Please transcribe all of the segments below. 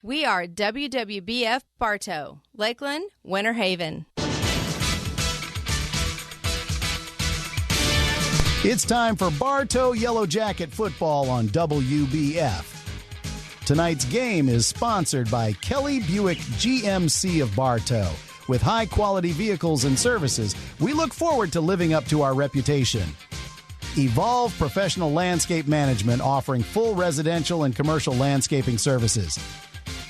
We are WWBF Bartow, Lakeland, Winter Haven. It's time for Bartow Yellow Jacket football on WBF. Tonight's game is sponsored by Kelly Buick GMC of Bartow. With high-quality vehicles and services, we look forward to living up to our reputation. Evolve Professional Landscape Management, offering full residential and commercial landscaping services.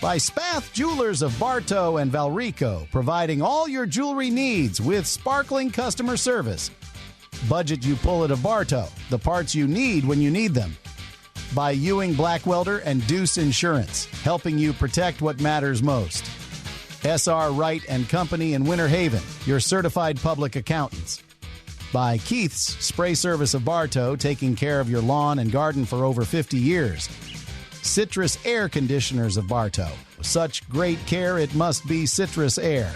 By Spath Jewelers of Bartow and Valrico, providing all your jewelry needs with sparkling customer service. Budget You Pull It of Bartow, the parts you need when you need them. By Ewing Blackwelder and Deuce Insurance, helping you protect what matters most. SR Wright and Company in Winter Haven, your certified public accountants. By Keith's Spray Service of Bartow, taking care of your lawn and garden for over 50 years. Citrus Air Conditioners of Bartow. Such great care, it must be Citrus Air.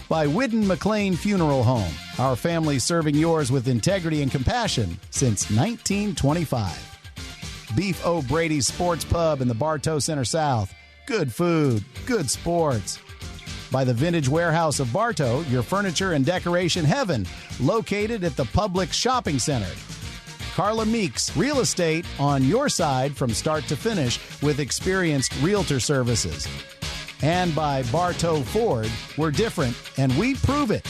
By Whidden McLean Funeral Home. Our family serving yours with integrity and compassion since 1925. Beef O'Brady's Sports Pub in the Bartow Center South. Good food, good sports. By the Vintage Warehouse of Bartow, your furniture and decoration heaven, located at the Public Shopping Center. Carla Meeks, real estate on your side from start to finish with experienced realtor services. And by Bartow Ford, we're different and we prove it.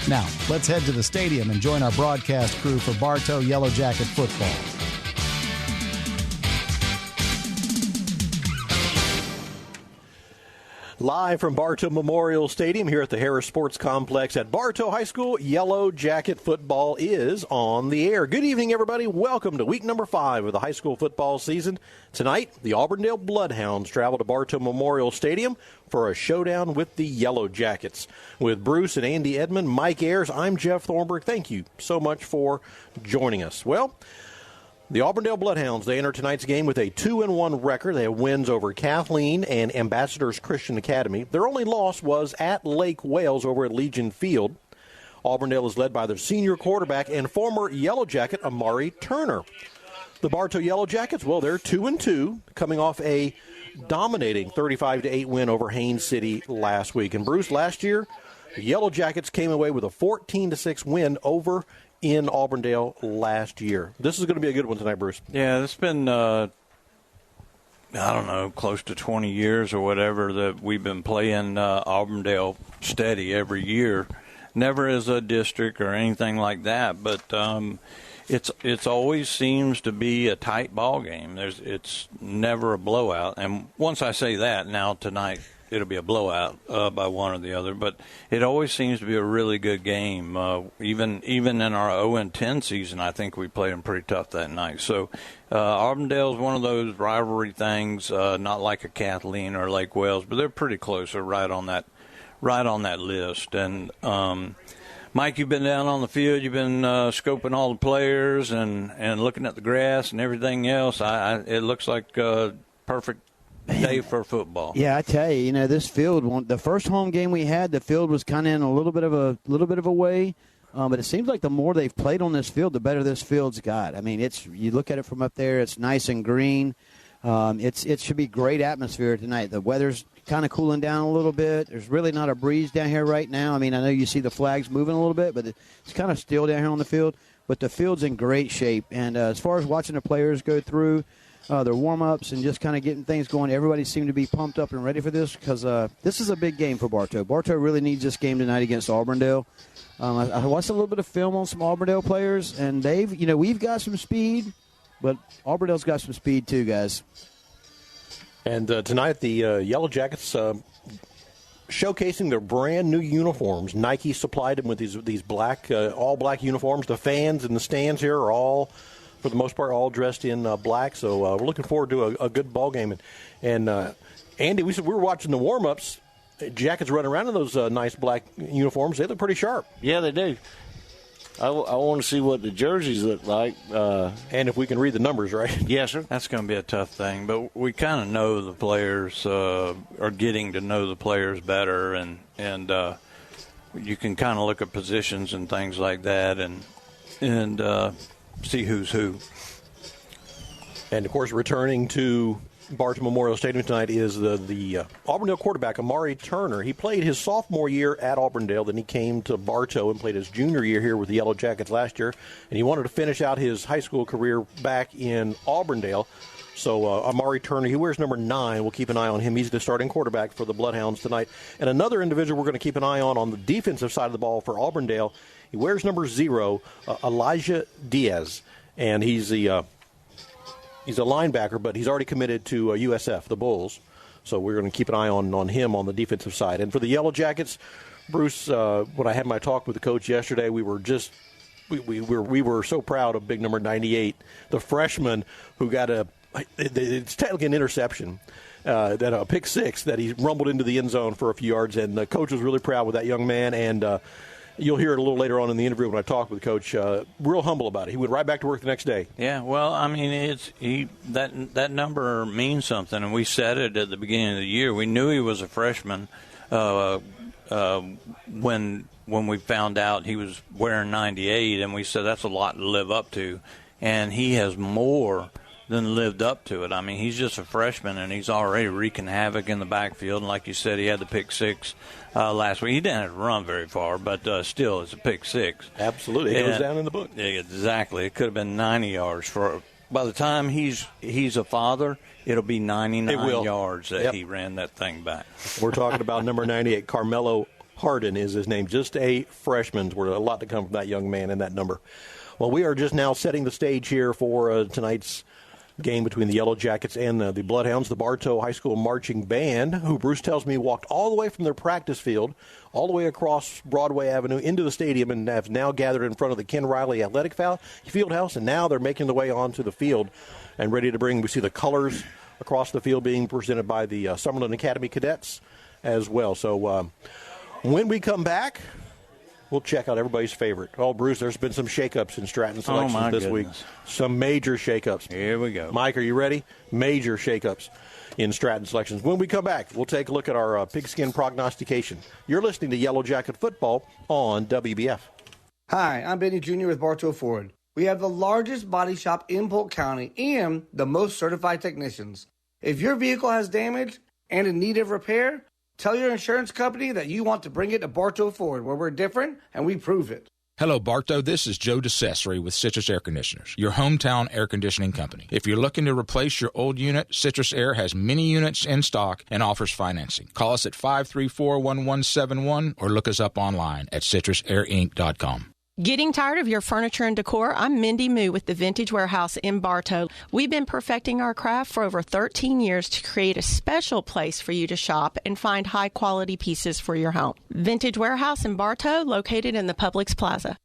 Now, let's head to the stadium and join our broadcast crew for Bartow Yellow Jacket football. Live from Bartow Memorial Stadium here at the Harris Sports Complex at Bartow High School, Yellow Jacket football is on the air. Good evening, everybody. Welcome to week number 5 of the high school football season. Tonight, the Auburndale Bloodhounds travel to Bartow Memorial Stadium for a showdown with the Yellow Jackets. With Bruce and Andy Edmond, Mike Ayers, I'm Jeff Thornburg. Thank you so much for joining us. Well, the Auburndale Bloodhounds, they enter tonight's game with a 2-1 record. They have wins over Kathleen and Ambassadors Christian Academy. Their only loss was at Lake Wales over at Legion Field. Auburndale is led by their senior quarterback and former Yellow Jacket, Amari Turner. The Bartow Yellow Jackets, well, they're 2-2, coming off a dominating 35-8 win over Haines City last week. And Bruce, last year, the Yellow Jackets came away with a 14-6 win over in Auburndale last year. This is going to be a good one tonight, Bruce. Yeah, it's been, close to 20 years or whatever that we've been playing Auburndale steady every year. Never as a district or anything like that, but it's always seems to be a tight ball game. It's never a blowout. And once I say that, now tonight it'll be a blowout by one or the other, but it always seems to be a really good game. Even in our 0-10 season, I think we played them pretty tough that night. So Auburndale's one of those rivalry things, not like a Kathleen or Lake Wales, but they're pretty close. They're right on that list. And Mike, you've been down on the field. You've been scoping all the players and looking at the grass and everything else. It looks like perfect day for football. Yeah, I tell you, this field. The first home game we had, the field was kind of in a little bit of a way, but it seems like the more they've played on this field, the better this field's got. I mean, you look at it from up there, it's nice and green. It should be great atmosphere tonight. The weather's kind of cooling down a little bit. There's really not a breeze down here right now. I mean, I know you see the flags moving a little bit, but it's kind of still down here on the field. But the field's in great shape, and as far as watching the players go through their warm-ups and just kind of getting things going, everybody seemed to be pumped up and ready for this because this is a big game for Bartow. Bartow really needs this game tonight against Auburndale. I watched a little bit of film on some Auburndale players, and we've got some speed, but Auburndale's got some speed too, guys. And tonight the Yellow Jackets showcasing their brand new uniforms. Nike supplied them with these black, all black uniforms. The fans in the stands here are all, for the most part, all dressed in black. So we're looking forward to a good ball game. And Andy, we were watching the warm-ups. Jackets running around in those nice black uniforms. They look pretty sharp. Yeah, they do. I want to see what the jerseys look like. And if we can read the numbers right. Yes, sir. That's going to be a tough thing. But we kind of know the players, are getting to know the players better. And you can kind of look at positions and things like that and see who's who. And, of course, returning to Bartow Memorial Stadium tonight is the Auburndale quarterback, Amari Turner. He played his sophomore year at Auburndale, then he came to Bartow and played his junior year here with the Yellow Jackets last year, and he wanted to finish out his high school career back in Auburndale. So Amari Turner, he wears number 9. We'll keep an eye on him. He's the starting quarterback for the Bloodhounds tonight. And another individual we're going to keep an eye on the defensive side of the ball for Auburndale, he wears number 0, Elijah Diaz, and he's a linebacker, but he's already committed to USF, the Bulls. So we're going to keep an eye on him on the defensive side. And for the Yellow Jackets, Bruce, when I had my talk with the coach yesterday, we were so proud of big number 98, the freshman who got it's technically an interception, that a pick six that he rumbled into the end zone for a few yards. And the coach was really proud with that young man. And you'll hear it a little later on in the interview when I talked with Coach. Real humble about it. He went right back to work the next day. Yeah, well, I mean, that number means something, and we said it at the beginning of the year. We knew he was a freshman when we found out he was wearing 98, and we said that's a lot to live up to, and he has more than lived up to it. I mean, he's just a freshman, and he's already wreaking havoc in the backfield. And like you said, he had the pick six last week. He didn't have to run very far, but still, it's a pick six. Absolutely. It goes down in the book. Exactly. It could have been 90 yards. By the time he's a father, it'll be 99 yards that he ran that thing back. We're talking about number 98, Carmelo Hardin is his name. Just a freshman. There's a lot to come from that young man and that number. Well, we are just now setting the stage here for tonight's game between the Yellow Jackets and the Bloodhounds. The Bartow High School Marching Band, who Bruce tells me walked all the way from their practice field, all the way across Broadway Avenue into the stadium, and have now gathered in front of the Ken Riley Athletic Fieldhouse, and now they're making their way onto the field and ready to bring. We see the colors across the field being presented by the Summerlin Academy cadets as well. So when we come back, we'll check out everybody's favorite. Oh, Bruce, there's been some shakeups in Stratton selections this week. Some major shakeups. Here we go. Mike, are you ready? Major shakeups in Stratton selections. When we come back, we'll take a look at our pigskin prognostication. You're listening to Yellow Jacket Football on WBF. Hi, I'm Benny Jr. with Bartow Ford. We have the largest body shop in Polk County and the most certified technicians. If your vehicle has damage and in need of repair, tell your insurance company that you want to bring it to Bartow Ford, where we're different and we prove it. Hello, Bartow. This is Joe DeCesare with Citrus Air Conditioners, your hometown air conditioning company. If you're looking to replace your old unit, Citrus Air has many units in stock and offers financing. Call us at 534-1171 or look us up online at citrusairinc.com. Getting tired of your furniture and decor? I'm Mindy Moo with the Vintage Warehouse in Bartow. We've been perfecting our craft for over 13 years to create a special place for you to shop and find high-quality pieces for your home. Vintage Warehouse in Bartow, located in the Publix Plaza.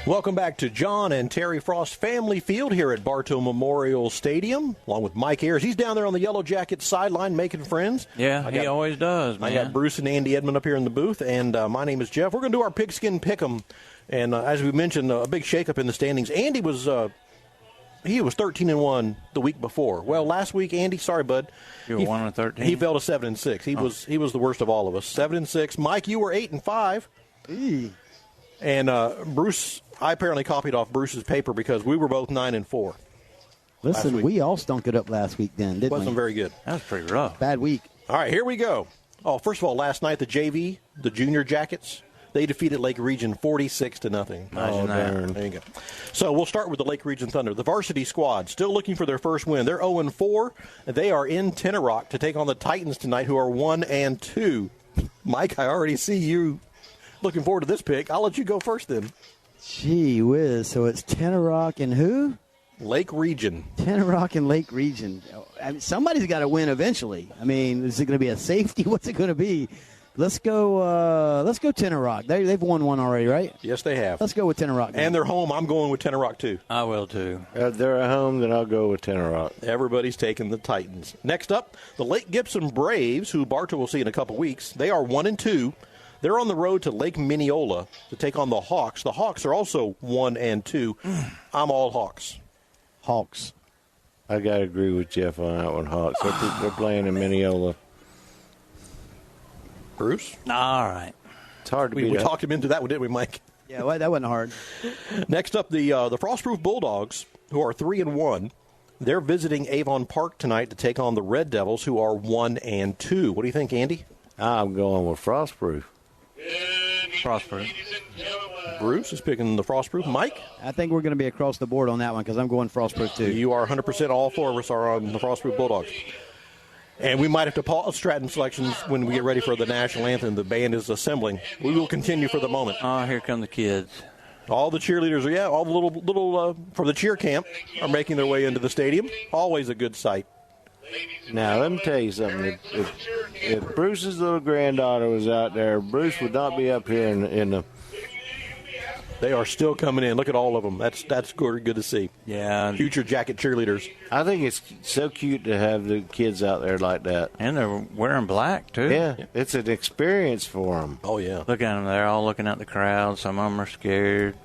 Welcome back to John and Terry Frost Family Field here at Bartow Memorial Stadium, along with Mike Ayers. He's down there on the Yellow Jacket sideline making friends. Yeah, he always does, man. I got Bruce and Andy Edmond up here in the booth, and my name is Jeff. We're going to do our pigskin pick'em, and as we mentioned, a big shakeup in the standings. Andy was 13-1 the week before. Well, last week, Andy, sorry, bud. You were 1-13. He fell to 7-6. He was the worst of all of us. 7-6. Mike, you were 8-5. And Bruce, I apparently copied off Bruce's paper because we were both 9-4. Listen, we all stunk it up last week then, didn't we? Wasn't very good. That was pretty rough. Bad week. All right, here we go. Oh, first of all, last night the JV, the Junior Jackets, they defeated Lake Region 46-0. Imagine that. There you go. So we'll start with the Lake Region Thunder. The varsity squad still looking for their first win. They're 0-4. They are in Tenorock to take on the Titans tonight, who are 1-2. Mike, I already see you looking forward to this pick. I'll let you go first then. Gee whiz. So it's Tenorock and who? Lake Region. Tenorock and Lake Region. I mean, somebody's got to win eventually. I mean, is it going to be a safety? What's it going to be? Let's go Tenorock. They've won one already, right? Yes, they have. Let's go with Tenorock. And they're home. I'm going with Tenorock, too. I will, too. If they're at home, then I'll go with Tenorock. Everybody's taking the Titans. Next up, the Lake Gibson Braves, who Bartow will see in a couple weeks. They are 1-2. They're on the road to Lake Mineola to take on the Hawks. The Hawks are also 1-2. I'm all Hawks. Hawks. I got to agree with Jeff on that one, Hawks. They're playing in Mineola. Bruce? All right. It's hard to We talked him into that one, didn't we, Mike? Yeah, well, that wasn't hard. Next up, the Frostproof Bulldogs, who are 3-1. They're visiting Avon Park tonight to take on the Red Devils, who are 1-2. What do you think, Andy? I'm going with Frostproof. Frostproof. Bruce is picking the Frostproof. Mike? I think we're going to be across the board on that one because I'm going Frostproof too. You are 100%. All four of us are on the Frostproof Bulldogs. And we might have to pause Stratton selections when we get ready for the national anthem. The band is assembling. We will continue for the moment. Oh, here come the kids. All the cheerleaders, all the little from the cheer camp are making their way into the stadium. Always a good sight. Now, let me tell you something. If Bruce's little granddaughter was out there, Bruce would not be up here in the... They are still coming in. Look at all of them. That's good to see. Yeah. Future jacket cheerleaders. I think it's so cute to have the kids out there like that. And they're wearing black, too. Yeah, it's an experience for them. Oh, yeah. Look at them. They're all looking at the crowd. Some of them are scared.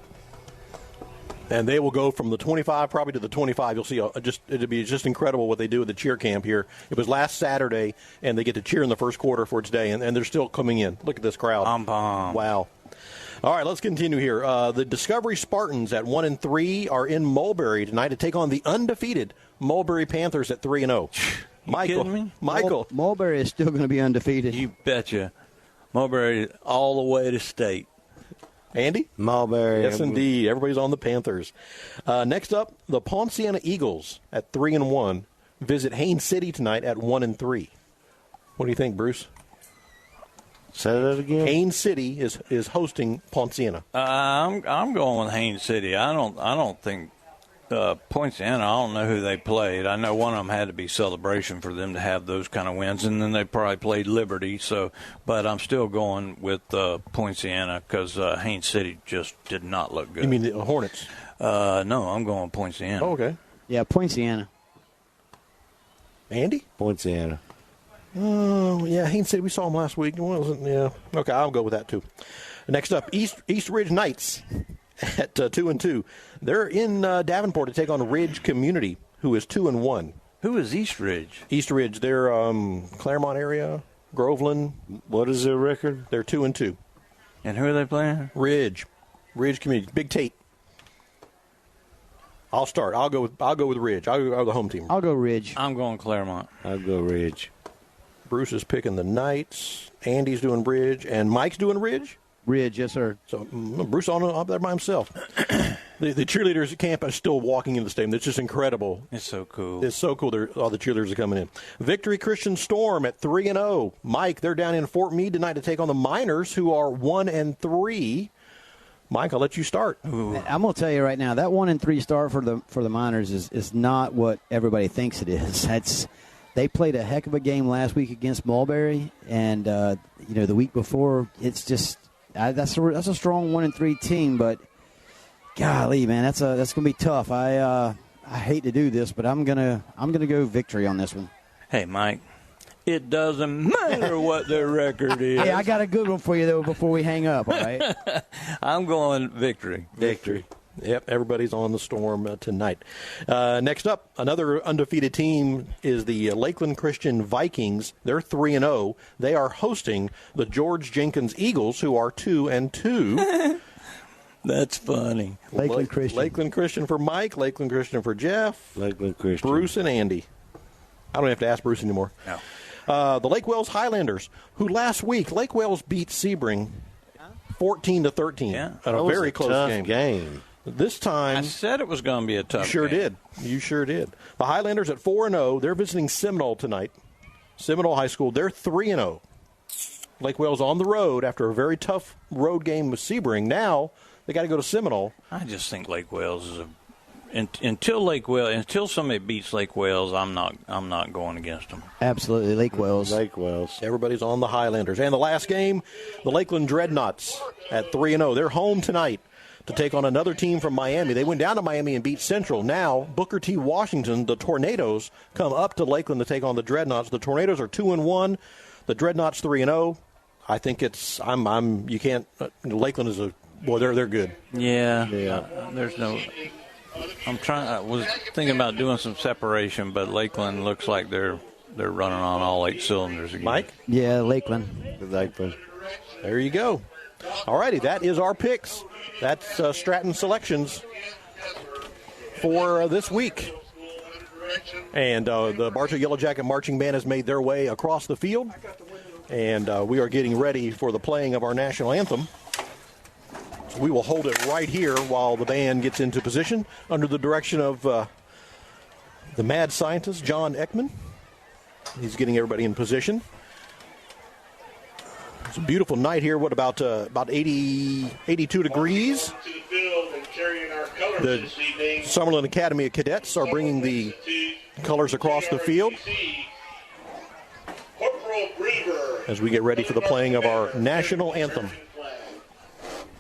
And they will go from the 25 probably to the 25. You'll see it'll be just incredible what they do at the cheer camp here. It was last Saturday, and they get to cheer in the first quarter for today, and they're still coming in. Look at this crowd. Wow. All right, let's continue here. The Discovery Spartans at 1-3 are in Mulberry tonight to take on the undefeated Mulberry Panthers at 3-0. Michael, kidding me? Michael, Mulberry is still going to be undefeated. You betcha. Mulberry all the way to state. Andy? Mulberry. Yes, indeed. Everybody's on the Panthers. Next up, the Ponciana Eagles at 3-1 visit Haines City tonight at 1-3. What do you think, Bruce? Say that again. Haines City is hosting Ponciana. I'm going with Haines City. I don't think Poinciana. I don't know who they played. I know one of them had to be Celebration for them to have those kind of wins, and then they probably played Liberty. So, but I'm still going with Poinciana because Haines City just did not look good. You mean the Hornets? No, I'm going Poinciana. Oh, okay. Yeah, Poinciana. Andy? Poinciana. Oh, yeah, Haines City, we saw them last week. Yeah. Okay, I'll go with that, too. Next up, East Ridge Knights at 2-2. They're in Davenport to take on Ridge Community, who is 2-1. Who is East Ridge? East Ridge, they're Claremont area, Groveland. What is their record? They're 2-2. And who are they playing? Ridge Community, Big Tate. I'll start. I'll go with Ridge. I'll go the home team. I'll go Ridge. I'm going Claremont. I'll go Ridge. Bruce is picking the Knights. Andy's doing Ridge, and Mike's doing Ridge. Ridge, yes, sir. So Bruce up there by himself. The cheerleaders at camp are still walking in the stadium. It's just incredible. It's so cool. It's so cool. All the cheerleaders are coming in. Victory Christian Storm at 3-0. Mike, they're down in Fort Meade tonight to take on the Miners, who are 1-3. Mike, I'll let you start. Ooh. I'm going to tell you right now, that 1-3 start for the Miners is not what everybody thinks it is. They played a heck of a game last week against Mulberry, and the week before, it's just that's a strong 1-3 team. But golly, man, that's going to be tough. I hate to do this, but I'm gonna go Victory on this one. Hey, Mike, it doesn't matter what their record is. Hey, I got a good one for you though before we hang up. All right, I'm going Victory. Yep, everybody's on the Storm tonight. Next up, another undefeated team is the Lakeland Christian Vikings. They're 3-0. They are hosting the George Jenkins Eagles, who are 2-2. That's funny. Lakeland Christian. Lakeland Christian for Mike. Lakeland Christian for Jeff. Lakeland Christian. Bruce and Andy. I don't have to ask Bruce anymore. No. The Lake Wales Highlanders, who last week Lake Wales beat Sebring 14-13 at a very close game. This time, I said it was going to be a tough game. You sure did. The Highlanders at 4-0. They're visiting Seminole tonight. Seminole High School. They're 3-0. Lake Wales on the road after a very tough road game with Sebring. Now they got to go to Seminole. I just think Lake Wales is until somebody beats Lake Wales, I'm not going against them. Absolutely, Lake Wales. Everybody's on the Highlanders. And the last game, the Lakeland Dreadnoughts at 3-0. They're home tonight to take on another team from Miami. They went down to Miami and beat Central. Now, Booker T. Washington, the Tornadoes, come up to Lakeland to take on the Dreadnoughts. The Tornadoes are 2-1. The Dreadnoughts 3-0. I think it's you can't. Lakeland is they're good. Yeah. There's no. I was thinking about doing some separation, but Lakeland looks like they're running on all 8 cylinders again. Mike? Yeah, Lakeland. There you go. All righty, that is our picks. That's Stratton selections for this week. And the Bartow Yellow Jacket Marching Band has made their way across the field. And we are getting ready for the playing of our national anthem. So we will hold it right here while the band gets into position under the direction of the mad scientist, John Ekman. He's getting everybody in position. It's a beautiful night here. What about 82 degrees? The Summerlin Academy of Cadets are bringing the colors across the field as we get ready for the playing of our national anthem.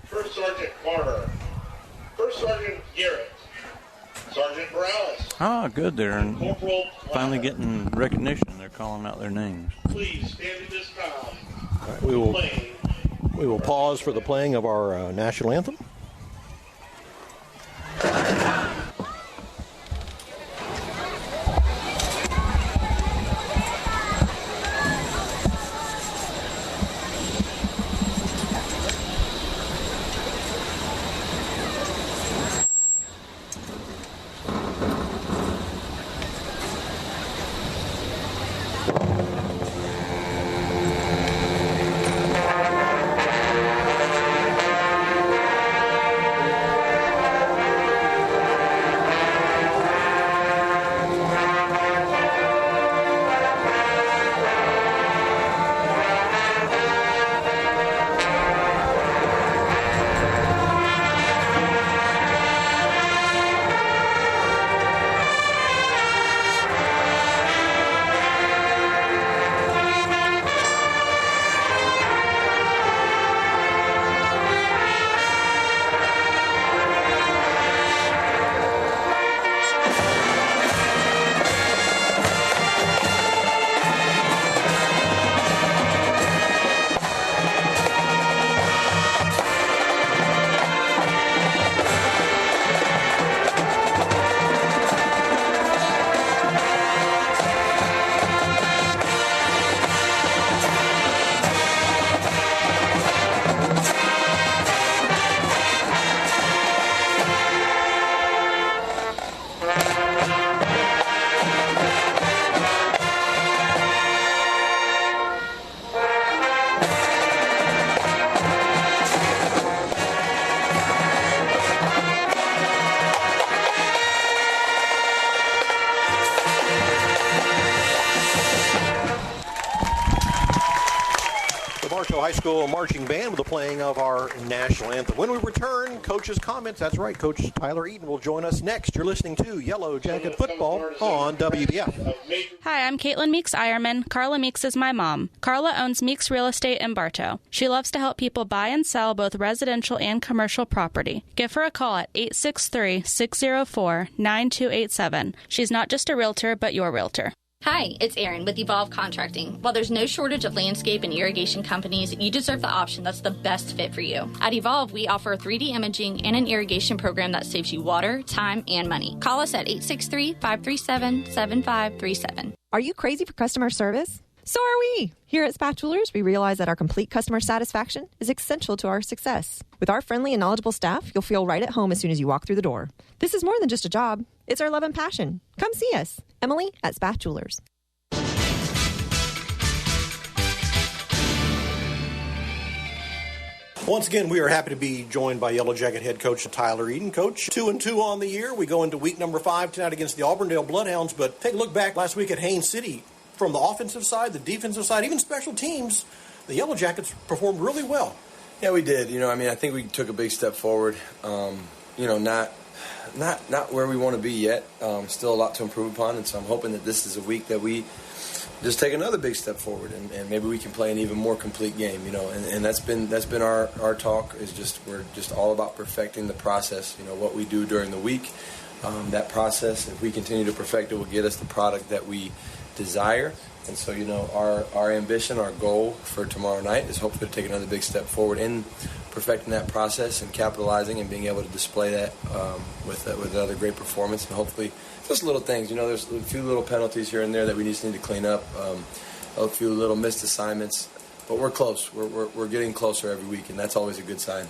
First Sergeant Carter, First Sergeant Garrett, Sergeant Morales. Ah, good. They're finally getting recognition. They're calling out their names. Please stand at this time. All right, we will pause for the playing of our national anthem. High School Marching Band with the playing of our national anthem. When we return, Coach's comments. That's right, Coach Tyler Eaton will join us next. You're listening to Yellow Jacket Football on WBF. Hi, I'm Caitlin Meeks Ironman. Carla Meeks is my mom. Carla owns Meeks Real Estate in Bartow. She loves to help people buy and sell both residential and commercial property. Give her a call at 863-604-9287. She's not just a realtor, but your realtor. Hi, it's Erin with Evolve Contracting. While there's no shortage of landscape and irrigation companies, you deserve the option that's the best fit for you. At Evolve, we offer 3D imaging and an irrigation program that saves you water, time, and money. Call us at 863-537-7537. Are you crazy for customer service? So are we. Here at Spath Jewelers, we realize that our complete customer satisfaction is essential to our success. With our friendly and knowledgeable staff, you'll feel right at home as soon as you walk through the door. This is more than just a job. It's our love and passion. Come see us. Emily at Spath Jewelers. Once again, we are happy to be joined by Yellow Jacket head coach Tyler Eaton. Coach, 2-2 on the year. We go into week number 5 tonight against the Auburndale Bloodhounds, but take a look back last week at Haines City. From the offensive side, the defensive side, even special teams, the Yellow Jackets performed really well. Yeah, we did. I think we took a big step forward. Not where we want to be yet. Still a lot to improve upon, and so I'm hoping that this is a week that we just take another big step forward, and maybe we can play an even more complete game. And that's been our talk. We're just all about perfecting the process. What we do during the week, that process. If we continue to perfect it, will get us the product that we desire. And so, our ambition, our goal for tomorrow night is hopefully to take another big step forward in perfecting that process and capitalizing and being able to display that with another great performance. And hopefully, just little things. There's a few little penalties here and there that we just need to clean up, a few little missed assignments. but we're close. We're getting closer every week, and that's always a good sign.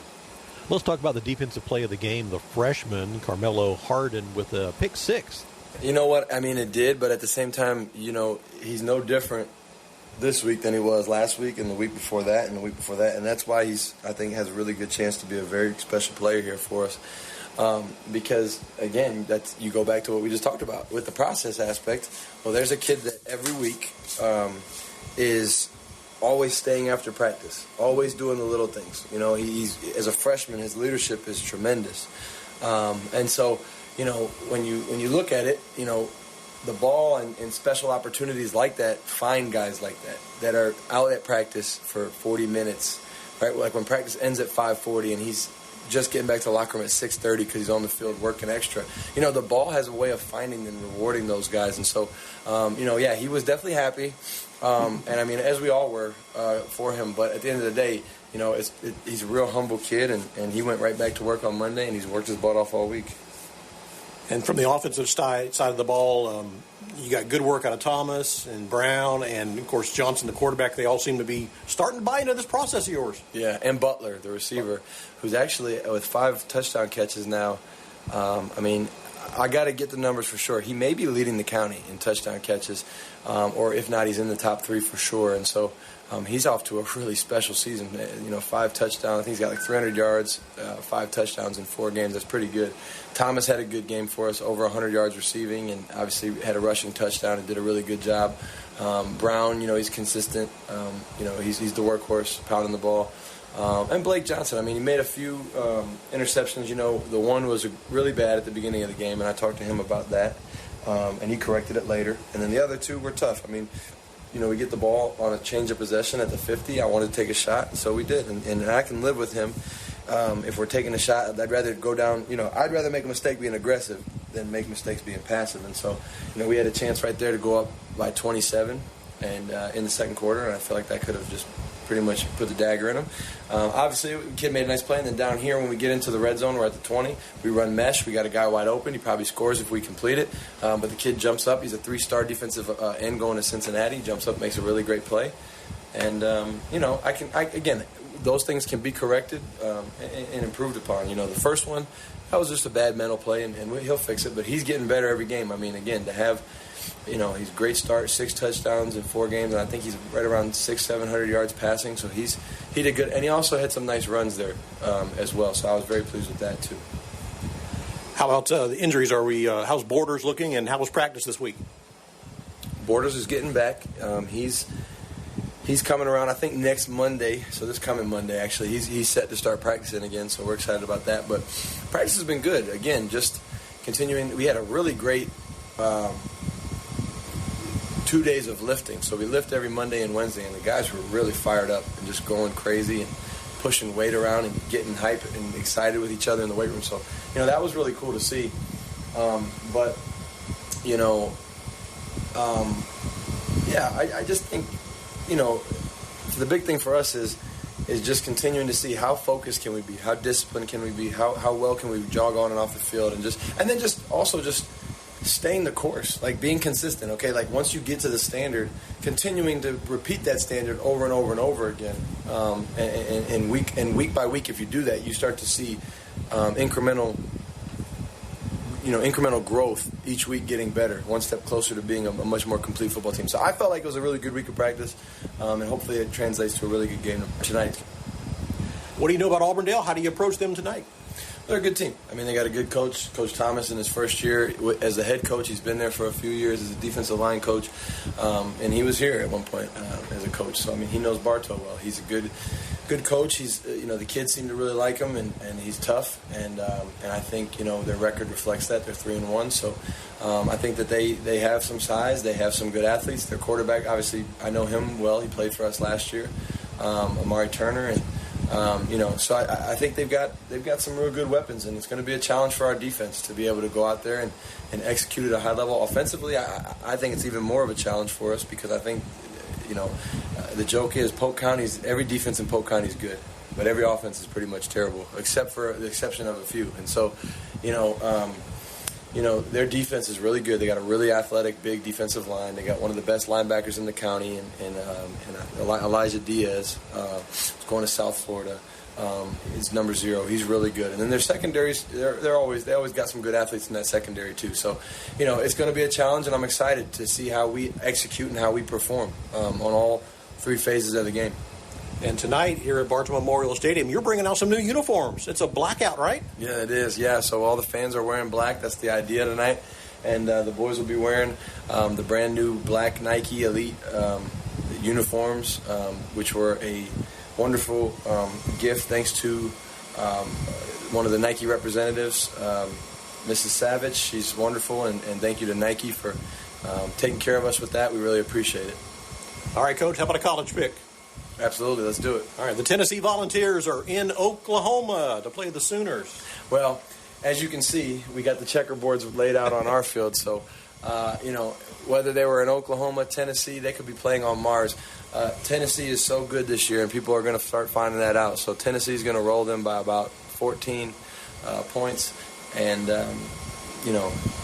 Let's talk about the defensive play of the game. The freshman, Carmelo Harden, with a pick six. You know what? I mean, it did, but at the same time, he's no different this week than he was last week and the week before that and the week before that. And that's why I think, has a really good chance to be a very special player here for us. Because, again, you go back to what we just talked about with the process aspect. Well, there's a kid that every week is always staying after practice, always doing the little things. He's as a freshman, his leadership is tremendous. And so, when you look at it, the ball and special opportunities like that find guys like that are out at practice for 40 minutes, right? Like when practice ends at 5:40 and he's just getting back to the locker room at 6:30 because he's on the field working extra. The ball has a way of finding and rewarding those guys. And so, he was definitely happy. And I mean, as we all were for him. But at the end of the day, he's a real humble kid, and he went right back to work on Monday, and he's worked his butt off all week. And from the offensive side of the ball, you got good work out of Thomas and Brown and, of course, Johnson, the quarterback. They all seem to be starting to buy into this process of yours. Yeah, and Butler, the receiver, who's actually with 5 touchdown catches now. I got to get the numbers for sure. He may be leading the county in touchdown catches, or if not, he's in the top 3 for sure. And so he's off to a really special season. 5 touchdowns. I think he's got like 300 yards, 5 touchdowns in 4 games. That's pretty good. Thomas had a good game for us, over 100 yards receiving, and obviously had a rushing touchdown and did a really good job. Brown, he's consistent. He's the workhorse, pounding the ball. And Blake Johnson, he made a few interceptions. The one was really bad at the beginning of the game, and I talked to him about that, and he corrected it later. And then the other 2 were tough. We get the ball on a change of possession at the 50. I wanted to take a shot, so we did. And I can live with him. If we're taking a shot, I'd rather go down. I'd rather make a mistake being aggressive than make mistakes being passive. And so, we had a chance right there to go up by 27 and in the second quarter, and I feel like that could have just pretty much put the dagger in him. Obviously, the kid made a nice play, and then down here when we get into the red zone, we're at the 20. We run mesh. We got a guy wide open. He probably scores if we complete it. But the kid jumps up. He's a 3-star defensive end going to Cincinnati. Jumps up, makes a really great play. And, again, those things can be corrected and improved upon. The first one, that was just a bad mental play, and he'll fix it. But he's getting better every game. Again, to have – he's a great start, 6 touchdowns in 4 games, and I think he's right around 600-700 yards passing. So he did good, and he also had some nice runs there as well. So I was very pleased with that too. How about the injuries? How's Borders looking, and how was practice this week? Borders is getting back. He's coming around, I think, next Monday. So this coming Monday, actually, he's set to start practicing again. So we're excited about that. But practice has been good. Again, just continuing. We had a really great 2 days of lifting. So we lift every Monday and Wednesday, and the guys were really fired up and just going crazy and pushing weight around and getting hype and excited with each other in the weight room. So, that was really cool to see. I just think, the big thing for us is just continuing to see how focused can we be, how disciplined can we be, how well can we jog on and off the field, and then staying the course, like being consistent, okay? Like once you get to the standard, continuing to repeat that standard over and over and over again. And week by week, if you do that, you start to see incremental growth each week, getting better, one step closer to being a much more complete football team. So I felt like it was a really good week of practice, and hopefully it translates to a really good game tonight. What do you know about Auburndale? How do you approach them tonight? They're a good team. They got a good coach, Coach Thomas, in his first year as the head coach. He's been there for a few years as a defensive line coach, and he was here at one point as a coach. So, he knows Bartow well. He's a good coach. He's, the kids seem to really like him, and he's tough. And I think, their record reflects that. They're 3-1. So I think that they have some size. They have some good athletes. Their quarterback, obviously, I know him well. He played for us last year, Amari Turner, and so I think they've got some real good weapons, and it's going to be a challenge for our defense to be able to go out there and execute at a high level. Offensively, I think it's even more of a challenge for us because I think, the joke is Polk County's, every defense in Polk County is good, but every offense is pretty much terrible, except for the exception of a few. And so, their defense is really good. They got a really athletic, big defensive line. They got one of the best linebackers in the county, and Elijah Diaz is going to South Florida. He's number 0. He's really good. And then their secondaries, they always got some good athletes in that secondary too. So, it's going to be a challenge, and I'm excited to see how we execute and how we perform on all 3 phases of the game. And tonight here at Bartow Memorial Stadium, you're bringing out some new uniforms. It's a blackout, right? Yeah, it is. Yeah, so all the fans are wearing black. That's the idea tonight. And the boys will be wearing the brand new black Nike Elite uniforms, which were a wonderful gift thanks to one of the Nike representatives, Mrs. Savage. She's wonderful, and thank you to Nike for taking care of us with that. We really appreciate it. All right, Coach, how about a college pick? Absolutely, let's do it. All right, the Tennessee Volunteers are in Oklahoma to play the Sooners. Well, as you can see, we got the checkerboards laid out on our field, so, whether they were in Oklahoma, Tennessee, they could be playing on Mars. Tennessee is so good this year, and people are going to start finding that out. So Tennessee is going to roll them by about 14 points. And,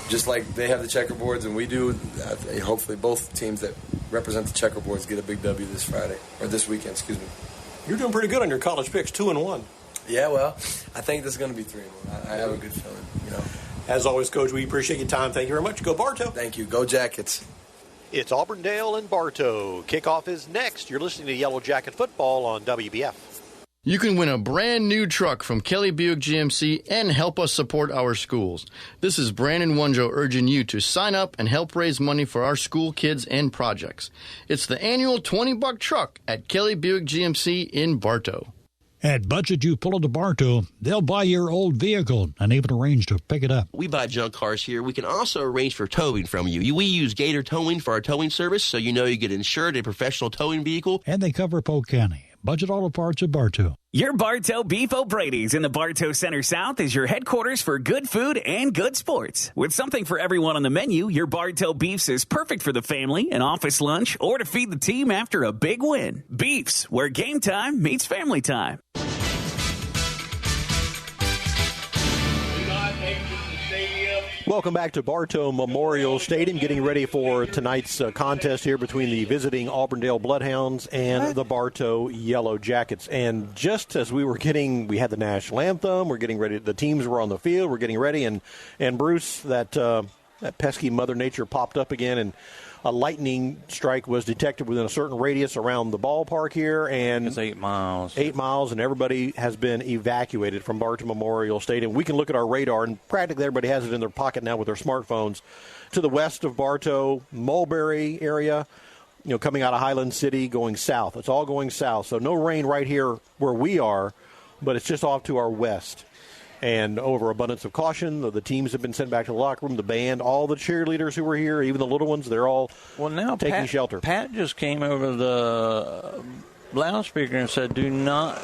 just like they have the checkerboards and we do, hopefully both teams that represent the checkerboards get a big W this Friday, or this weekend, excuse me. You're doing pretty good on your college picks, 2-1. Yeah, well, I think this is going to be 3-1. I have a good feeling, As always, Coach, we appreciate your time. Thank you very much. Go Bartow. Thank you. Go Jackets. It's Auburndale and Bartow. Kickoff is next. You're listening to Yellow Jacket Football on WBF. You can win a brand new truck from Kelly Buick GMC and help us support our schools. This is Brandon Wunjo urging you to sign up and help raise money for our school kids and projects. It's the annual $20 truck at Kelly Buick GMC in Bartow. At Budget You Pull into Bartow, they'll buy your old vehicle and even arrange to pick it up. We buy junk cars here. We can also arrange for towing from you. We use Gator Towing for our towing service, so you get insured a professional towing vehicle. And they cover Polk County. Budget Auto Parts of Bartow. Your Bartow Beef O'Brady's in the Bartow Center South is your headquarters for good food and good sports. With something for everyone on the menu, your Bartow Beefs is perfect for the family, an office lunch, or to feed the team after a big win. Beefs, where game time meets family time. Welcome back to Bartow Memorial Stadium, getting ready for tonight's contest here between the visiting Auburndale Bloodhounds and the Bartow Yellow Jackets. And just as we had the national anthem, we're getting ready, the teams were on the field, we're getting ready, and Bruce, that pesky Mother Nature popped up again, and a lightning strike was detected within a certain radius around the ballpark here, and it's 8 miles. 8 miles, and everybody has been evacuated from Bartow Memorial Stadium. We can look at our radar, and practically everybody has it in their pocket now with their smartphones. To the west of Bartow, Mulberry area, coming out of Highland City, going south. It's all going south, so no rain right here where we are, but it's just off to our west. And over abundance of caution, the teams have been sent back to the locker room, the band, all the cheerleaders who were here, even the little ones, they're all taking shelter. Pat just came over the loudspeaker and said, do not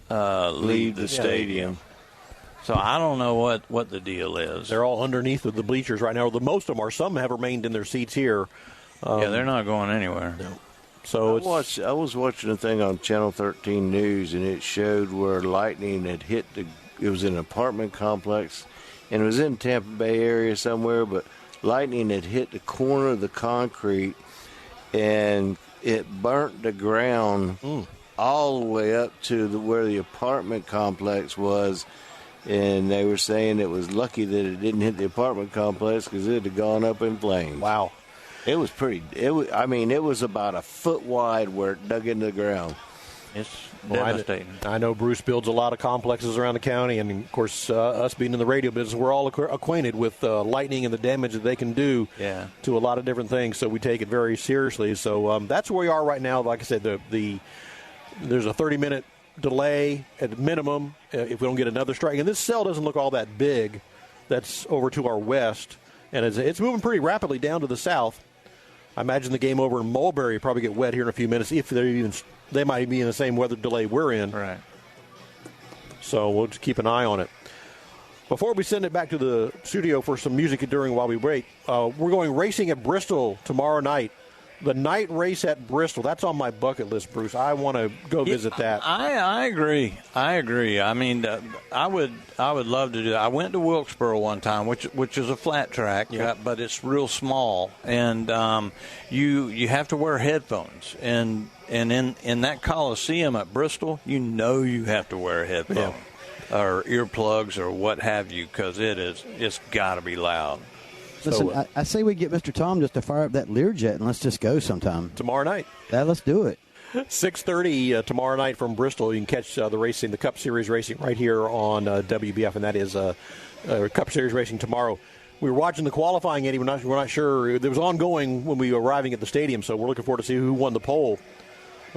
leave the stadium. So I don't know what the deal is. They're all underneath of the bleachers right now. Most of them are. Some have remained in their seats here. They're not going anywhere. No. So I was watching a thing on Channel 13 News, and it showed where lightning had hit it was an apartment complex, and it was in Tampa Bay area somewhere, but lightning had hit the corner of the concrete, and it burnt the ground all the way up to where the apartment complex was, and they were saying it was lucky that it didn't hit the apartment complex because it had gone up in flames. Wow. It was it was about a foot wide where it dug into the ground. It's devastating. I know Bruce builds a lot of complexes around the county, and, of course, us being in the radio business, we're all acquainted with lightning and the damage that they can do to a lot of different things, so we take it very seriously. So that's where we are right now. Like I said, there's a 30-minute delay at minimum if we don't get another strike. And this cell doesn't look all that big. That's over to our west, and it's moving pretty rapidly down to the south. I imagine the game over in Mulberry will probably get wet here in a few minutes, if they might be in the same weather delay we're in. Right. So we'll just keep an eye on it. Before we send it back to the studio for some music while we break, we're going racing at Bristol tomorrow night. The night race at Bristol, that's on my bucket list, Bruce. I want to go visit that. I agree. I mean, I would love to do that. I went to Wilkesboro one time, which is a flat track, but it's real small, and you have to wear headphones. And in that Coliseum at Bristol, you have to wear headphones or earplugs or what have you, because it's got to be loud. Listen, I say we get Mr. Tom just to fire up that Learjet and let's just go sometime. Tomorrow night. Let's do it. 6:30 tomorrow night from Bristol. You can catch the racing, the Cup Series racing right here on WBF, and that is Cup Series racing tomorrow. We were watching the qualifying, Eddie. We're not sure. It was ongoing when we were arriving at the stadium, so we're looking forward to see who won the pole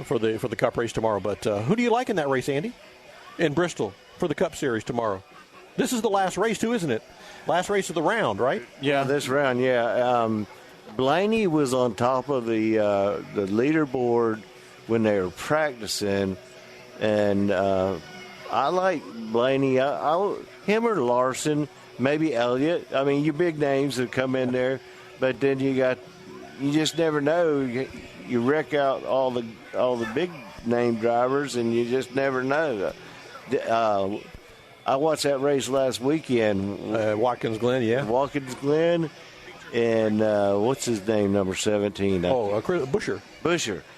for the Cup race tomorrow. But who do you like in that race, Andy? In Bristol for the Cup Series tomorrow. This is the last race, too, isn't it? Last race of the round, right? Yeah, this round, Blaney was on top of the leaderboard when they were practicing, and I like Blaney. Him or Larson, maybe Elliott. I mean, your big names have come in there, but then you just never know. You wreck out all the big name drivers, and you just never know. I watched that race last weekend. Watkins Glen, Watkins Glen, and what's his name, number 17? Busher.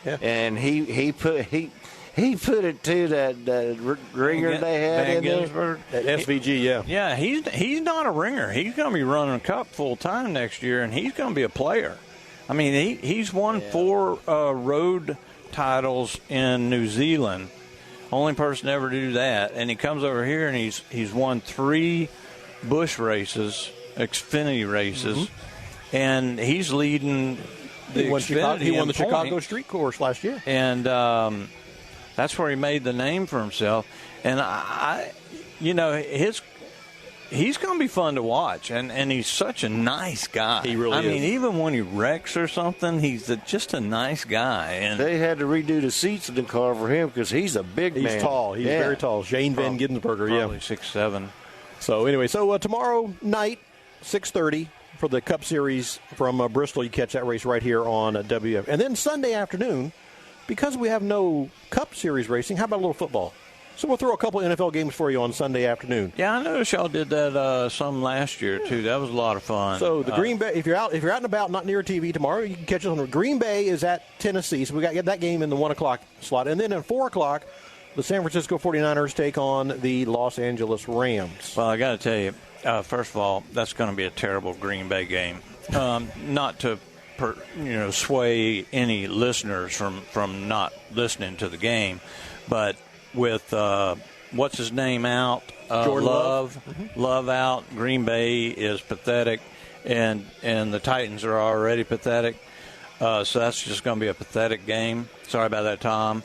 Yeah. And he put it to that ringer they had in there. At SVG, Yeah, he's not a ringer. He's going to be running a Cup full time next year, and he's going to be a player. I mean, he's won 4 road titles in New Zealand. Only person to ever do that, and he comes over here and he's won 3 Busch races, Xfinity races, and he's leading the Xfinity. He won the Chicago Street Course last year, and that's where he made the name for himself. And he's going to be fun to watch, and he's such a nice guy. He really is. I mean, even when he wrecks or something, he's just a nice guy. And they had to redo the seats in the car for him because he's a big man. He's tall. He's very tall. Shane Van Ginsberger, probably 6'7". So anyway, tomorrow night, 6:30 for the Cup Series from Bristol. You catch that race right here on WF. And then Sunday afternoon, because we have no Cup Series racing, how about a little football? So we'll throw a couple NFL games for you on Sunday afternoon. Yeah, I noticed y'all did that some last year too. That was a lot of fun. So the Green Bay, if you're out and about, not near a TV tomorrow, you can catch us on. Green Bay is at Tennessee, so we got that game in the 1 o'clock slot, and then at 4 o'clock, the San Francisco 49ers take on the Los Angeles Rams. Well, I got to tell you, first of all, that's going to be a terrible Green Bay game. Not to sway any listeners from not listening to the game, but with what's his name out, Jordan Love out. Green Bay is pathetic, and the Titans are already pathetic. So that's just going to be a pathetic game. Sorry about that, Tom.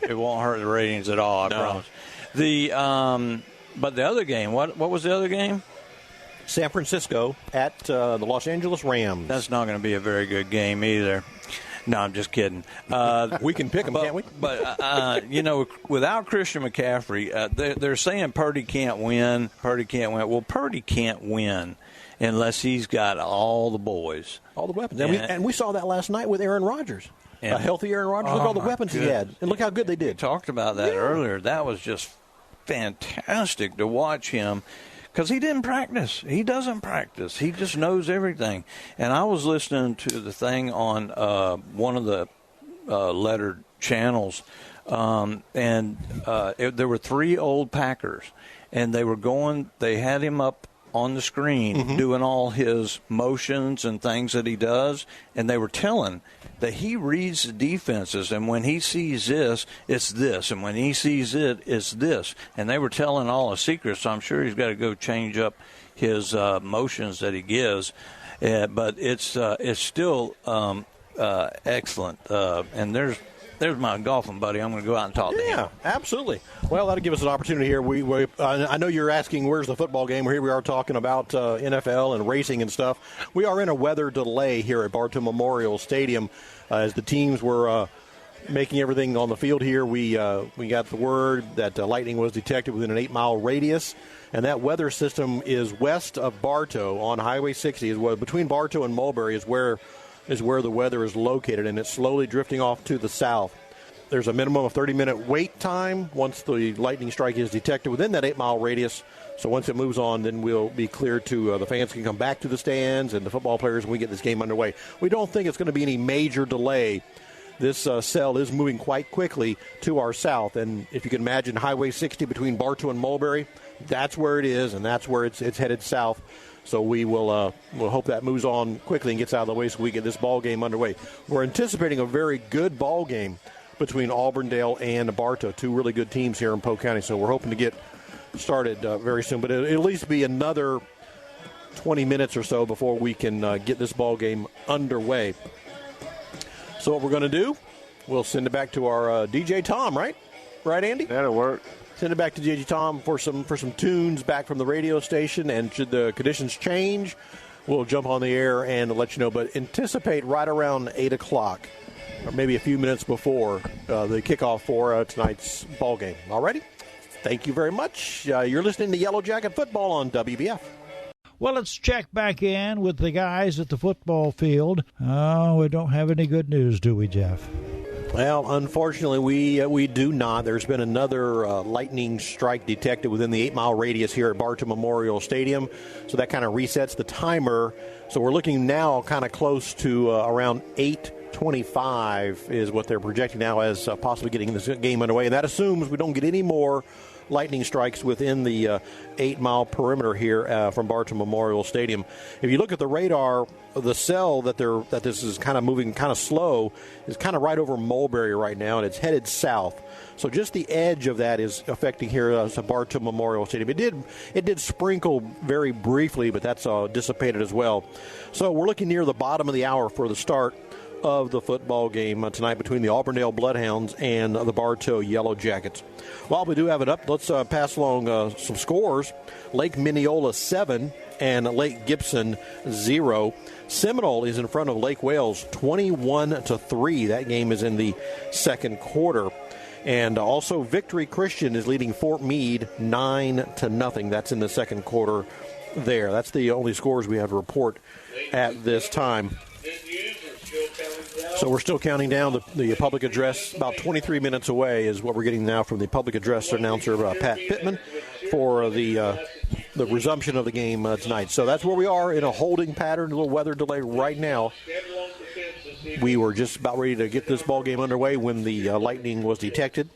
It won't hurt the ratings at all, I promise. But the other game, what was the other game? San Francisco at the Los Angeles Rams. That's not going to be a very good game either. No, I'm just kidding. We can pick them, can't we? But, without Christian McCaffrey, they're saying Purdy can't win. Well, Purdy can't win unless he's got all the boys. All the weapons. And we saw that last night with Aaron Rodgers. A healthy Aaron Rodgers. Look at all the weapons he had. And look how good they did. We talked about that earlier. That was just fantastic to watch him. Because he didn't practice. He doesn't practice. He just knows everything. And I was listening to the thing on one of the lettered channels, and there were 3 old Packers, and they had him up on the screen doing all his motions and things that he does, and they were telling that he reads the defenses, and when he sees this, it's this, and when he sees it, it's this. And they were telling all the secrets, so I'm sure he's got to go change up his motions that he gives. But it's still excellent. And there's my golfing buddy. I'm going to go out and talk to him. Yeah, absolutely. Well, that'll give us an opportunity here. I know you're asking where's the football game. Here we are talking about NFL and racing and stuff. We are in a weather delay here at Bartow Memorial Stadium as the teams were making everything on the field here. We got the word that lightning was detected within an 8-mile radius, and that weather system is west of Bartow on Highway 60. Between Bartow and Mulberry is where is where the weather is located, and it's slowly drifting off to the south. There's a minimum of 30-minute wait time once the lightning strike is detected within that 8-mile radius. So once it moves on, then we'll be clear to the fans can come back to the stands and the football players when we get this game underway. We don't think it's going to be any major delay. This cell is moving quite quickly to our south, and if you can imagine Highway 60 between Bartow and Mulberry, that's where it is, and that's where it's headed south. So we'll hope that moves on quickly and gets out of the way so we get this ball game underway. We're anticipating a very good ball game between Auburndale and Bartow, two really good teams here in Polk County. So we're hoping to get started very soon, but it'll at least be another 20 minutes or so before we can get this ball game underway. So what we're going to do, we'll send it back to our DJ Tom, right? Right, Andy? That'll work. Send it back to DJ Tom for some tunes back from the radio station, and should the conditions change, we'll jump on the air and let you know. But anticipate right around 8 o'clock, or maybe a few minutes before the kickoff for tonight's ball game. All righty? Thank you very much. You're listening to Yellow Jacket Football on WBF. Well, let's check back in with the guys at the football field. Oh, we don't have any good news, do we, Jeff? Well, unfortunately, we do not. There's been another lightning strike detected within the 8-mile radius here at Bartow Memorial Stadium, so that kind of resets the timer. So we're looking now kind of close to around 8:25 is what they're projecting now as possibly getting this game underway, and that assumes we don't get any more lightning strikes within the 8-mile perimeter here from Bartow Memorial Stadium. If you look at the radar, the cell that this is kind of moving kind of slow is kind of right over Mulberry right now, and it's headed south. So just the edge of that is affecting here at Bartow Memorial Stadium. It did sprinkle very briefly, but that's dissipated as well. So we're looking near the bottom of the hour for the start of the football game tonight between the Auburndale Bloodhounds and the Bartow Yellow Jackets. While we do have it up, let's pass along some scores. Lake Mineola 7 and Lake Gibson 0. Seminole is in front of Lake Wales 21-3. That game is in the second quarter. And also Victory Christian is leading Fort Meade 9-0. That's in the second quarter there. That's the only scores we have to report at this time. So we're still counting down the public address. About 23 minutes away is what we're getting now from the public address announcer, Pat Pittman, for the resumption of the game tonight. So that's where we are in a holding pattern, a little weather delay right now. We were just about ready to get this ball game underway when the lightning was detected,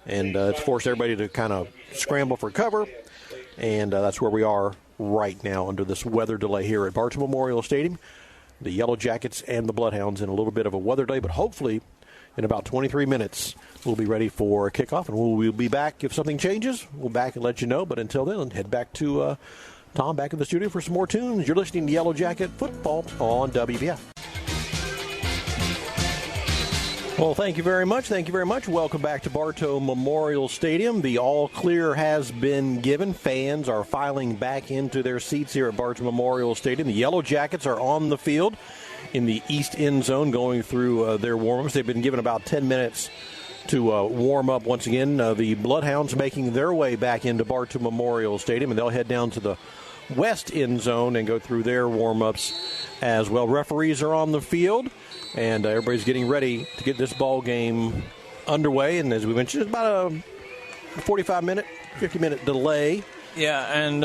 and it's forced everybody to kind of scramble for cover, and that's where we are right now under this weather delay here at Bartow Memorial Stadium. The Yellow Jackets and the Bloodhounds in a little bit of a weather delay, but hopefully in about 23 minutes we'll be ready for a kickoff, and we'll be back. If something changes, we'll back and let you know. But until then, head back to Tom back in the studio for some more tunes. You're listening to Yellow Jacket Football on WBF. Well, thank you very much. Thank you very much. Welcome back to Bartow Memorial Stadium. The all clear has been given. Fans are filing back into their seats here at Bartow Memorial Stadium. The Yellow Jackets are on the field in the east end zone going through their warm-ups. They've been given about 10 minutes to warm up once again. The Bloodhounds making their way back into Bartow Memorial Stadium, and they'll head down to the west end zone and go through their warm-ups as well. Referees are on the field, and everybody's getting ready to get this ball game underway. And as we mentioned, it's about a 45-minute, 50-minute delay. Yeah, and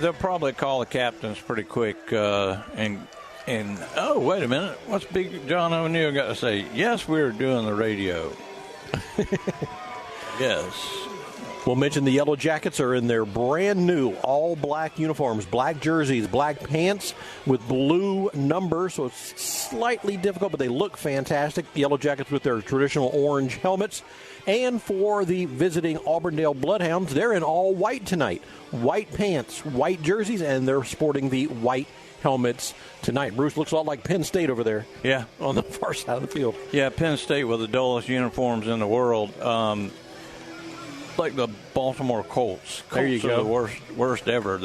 they'll probably call the captains pretty quick. And oh, wait a minute. What's Big John O'Neill got to say? Yes, we're doing the radio. Yes. We'll mention the Yellow Jackets are in their brand new all-black uniforms, black jerseys, black pants with blue numbers, so it's slightly difficult, but they look fantastic. The Yellow Jackets with their traditional orange helmets. And for the visiting Auburndale Bloodhounds, they're in all white tonight. White pants, white jerseys, and they're sporting the white helmets tonight. Bruce, looks a lot like Penn State over there. Yeah. On the far side of the field. Yeah, Penn State with the dullest uniforms in the world. Like the Baltimore Colts. There you go. Are the worst ever.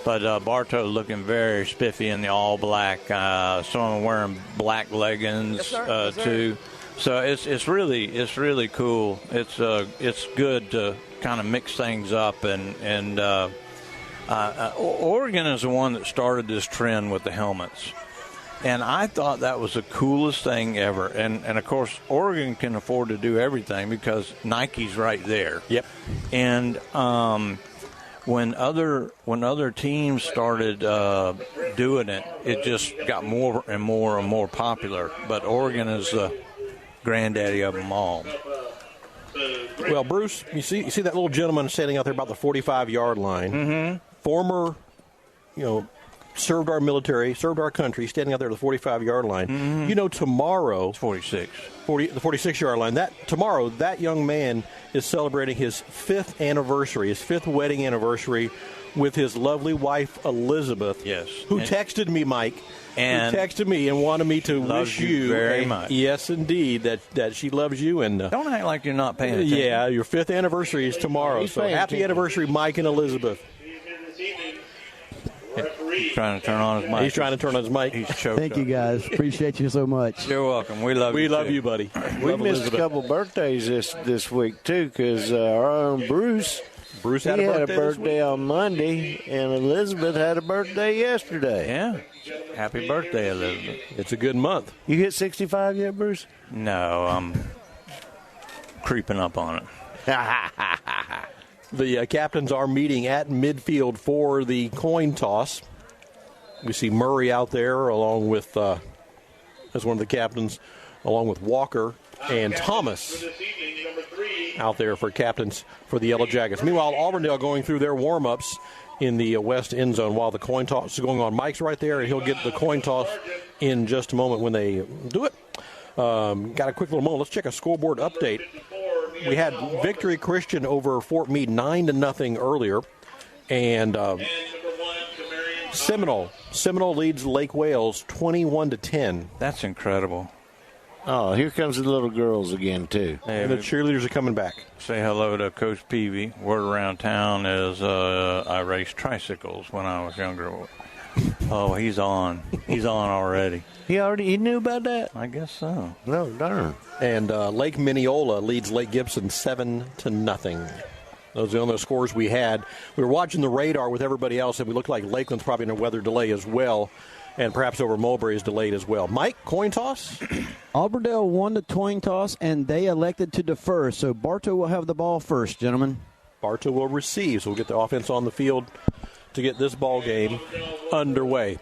But Bartow looking very spiffy in the all black. Some of them wearing black leggings too. So it's really cool. It's good to kind of mix things up, and Oregon is the one that started this trend with the helmets. And I thought that was the coolest thing ever. And of course, Oregon can afford to do everything because Nike's right there. Yep. And when other teams started doing it, it just got more and more and more popular. But Oregon is the granddaddy of them all. Well, Bruce, you see that little gentleman standing out there about the 45-yard line. Mm-hmm. Former, served our military, served our country, standing out there at the 45-yard line. Mm-hmm. Tomorrow, it's 46. The 46-yard line. Tomorrow, that young man is celebrating his 5th anniversary, his 5th wedding anniversary with his lovely wife, Elizabeth. Yes. Who texted me, Mike. And who texted me and wanted me to wish you very much. Yes, indeed, that she loves you. And don't act like you're not paying attention. Yeah, your 5th anniversary is tomorrow. So happy anniversary, Mike and Elizabeth. He's trying to turn on his mic. He's trying to turn on his mic. He's choked Thank up. you, guys. Appreciate you so much. You're welcome. We love you. We love you, buddy. We missed a couple birthdays this week, too, because our own Bruce had a a birthday on Monday, and Elizabeth had a birthday yesterday. Yeah. Happy birthday, Elizabeth. It's a good month. You hit 65 yet, Bruce? No, I'm creeping up on it. The captains are meeting at midfield for the coin toss. We see Murray out there along with, as one of the captains, along with Walker and Thomas out there for captains for the Yellow Jackets. Meanwhile, Auburndale going through their warm-ups in the west end zone while the coin toss is going on. Mike's right there, and he'll get the coin toss in just a moment when they do it. Got a quick little moment. Let's check a scoreboard update. We had Victory Christian over Fort Meade 9-0 earlier, and Seminole leads Lake Wales 21-10. That's incredible. Oh, here comes the little girls again, too. Hey, and the cheerleaders are coming back. Say hello to Coach Peavy. Word around town is I raced tricycles when I was younger. Oh, he's on. He's on already. He knew about that? I guess so. No, darn. And Lake Mineola leads Lake Gibson 7-0. Those are the only scores we had. We were watching the radar with everybody else, and we looked like Lakeland's probably in a weather delay as well, and perhaps over Mulberry is delayed as well. Mike, coin toss? Auburndale won the coin toss, and they elected to defer, so Bartow will have the ball first, gentlemen. Bartow will receive, so we'll get the offense on the field to get this ball game underway.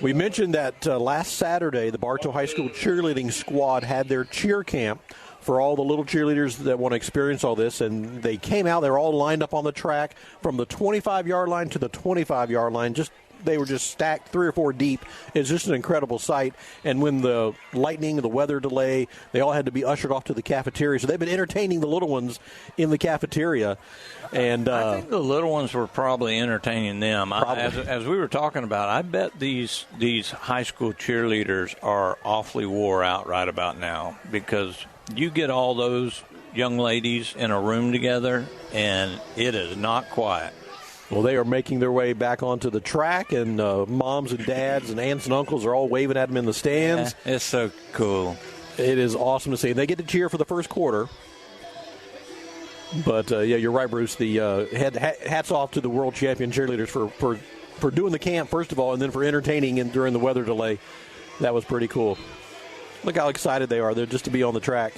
We mentioned that last Saturday, the Bartow High School cheerleading squad had their cheer camp for all the little cheerleaders that want to experience all this, and they came out. They were all lined up on the track from the 25-yard line to the 25-yard line. They were just stacked 3 or 4 deep. It's just an incredible sight. And when the lightning, the weather delay, they all had to be ushered off to the cafeteria. So they've been entertaining the little ones in the cafeteria. And I think the little ones were probably entertaining them. As we were talking about, I bet these high school cheerleaders are awfully wore out right about now, because you get all those young ladies in a room together, and it is not quiet. Well, they are making their way back onto the track, and moms and dads and aunts and uncles are all waving at them in the stands. It's so cool. It is awesome to see. They get to cheer for the first quarter. But, yeah, you're right, Bruce. The hats off to the world champion cheerleaders for doing the camp, first of all, and then for entertaining during the weather delay. That was pretty cool. Look how excited they are. They're just to be on the track.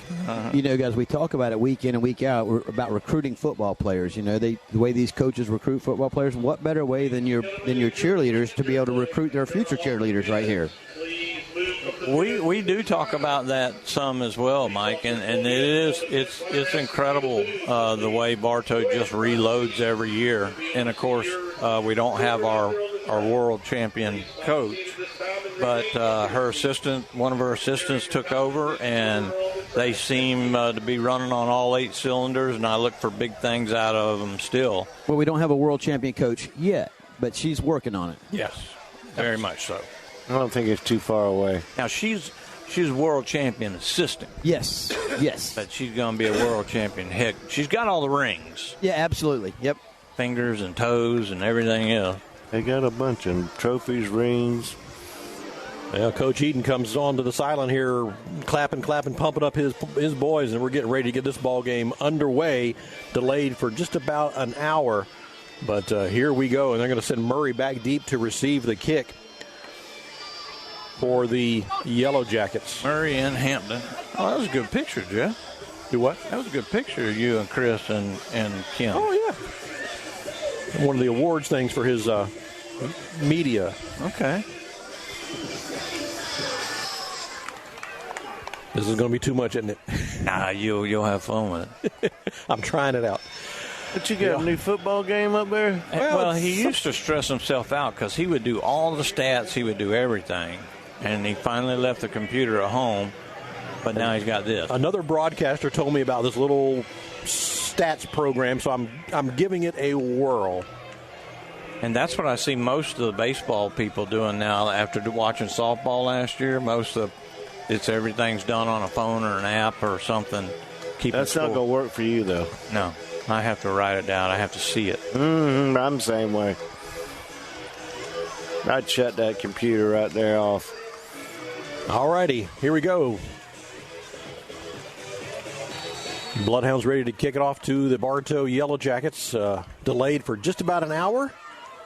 You know, guys, we talk about it week in and week out about recruiting football players. You know, the way these coaches recruit football players. What better way than your cheerleaders to be able to recruit their future cheerleaders right here? We do talk about that some as well, Mike, and it's incredible the way Bartow just reloads every year. And of course, we don't have our world champion coach, but one of her assistants took over, and they seem to be running on all 8 cylinders, and I look for big things out of them still. Well, we don't have a world champion coach yet, but she's working on it. Yes, very much so. I don't think it's too far away. Now, she's a world champion assistant. Yes. But she's going to be a world champion. Heck, she's got all the rings. Yeah, absolutely. Yep. Fingers and toes and everything else. They got a bunch of trophies, rings. Well, Coach Eden comes onto the sideline here, clapping, pumping up his boys, and we're getting ready to get this ball game underway, delayed for just about an hour. But here we go, and they're going to send Murray back deep to receive the kick. for the Yellow Jackets. Murray and Hampton. Oh, that was a good picture, Jeff. Do what? That was a good picture of you and Chris and Kim. Oh, yeah. One of the awards things for his media. Okay. This is going to be too much, isn't it? Nah, you'll have fun with it. I'm trying it out. But you got a new football game up there? Well, he used to stress himself out because he would do all the stats. He would do everything. And he finally left the computer at home. But now he's got this. Another broadcaster told me about this little stats program, so I'm giving it a whirl. And that's what I see most of the baseball people doing now after watching softball last year. Everything's done on a phone or an app or something. That's not going to work for you, though. No. I have to write it down. I have to see it. I'm the same way. I'd shut that computer right there off. All righty, here we go. Bloodhounds ready to kick it off to the Bartow Yellow Jackets. Delayed for just about an hour.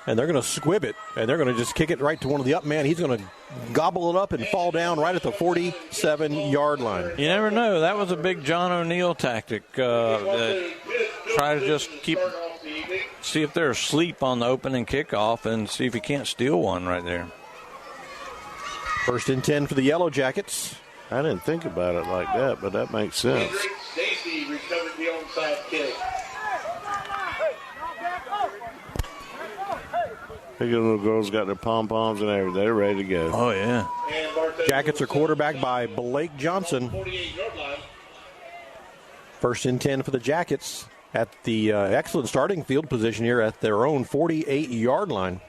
And they're going to squib it. And they're going to just kick it right to one of the up men. He's going to gobble it up and fall down right at the 47-yard line. You never know. That was a big John O'Neill tactic. Try to just see if they're asleep on the opening kickoff and see if he can't steal one right there. 1st and 10 for the Yellow Jackets. I didn't think about it like that, but that makes sense. Stacy recovered the onside kick. Look at the little girls got their pom-poms and everything. They're ready to go. Oh, yeah. Jackets are quarterbacked by Blake Johnson. 1st and 10 for the Jackets at the excellent starting field position here at their own 48-yard line.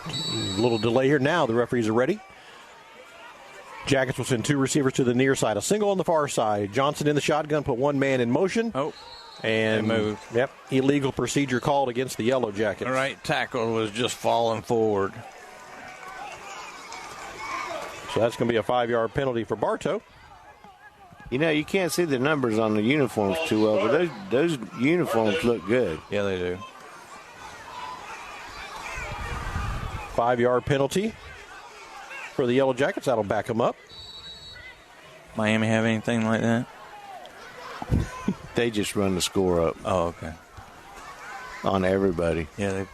A little delay here now. The referees are ready. Jackets will send 2 receivers to the near side. A single on the far side. Johnson in the shotgun, put 1 man in motion. Oh, and they moved. Yep, illegal procedure called against the Yellow Jackets. The right tackle was just falling forward. So that's going to be a 5-yard penalty for Bartow. You know, you can't see the numbers on the uniforms too well, but those uniforms look good. Yeah, they do. 5-yard penalty for the Yellow Jackets. That'll back them up. Miami have anything like that? They just run the score up. Oh, okay. On everybody. Yeah,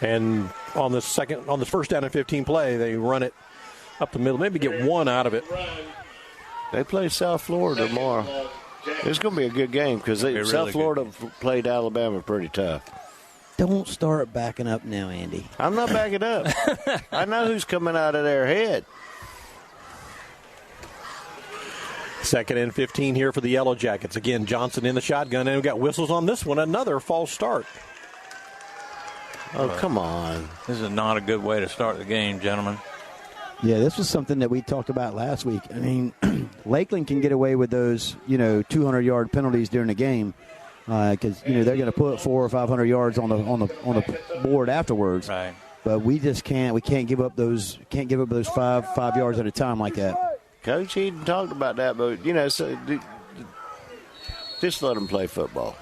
And on this 1st down and 15 play, they run it up the middle, maybe get 1 out of it. They play South Florida tomorrow. It's going to be a good game because South Florida played Alabama pretty tough. Don't start backing up now, Andy. I'm not backing up. I know who's coming out of their head. 2nd and 15 here for the Yellow Jackets. Again, Johnson in the shotgun, and we've got whistles on this one. Another false start. Oh, come on. This is not a good way to start the game, gentlemen. Yeah, this was something that we talked about last week. I mean, Lakeland can get away with those, 200-yard penalties during the game because they're going to put 400 or 500 yards on the board afterwards. Right. But we just can't. We can't give up those. Can't give up those five yards at a time like that. Coach Eden talked about that, but just let them play football.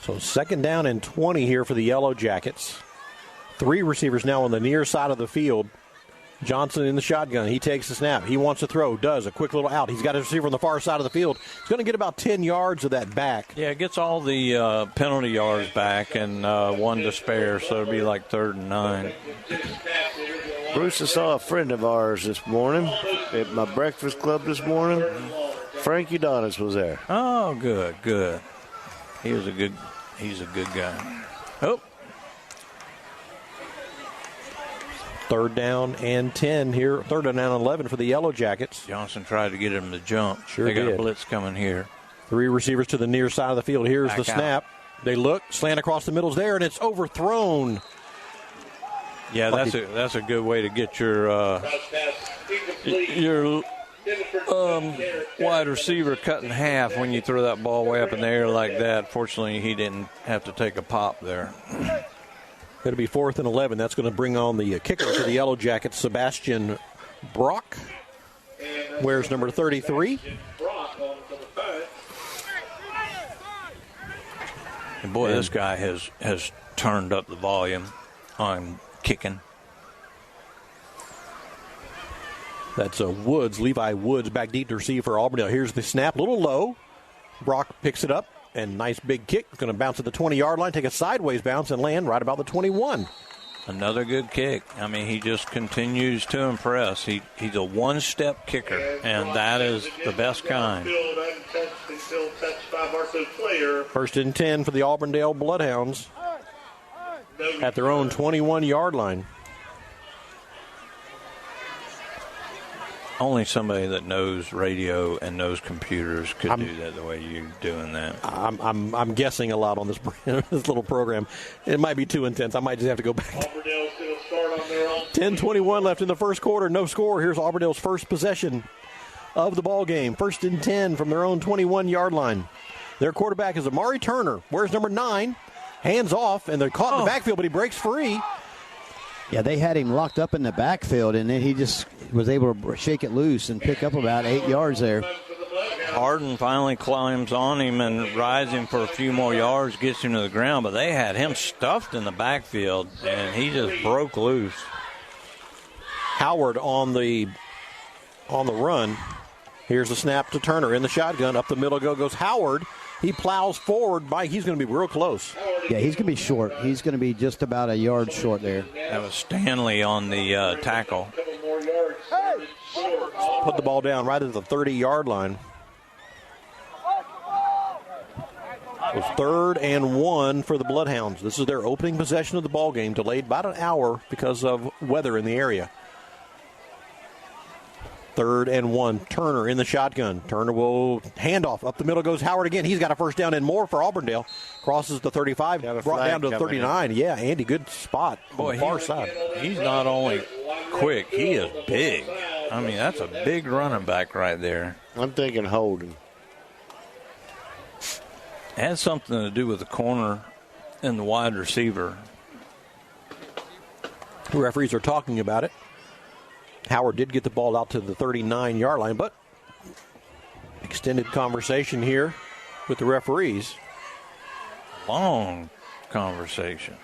So 2nd down and 20 here for the Yellow Jackets. 3 receivers now on the near side of the field. Johnson in the shotgun. He takes the snap. He wants to throw. Does a quick little out. He's got a receiver on the far side of the field. He's going to get about 10 yards of that back. Yeah, it gets all the penalty yards back and 1 to spare, so it'll be like 3rd and 9. Bruce, I saw a friend of ours this morning at my breakfast club this morning. Frankie Donis was there. Oh, good. He's a good guy. Oh. 3rd down and 10 here. 3rd down and 11 for the Yellow Jackets. Johnson tried to get him to jump. Sure they got did. a blitz coming here. 3 receivers to the near side of the field. Here's Back the snap. out. They look. Slant across the middle's there, and it's overthrown. Yeah, that's a good way to get your wide receiver cut in half when you throw that ball way up in the air like that. Fortunately, he didn't have to take a pop there. Going to be 4th and 11. That's going to bring on the kicker for the Yellow Jackets, Sebastian Brock. Wears number 33. And boy, this guy has turned up the volume on kicking. That's Woods, Levi Woods, back deep to receive for Auburndale. Here's the snap, a little low. Brock picks it up, and nice big kick. Going to bounce at the 20-yard line, take a sideways bounce, and land right about the 21. Another good kick. I mean, he just continues to impress. He's a one-step kicker, and that is the best kind. First and 10 for the Auburndale Bloodhounds at their own 21-yard line. Only somebody that knows radio and knows computers could do that the way you're doing that. I'm guessing a lot on this little program. It might be too intense. I might just have to go back. 10:21 left in the first quarter. No score. Here's Auburndale's first possession of the ball game. First and 10 from their own 21-yard line. Their quarterback is Amari Turner. Where's number 9? Hands off, and they're caught in the backfield, but he breaks free. Yeah, they had him locked up in the backfield, and then he just was able to shake it loose and pick up about 8 yards there. Harden finally climbs on him and rides him for a few more yards, gets him to the ground, but they had him stuffed in the backfield, and he just broke loose. Howard on the run. Here's the snap to Turner in the shotgun. Up the middle goes Howard. He plows forward. He's going to be real close. Yeah, he's going to be short. He's going to be just about a yard short there. That was Stanley on the tackle. Put the ball down right at the 30-yard line. It was 3rd and 1 for the Bloodhounds. This is their opening possession of the ball game, delayed about an hour because of weather in the area. 3rd and 1. Turner in the shotgun. Turner will hand off. Up the middle goes Howard again. He's got a first down and more for Auburndale. Crosses the 35, brought down to the 39. Yeah, Andy, good spot on the far side. He's not only quick, he is big. I mean, that's a big running back right there. I'm thinking holding. It has something to do with the corner and the wide receiver. The referees are talking about it. Howard did get the ball out to the 39-yard line, but extended conversation here with the referees. Long conversation.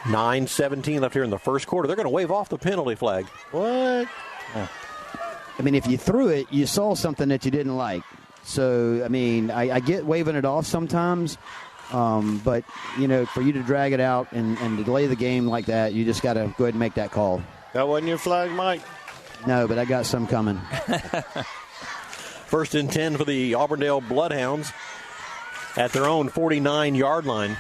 9:17 left here in the first quarter. They're going to wave off the penalty flag. What? I mean, if you threw it, you saw something that you didn't like. So, I mean, I get waving it off sometimes, but, you know, for you to drag it out and to delay the game like that, you just got to go ahead and make that call. That wasn't your flag, Mike? No, but I got some coming. First and 10 for the Auburndale Bloodhounds at their own 49-yard line.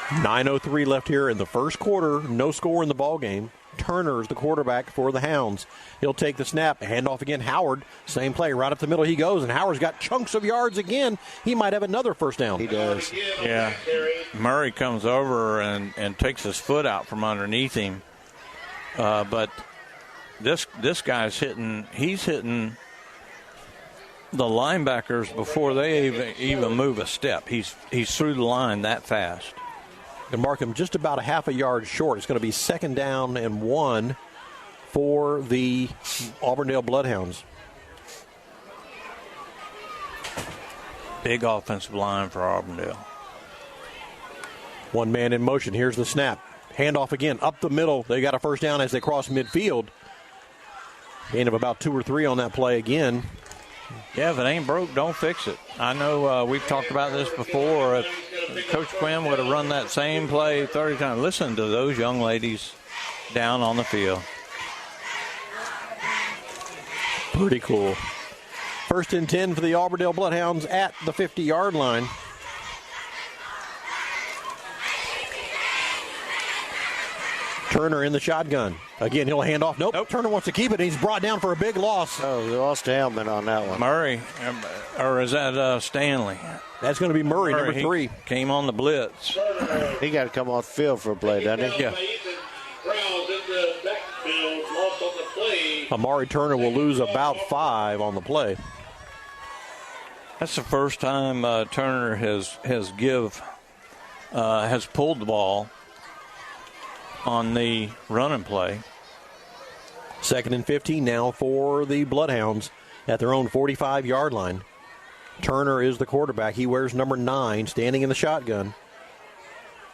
9:03 left here in the first quarter. No score in the ball game. Turner is the quarterback for the Hounds. He'll take the snap. Handoff again. Howard. Same play. Right up the middle he goes. And Howard's got chunks of yards again. He might have another first down. He does. Yeah. Murray comes over and takes his foot out from underneath him. But this guy's hitting the linebackers before they even move a step. He's through the line that fast. And mark him just about a half a yard short. It's going to be 2nd down and 1 for the Auburndale Bloodhounds. Big offensive line for Auburndale. One man in motion. Here's the snap. Handoff again up the middle. They got a first down as they cross midfield. Gain of about 2 or 3 on that play again. Yeah, if it ain't broke, don't fix it. I know we've talked about this before. If Coach Quinn would have run that same play 30 times. Listen to those young ladies down on the field. Pretty cool. First and 10 for the Auburndale Bloodhounds at the 50-yard line. Turner in the shotgun. Again, he'll hand off. Nope. Turner wants to keep it. He's brought down for a big loss. Oh, they lost the helmet on that one. Murray, or is that Stanley? That's going to be Murray, number 3. Came on the blitz. He got to come off the field for a play, doesn't he? Yeah. Amari Turner will lose about 5 on the play. That's the first time Turner has pulled the ball on the running play. 2nd and 15 now for the Bloodhounds at their own 45-yard line. Turner is the quarterback. He wears number 9, standing in the shotgun.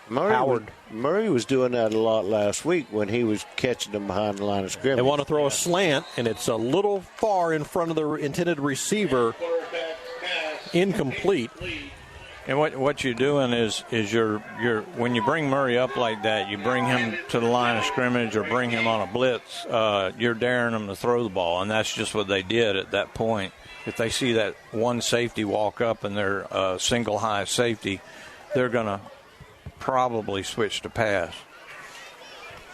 Murray was doing that a lot last week when he was catching them behind the line of scrimmage. They want to throw a slant, and it's a little far in front of the intended receiver. Incomplete. And what you're doing is you're when you bring Murray up like that, you bring him to the line of scrimmage or bring him on a blitz, you're daring them to throw the ball, and that's just what they did at that point. If they see that one safety walk up and they're single high safety, they're going to probably switch to pass.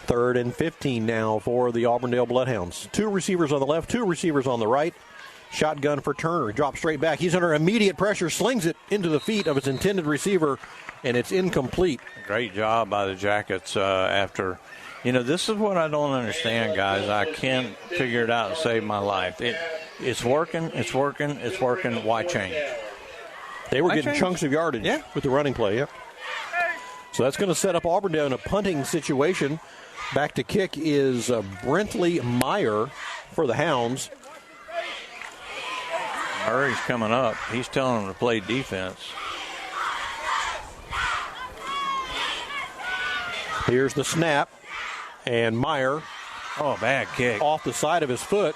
3rd and 15 now for the Auburndale Bloodhounds. 2 receivers on the left, 2 receivers on the right. Shotgun for Turner. He drops straight back. He's under immediate pressure, slings it into the feet of his intended receiver, and it's incomplete. Great job by the Jackets after. This is what I don't understand, guys. I can't figure it out and save my life. It's working. Why change? They were getting chunks of yardage with the running play, So that's going to set up Auburndale in a punting situation. Back to kick is Brentley Meyer for the Hounds. Murray's coming up. He's telling them to play defense. Here's the snap. And Meyer. Bad kick. Off the side of his foot.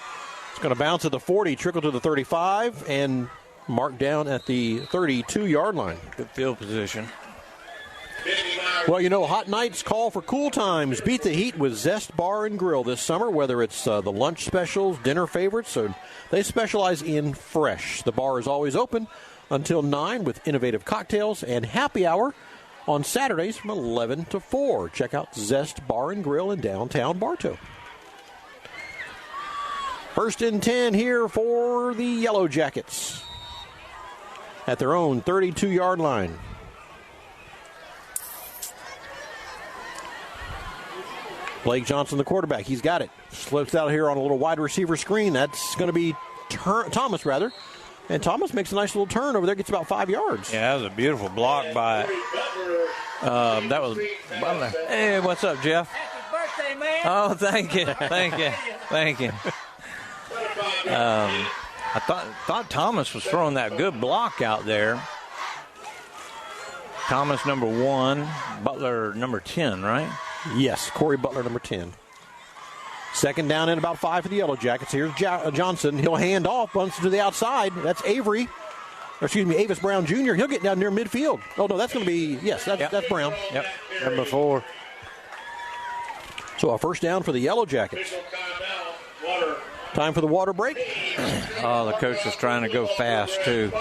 It's going to bounce at the 40, trickle to the 35, and mark down at the 32-yard line. Good field position. Well, hot nights call for cool times. Beat the heat with Zest Bar and Grill this summer, whether it's the lunch specials, dinner favorites, or they specialize in fresh. The bar is always open until 9 with innovative cocktails and happy hour on Saturdays from 11 to 4. Check out Zest Bar and Grill in downtown Bartow. 1st and 10 here for the Yellow Jackets at their own 32-yard line. Blake Johnson, the quarterback. He's got it. Slips out here on a little wide receiver screen. That's going to be Thomas, rather. And Thomas makes a nice little turn over there, gets about 5 yards. Yeah, that was a beautiful block by that was Butler. Hey, what's up, Jeff? Happy birthday, man. Oh, thank you. I thought Thomas was throwing that good block out there. Thomas, number 1. Butler, number 10, right? Yes, Corey Butler, number 10. 2nd down and about 5 for the Yellow Jackets. Here's Johnson. He'll hand off, bunts to the outside. That's Avis Brown Jr. He'll get down near midfield. Oh, no, that's going to be, that's Brown. Yep, number 4. So a 1st down for the Yellow Jackets. Time for the water break. The coach is trying to go fast, too.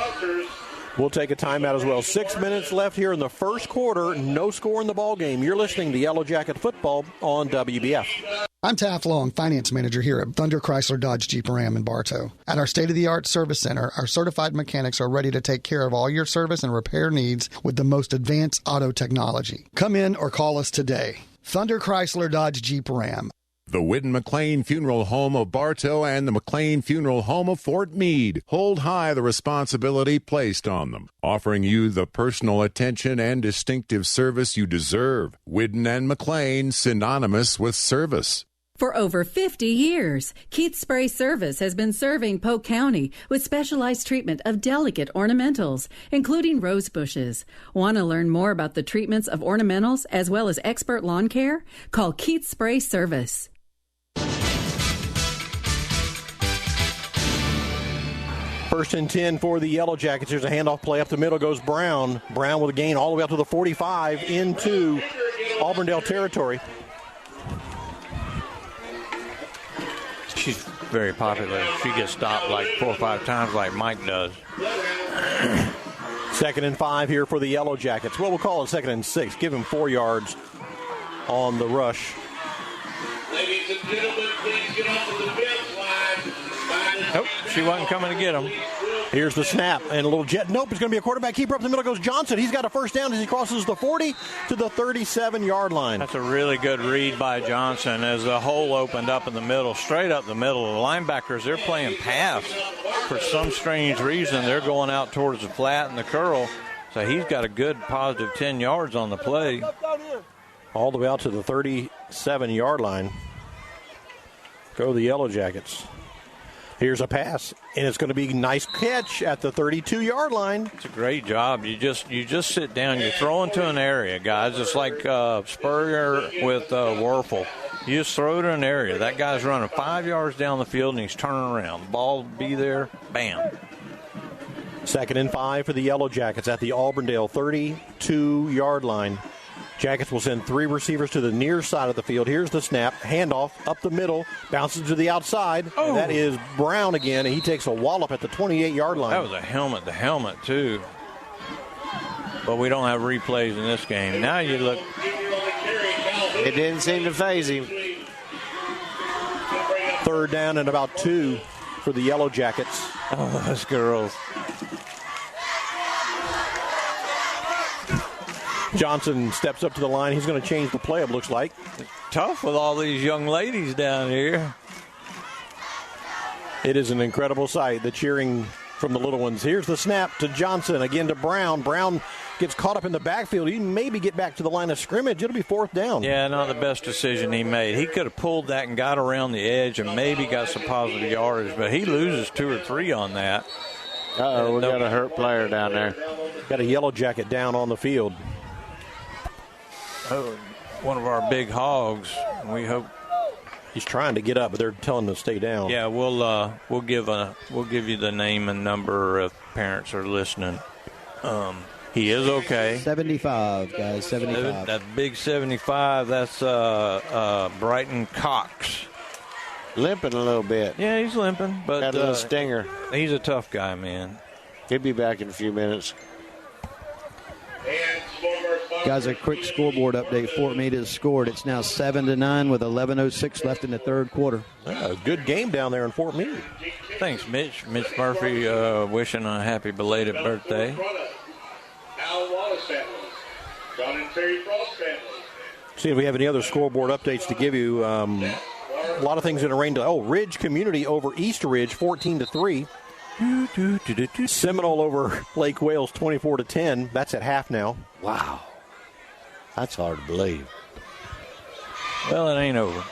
We'll take a timeout as well. 6 minutes left here in the first quarter. No score in the ball game. You're listening to Yellow Jacket Football on WBF. I'm Taft Long, Finance Manager here at Thunder Chrysler Dodge Jeep Ram in Bartow. At our state-of-the-art service center, our certified mechanics are ready to take care of all your service and repair needs with the most advanced auto technology. Come in or call us today. Thunder Chrysler Dodge Jeep Ram. The Whitten McLean Funeral Home of Bartow and the McLean Funeral Home of Fort Meade hold high the responsibility placed on them, offering you the personal attention and distinctive service you deserve. Whitten and McLean, synonymous with service. For over 50 years, Keith Spray Service has been serving Polk County with specialized treatment of delicate ornamentals, including rose bushes. Want to learn more about the treatments of ornamentals as well as expert lawn care? Call Keith Spray Service. 1st and 10 for the Yellow Jackets. There's a handoff play up the middle. Goes Brown. Brown with a gain all the way up to the 45 into Auburndale territory. She's very popular. She gets stopped like 4 or 5 times like Mike does. 2nd and 5 here for the Yellow Jackets. Well, we'll call it 2nd and 6. Give him 4 yards on the rush. Ladies and gentlemen, please get off of the fence line. Nope, she wasn't coming to get him. Here's the snap and a little jet. Nope, it's going to be a quarterback keeper. Up the middle goes Johnson. He's got a 1st down as he crosses the 40 to the 37-yard line. That's a really good read by Johnson as the hole opened up in the middle, straight up the middle. The linebackers, they're playing pass. For some strange reason, they're going out towards the flat and the curl. So he's got a good positive 10 yards on the play. All the way out to the 37-yard line. Go the Yellow Jackets. Here's a pass, and it's going to be a nice catch at the 32-yard line. It's a great job. You just sit down. You throw into an area, guys. It's like Spurrier with Werfel. You just throw it in an area. That guy's running 5 yards down the field, and he's turning around. The ball will be there. Bam. 2nd and 5 for the Yellow Jackets at the Auburndale 32-yard line. Jackets will send 3 receivers to the near side of the field. Here's the snap. Handoff up the middle. Bounces to the outside. Oh. And that is Brown again. And he takes a wallop at the 28-yard line. That was a helmet. The helmet, too. But we don't have replays in this game. Now you look. It didn't seem to faze him. 3rd down and about 2 for the Yellow Jackets. Oh, those girls. Johnson steps up to the line. He's going to change the play, it looks like. Tough with all these young ladies down here. It is an incredible sight, the cheering from the little ones. Here's the snap to Johnson, again to Brown. Brown gets caught up in the backfield. He maybe get back to the line of scrimmage. It'll be 4th down. Yeah, not the best decision he made. He could have pulled that and got around the edge and maybe got some positive yardage, but he loses 2 or 3 on that. Uh-oh, we got a hurt player down there. Got a Yellow Jacket down on the field. Oh, one of our big hogs. We hope he's trying to get up, but they're telling him to stay down. Yeah, we'll give you the name and number if parents are listening. He is okay. 75, guys. 75. That big 75. That's Brighton Cox. Limping a little bit. Yeah, he's limping, but got a little stinger. He's a tough guy, man. He'll be back in a few minutes. Guys, a quick scoreboard update. Fort Meade has scored. It's now 7-9 with 11:06 left in the 3rd quarter. Good game down there in Fort Meade. Thanks, Mitch. Mitch Murphy wishing a happy belated birthday. See if we have any other scoreboard updates to give you. A lot of things in a rain. Ridge Community over East Ridge, 14-3. Seminole over Lake Wales, 24-10. That's at half now. Wow. That's hard to believe. Well, it ain't over.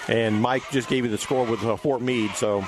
And Mike just gave you the score with Fort Meade. So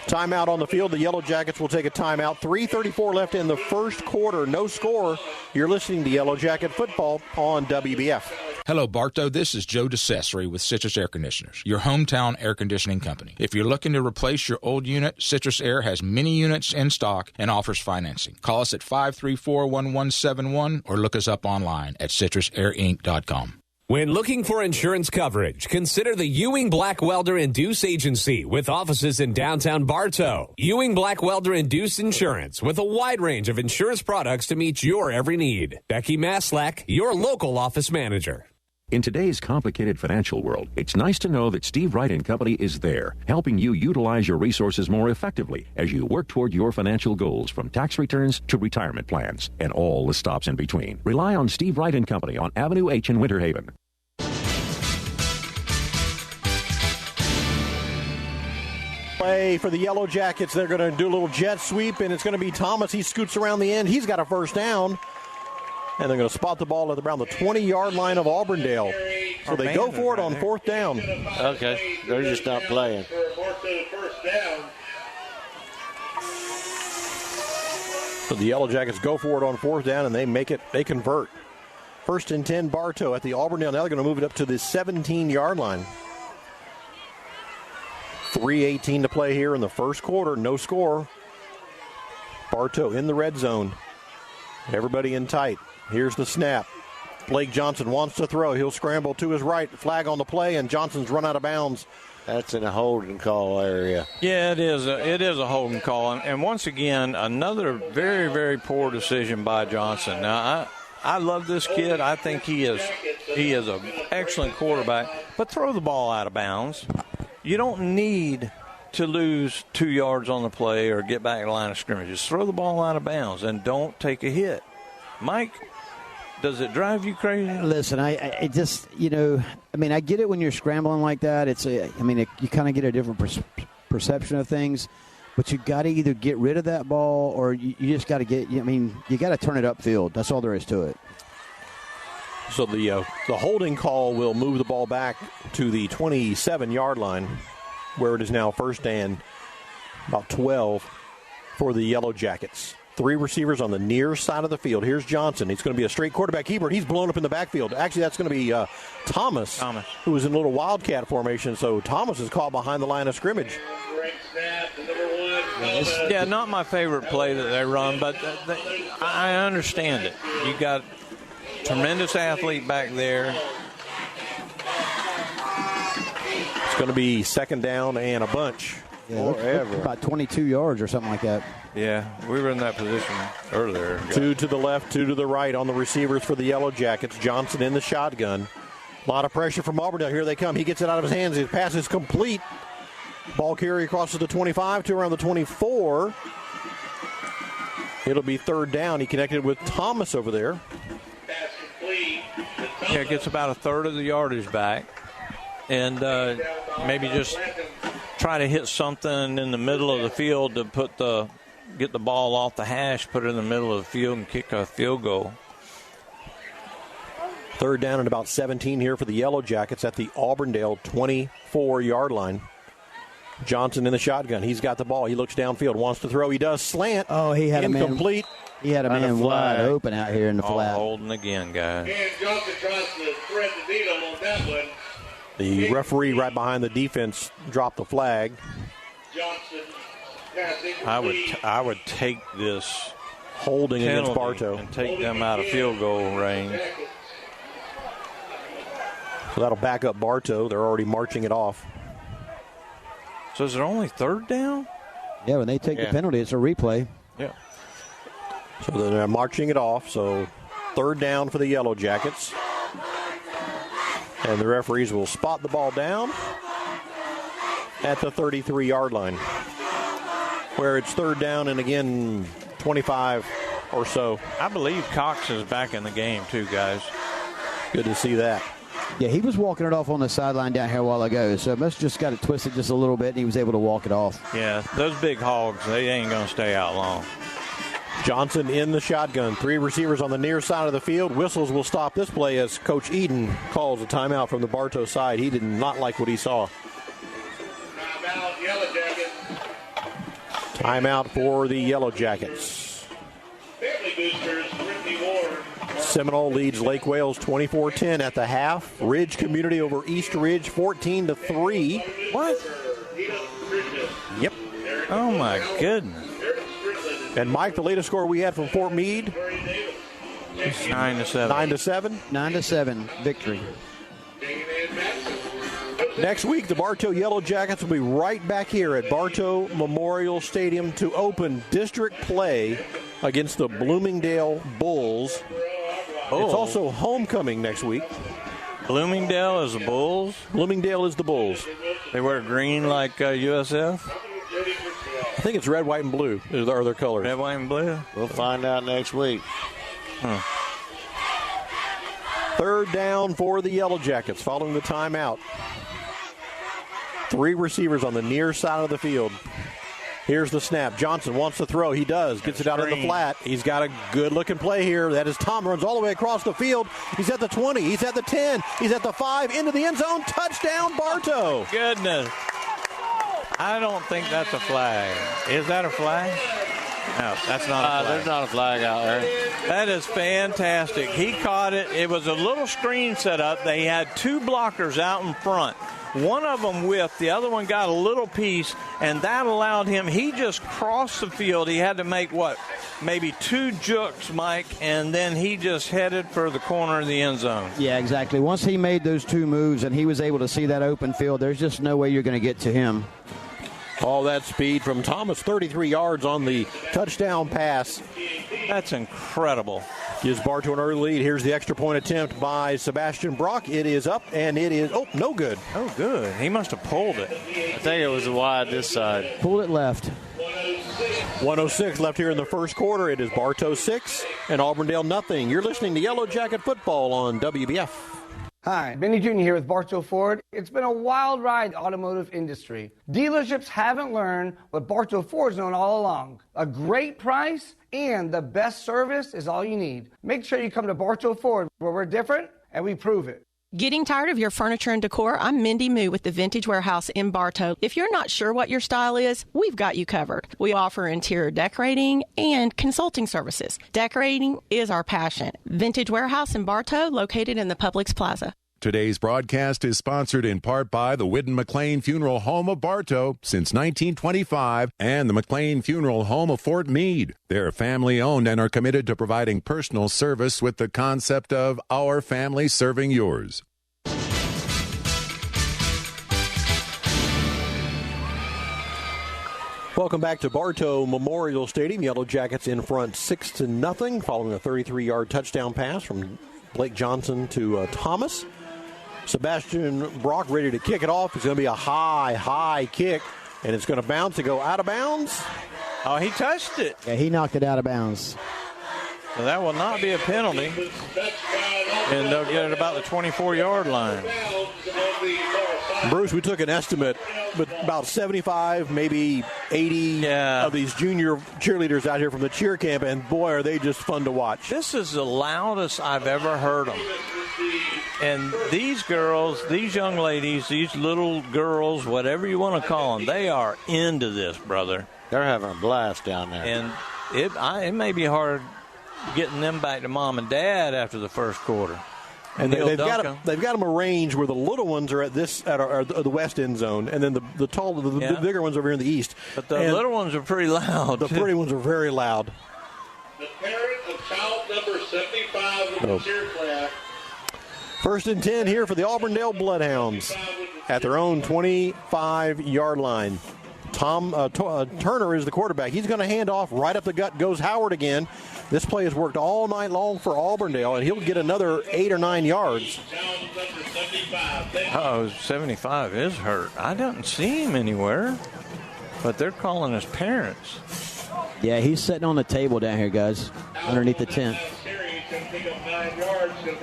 timeout on the field. The Yellow Jackets will take a timeout. 3:34 left in the 1st quarter. No score. You're listening to Yellow Jacket Football on WBF. Hello, Bartow. This is Joe DeCesare with Citrus Air Conditioners, your hometown air conditioning company. If you're looking to replace your old unit, Citrus Air has many units in stock and offers financing. Call us at 534-1171 or look us up online at citrusairinc.com. When looking for insurance coverage, consider the Ewing Black Welder and Deuce Agency with offices in downtown Bartow. Ewing Black Welder and Deuce Insurance with a wide range of insurance products to meet your every need. Becky Maslak, your local office manager. In today's complicated financial world, it's nice to know that Steve Wright & Company is there, helping you utilize your resources more effectively as you work toward your financial goals, from tax returns to retirement plans and all the stops in between. Rely on Steve Wright & Company on Avenue H in Winter Haven. Play for the Yellow Jackets. They're going to do a little jet sweep, and it's going to be Thomas. He scoots around the end. He's got a 1st down. And they're going to spot the ball at around the 20-yard line of Auburndale. So they go for it on 4th down. Okay, they're just not playing. So the Yellow Jackets go for it on 4th down, and they make it. They convert. 1st and 10, Bartow at the Auburndale. Now they're going to move it up to the 17-yard line. 3:18 to play here in the 1st quarter. No score. Bartow in the red zone. Everybody in tight. Here's the snap. Blake Johnson wants to throw. He'll scramble to his right. Flag on the play, and Johnson's run out of bounds. That's in a holding call area. Yeah, it is. It is a holding call. And once again, another very, very poor decision by Johnson. Now, I love this kid. I think he is an excellent quarterback. But throw the ball out of bounds. You don't need to lose 2 yards on the play or get back in the line of scrimmage. Just throw the ball out of bounds and don't take a hit. Mike, does it drive you crazy? Listen, I just, I get it when you're scrambling like that. You kind of get a different perception of things, but you got to either get rid of that ball or you just got to you got to turn it upfield. That's all there is to it. So the holding call will move the ball back to the 27-yard line. where it is now first and about 12 for the Yellow Jackets. 3 receivers on the near side of the field. Here's Johnson. He's going to be a straight quarterback keeper, and he's blown up in the backfield. Actually, that's going to be Thomas, who is in a little wildcat formation. So Thomas is caught behind the line of scrimmage. Yeah, not my favorite play that they run, but I understand it. You got tremendous athlete back there. It's going to be second down and a bunch. Yeah, forever. About 22 yards or something like that. Yeah, we were in that position earlier. 2 to the left, 2 to the right on the receivers for the Yellow Jackets. Johnson in the shotgun. A lot of pressure from Auburndale. Here they come. He gets it out of his hands. His pass is complete. Ball carrier crosses the 25 to around the 24. It'll be third down. He connected with Thomas over there. Yeah, gets about a third of the yardage back. And maybe just try to hit something in the middle of the field to get the ball off the hash, put it in the middle of the field, and kick a field goal. Third down and about 17 here for the Yellow Jackets at the Auburndale 24-yard line. Johnson in the shotgun. He's got the ball. He looks downfield, wants to throw. He does slant. Oh, he had incomplete. He had a man wide open out here in the flat. Holding again, guys. And Johnson tries to thread the needle on that one. The referee right behind the defense dropped the flag. Johnson I would take this holding against Bartow and take them out of field goal range. So that'll back up Bartow. They're already marching it off. So is it only third down? Yeah, when they take the penalty, it's a replay. Yeah. So they're marching it off. So third down for the Yellow Jackets. And the referees will spot the ball down at the 33-yard line, where it's third down and, again, 25 or so. I believe Cox is back in the game, too, guys. Good to see that. Yeah, he was walking it off on the sideline down here a while ago, so must have just got it twisted just a little bit, and he was able to walk it off. Yeah, those big hogs, they ain't going to stay out long. Johnson in the shotgun. 3 receivers on the near side of the field. Whistles will stop this play as Coach Eden calls a timeout from the Bartow side. He did not like what he saw. Timeout, Yellow Jackets. Timeout for the Yellow Jackets. Family boosters, Brittany Ward. Seminole leads Lake Wales 24-10 at the half. Ridge Community over East Ridge 14-3. What? Yep. Oh, my goodness. And, Mike, the latest score we had from Fort Meade? It's 9-7. 9-7? 9-7 victory. Next week, the Bartow Yellow Jackets will be right back here at Bartow Memorial Stadium to open district play against the Bloomingdale Bulls. Oh. It's also homecoming next week. Bloomingdale is the Bulls? Bloomingdale is the Bulls. They wear green like USF? I think it's red, white, and blue are their colors. Red, white, and blue? We'll find out next week. Huh. Third down for the Yellow Jackets following the timeout. 3 receivers on the near side of the field. Here's the snap. Johnson wants to throw. He does. Gets it out in the flat. He's got a good-looking play here. That is Tom. Runs all the way across the field. He's at the 20. He's at the 10. He's at the 5. Into the end zone. Touchdown, Bartow. Goodness. I don't think that's a flag. Is that a flag? No, that's not a flag. There's not a flag out there. That is fantastic. He caught it. It was a little screen set up. They had 2 blockers out in front. One of them whiffed. The other one got a little piece, and that allowed him. He just crossed the field. He had to make, maybe 2 jukes, Mike, and then he just headed for the corner of the end zone. Yeah, exactly. Once he made those 2 moves and he was able to see that open field, there's just no way you're going to get to him. All that speed from Thomas, 33 yards on the touchdown pass. That's incredible. Gives Bartow an early lead. Here's the extra point attempt by Sebastian Brock. It is up, and it is, no good. Oh, good. He must have pulled it. I think it was wide this side. Pulled it left. 1:06 left here in the first quarter. It is Bartow 6 and Auburndale nothing. You're listening to Yellow Jacket Football on WBF. Hi, Benny Jr. here with Bartow Ford. It's been a wild ride in the automotive industry. Dealerships haven't learned what Bartow Ford's known all along. A great price and the best service is all you need. Make sure you come to Bartow Ford, where we're different and we prove it. Getting tired of your furniture and decor? I'm Mindy Moo with the Vintage Warehouse in Bartow. If you're not sure what your style is, we've got you covered. We offer interior decorating and consulting services. Decorating is our passion. Vintage Warehouse in Bartow, located in the Publix Plaza. Today's broadcast is sponsored in part by the Whidden McLean Funeral Home of Bartow since 1925 and the McLean Funeral Home of Fort Meade. They're family-owned and are committed to providing personal service with the concept of our family serving yours. Welcome back to Bartow Memorial Stadium. Yellow Jackets in front 6-0 following a 33-yard touchdown pass from Blake Johnson to Thomas. Sebastian Brock ready to kick it off. It's going to be a high kick, and it's going to bounce and go out of bounds. Oh, he touched it. Yeah, he knocked it out of bounds. So that will not be a penalty, and they'll get it about the 24-yard line. Bruce, we took an estimate, but about 75, maybe 80 of these junior cheerleaders out here from the cheer camp, and boy, are they just fun to watch. This is the loudest I've ever heard them. And these girls, these young ladies, these little girls, whatever you want to call them, they are into this, brother. They're having a blast down there. And it may be hard getting them back to mom and dad after the first quarter. And they've got them arranged where the little ones are at the west end zone, and then the bigger ones over here in the east. But the little ones are pretty loud. The pretty ones are very loud. The parent of child number 75 in the cheer class. 1st and 10 here for the Auburndale Bloodhounds at their own 25-yard line. Turner is the quarterback. He's going to hand off right up the gut. Goes Howard again. This play has worked all night long for Auburndale, and he'll get another 8 or 9 yards. 75 is hurt. I don't see him anywhere, but they're calling his parents. Yeah, he's sitting on the table down here, guys, underneath the tent.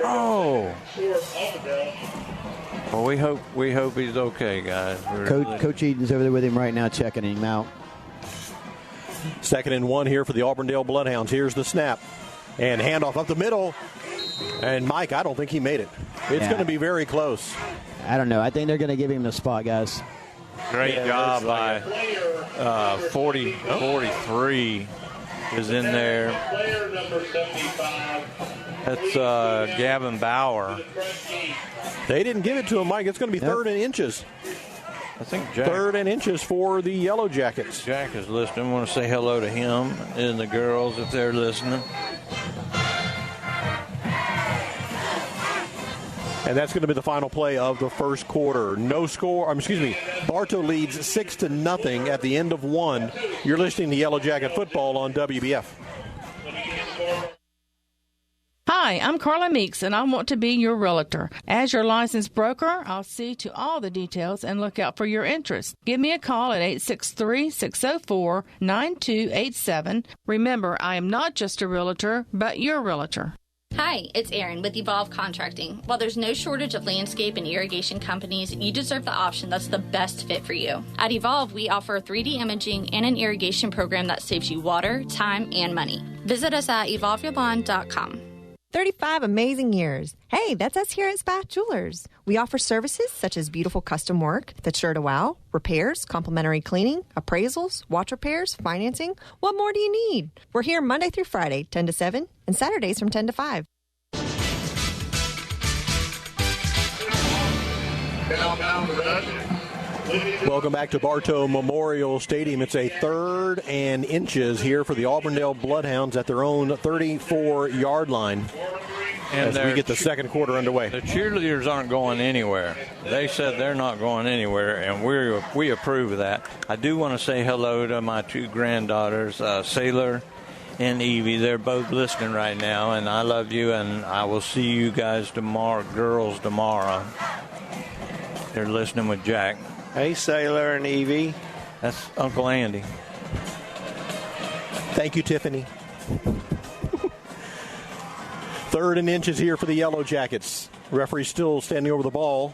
Oh. Well, we hope he's okay, guys. Coach Eden's over there with him right now, checking him out. 2nd and 1 here for the Auburndale Bloodhounds. Here's the snap. And handoff up the middle. And Mike, I don't think he made it. It's going to be very close. I don't know. I think they're going to give him the spot, guys. Great job by 43 is in there. Player number 75. That's Gavin Bauer. They didn't give it to him, Mike. It's going to be 3rd and inches. I think Jack. 3rd and inches for the Yellow Jackets. Jack is listening. I want to say hello to him and the girls if they're listening. And that's going to be the final play of the first quarter. Bartow leads 6-0 at the end of 1. You're listening to Yellow Jacket Football on WBF. Hi, I'm Carla Meeks, and I want to be your realtor. As your licensed broker, I'll see to all the details and look out for your interest. Give me a call at 863-604-9287. Remember, I am not just a realtor, but your realtor. Hi, it's Erin with Evolve Contracting. While there's no shortage of landscape and irrigation companies, you deserve the option that's the best fit for you. At Evolve, we offer 3D imaging and an irrigation program that saves you water, time, and money. Visit us at evolveyourbond.com. 35 amazing years. Hey, that's us here at Spath Jewelers. We offer services such as beautiful custom work that's sure to wow, repairs, complimentary cleaning, appraisals, watch repairs, financing. What more do you need? We're here Monday through Friday, 10 to 7, and Saturdays from 10 to 5. Welcome back to Bartow Memorial Stadium. It's a 3rd and inches here for the Auburndale Bloodhounds at their own 34-yard line. And as we get the second quarter underway. The cheerleaders aren't going anywhere. They said they're not going anywhere, and we approve of that. I do want to say hello to my 2 granddaughters, Sailor and Evie. They're both listening right now, and I love you, and I will see you guys tomorrow, girls tomorrow. They're listening with Jack. Hey, Sailor and Evie. That's Uncle Andy. Thank you, Tiffany. 3rd and inches here for the Yellow Jackets. Referee still standing over the ball.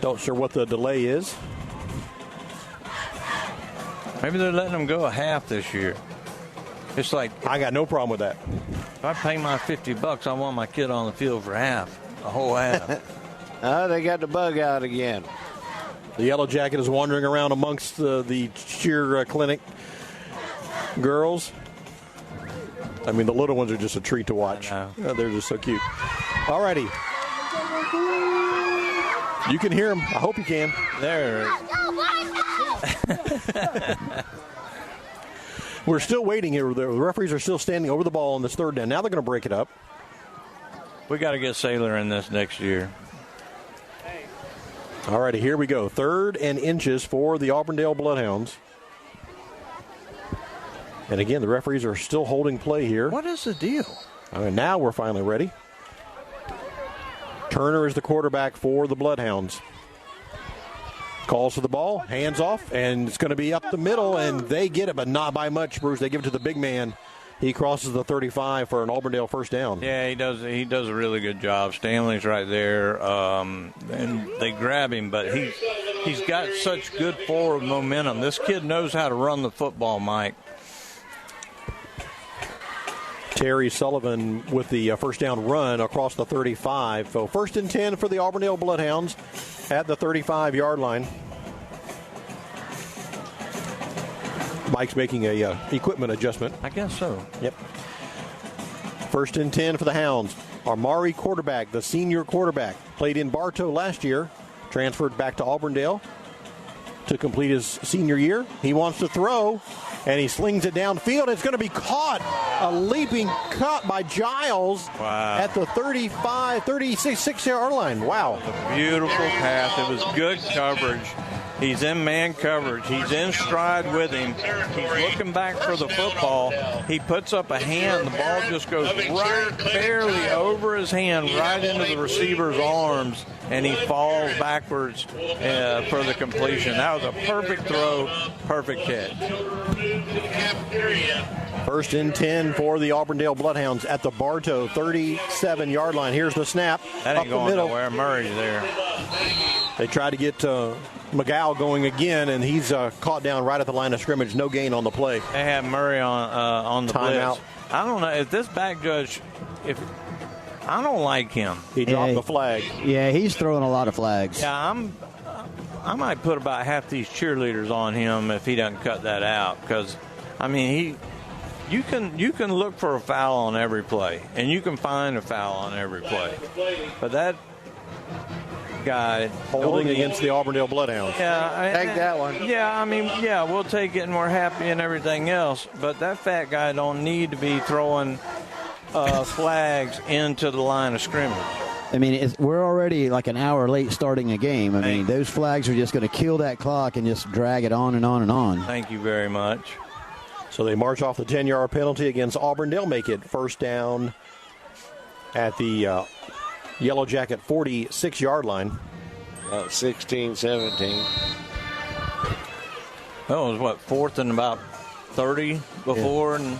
Don't sure what the delay is. Maybe they're letting them go a half this year. It's like I got no problem with that. If I pay my $50, I want my kid on the field for half. Oh, yeah. They got the bug out again. The Yellow Jacket is wandering around amongst the cheer clinic girls. I mean, the little ones are just a treat to watch. They're just so cute. All righty. You can hear them. I hope you can. There. We're still waiting here. The referees are still standing over the ball on this third down. Now they're going to break it up. We got to get Saylor in this next year. All righty, here we go. 3rd and inches for the Auburndale Bloodhounds. And again, the referees are still holding play here. What is the deal? All right, now we're finally ready. Turner is the quarterback for the Bloodhounds. Calls for the ball, hands off, and it's going to be up the middle, and they get it, but not by much, Bruce. They give it to the big man. He crosses the 35 for an Auburndale first down. Yeah, he does a really good job. Stanley's right there, and they grab him, but he's got such good forward momentum. This kid knows how to run the football, Mike. Terry Sullivan with the first down run across the 35. So 1st and 10 for the Auburndale Bloodhounds at the 35-yard line. Mike's making a equipment adjustment. I guess so. Yep. 1st and 10 for the Hounds. Armari quarterback, the senior quarterback, played in Bartow last year, transferred back to Auburndale to complete his senior year. He wants to throw, and he slings it downfield. It's going to be caught. A leaping cut by Giles at the 36-yard line. Wow. A beautiful pass. It was good coverage. He's in man coverage. He's in stride with him. He's looking back for the football. He puts up a hand. The ball just goes right barely over his hand, right into the receiver's arms, and he falls backwards for the completion. That was a perfect throw, perfect catch. 1st and 10 for the Auburndale Bloodhounds at the Bartow 37-yard line. Here's the snap. That ain't up going the middle. nowhere. Murray's there. They try to get McGow going again, and he's caught down right at the line of scrimmage. No gain on the play. They have Murray on the timeout. blitz. I don't know if this back judge. I don't like him. He dropped the flag. Yeah, he's throwing a lot of flags. Yeah, I might put about half these cheerleaders on him if he doesn't cut that out, because I mean you can look for a foul on every play, and you can find a foul on every play, but that guy holding against the Auburndale Bloodhounds. Yeah, take that one. Yeah, I mean, yeah, we'll take it and we're happy and everything else, but that fat guy don't need to be throwing flags into the line of scrimmage. I mean, we're already like an hour late starting a game. I mean, those flags are just going to kill that clock and just drag it on and on and on. Thank you very much. So they march off the 10-yard penalty against Auburndale, make it first down at the Yellow Jacket 46-yard line. About 16, 17. That was, 4th and about 30 before. Yeah. And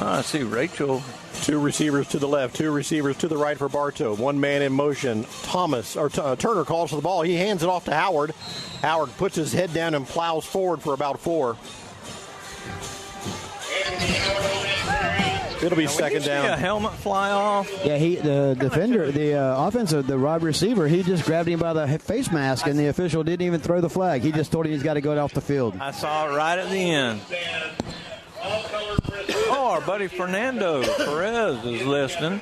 I see Rachel. 2 receivers to the left, 2 receivers to the right for Bartow. 1 man in motion. Turner calls for the ball. He hands it off to Howard. Howard puts his head down and plows forward for about 4. It'll be second down. See a helmet fly off? Yeah, the defender, the offensive, the wide receiver, he just grabbed him by the face mask, and the official didn't even throw the flag. He just told him he's got to go off the field. I saw it right at the end. Oh, our buddy Fernando Perez is listening.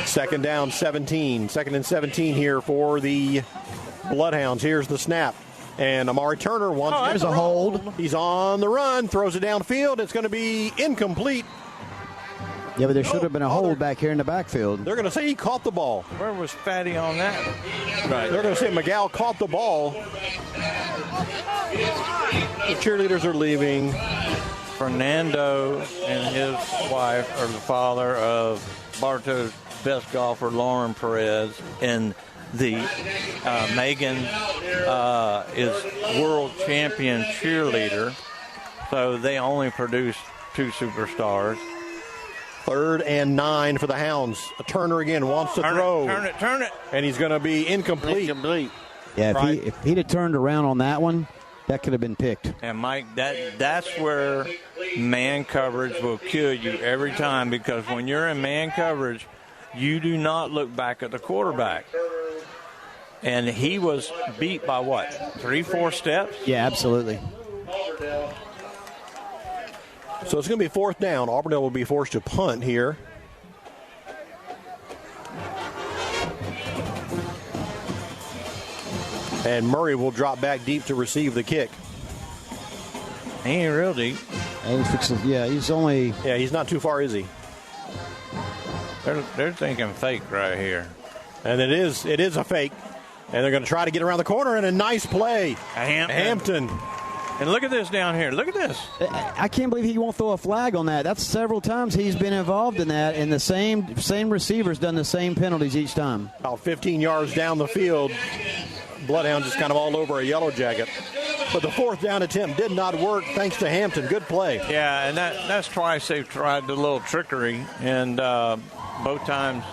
Second down, 17. 2nd and 17 here for the Bloodhounds. Here's the snap. And Amari Turner wants there's a hold. He's on the run, throws it downfield. It's going to be incomplete. Yeah, but there should have been a hold back here in the backfield. They're going to say he caught the ball. Where was Fatty on that? Right. They're going to say McGow caught the ball. The cheerleaders are leaving. Fernando and his wife are the father of Bartow's best golfer, Lauren Perez, and the Megan is world champion cheerleader, so they only produce 2 superstars. 3rd and 9 for the Hounds. Turner again wants to throw. Turn it. And he's going to be incomplete. Yeah, if he'd have turned around on that one, that could have been picked. And, Mike, that's where man coverage will kill you every time, because when you're in man coverage, you do not look back at the quarterback. And he was beat by what, 3-4 steps? Yeah, absolutely. So it's going to be fourth down. Auburndale will be forced to punt here. And Murray will drop back deep to receive the kick. He ain't real deep. He's not too far, is he? They're thinking fake right here. And it is a fake. And they're going to try to get around the corner, and a nice play. Hampton. And look at this down here. Look at this. I can't believe he won't throw a flag on that. That's several times he's been involved in that, and the same receiver's done the same penalties each time. About 15 yards down the field, Bloodhounds just kind of all over a Yellow Jacket. But the fourth down attempt did not work thanks to Hampton. Good play. Yeah, and that's twice they've tried the little trickery, and both times,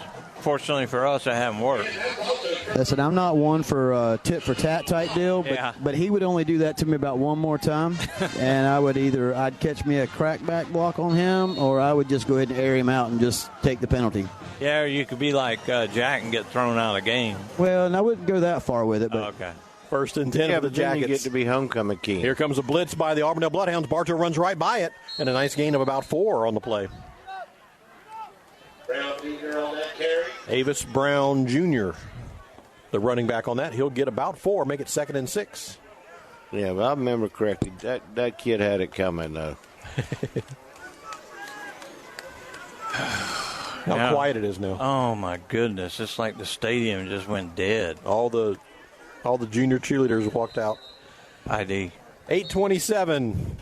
fortunately for us, it haven't worked. Listen, I'm not one for tit for tat type deal, but he would only do that to me about one more time, and I'd catch me a crackback block on him, or I would just go ahead and air him out and just take the penalty. Yeah, or you could be like Jack and get thrown out of the game. Well, and I wouldn't go that far with it. But okay. First and 10 for the Jackets. You get to be homecoming king. Here comes a blitz by the Auburndale Bloodhounds. Bartow runs right by it, and a nice gain of about 4 on the play. Brown Jr. on that carry. Avis Brown Jr., the running back on that. He'll get about 4, make it 2nd and 6. Yeah, but I remember correctly. That kid had it coming, though. How quiet it is now. Oh, my goodness. It's like the stadium just went dead. All the junior cheerleaders walked out. ID. 8:27.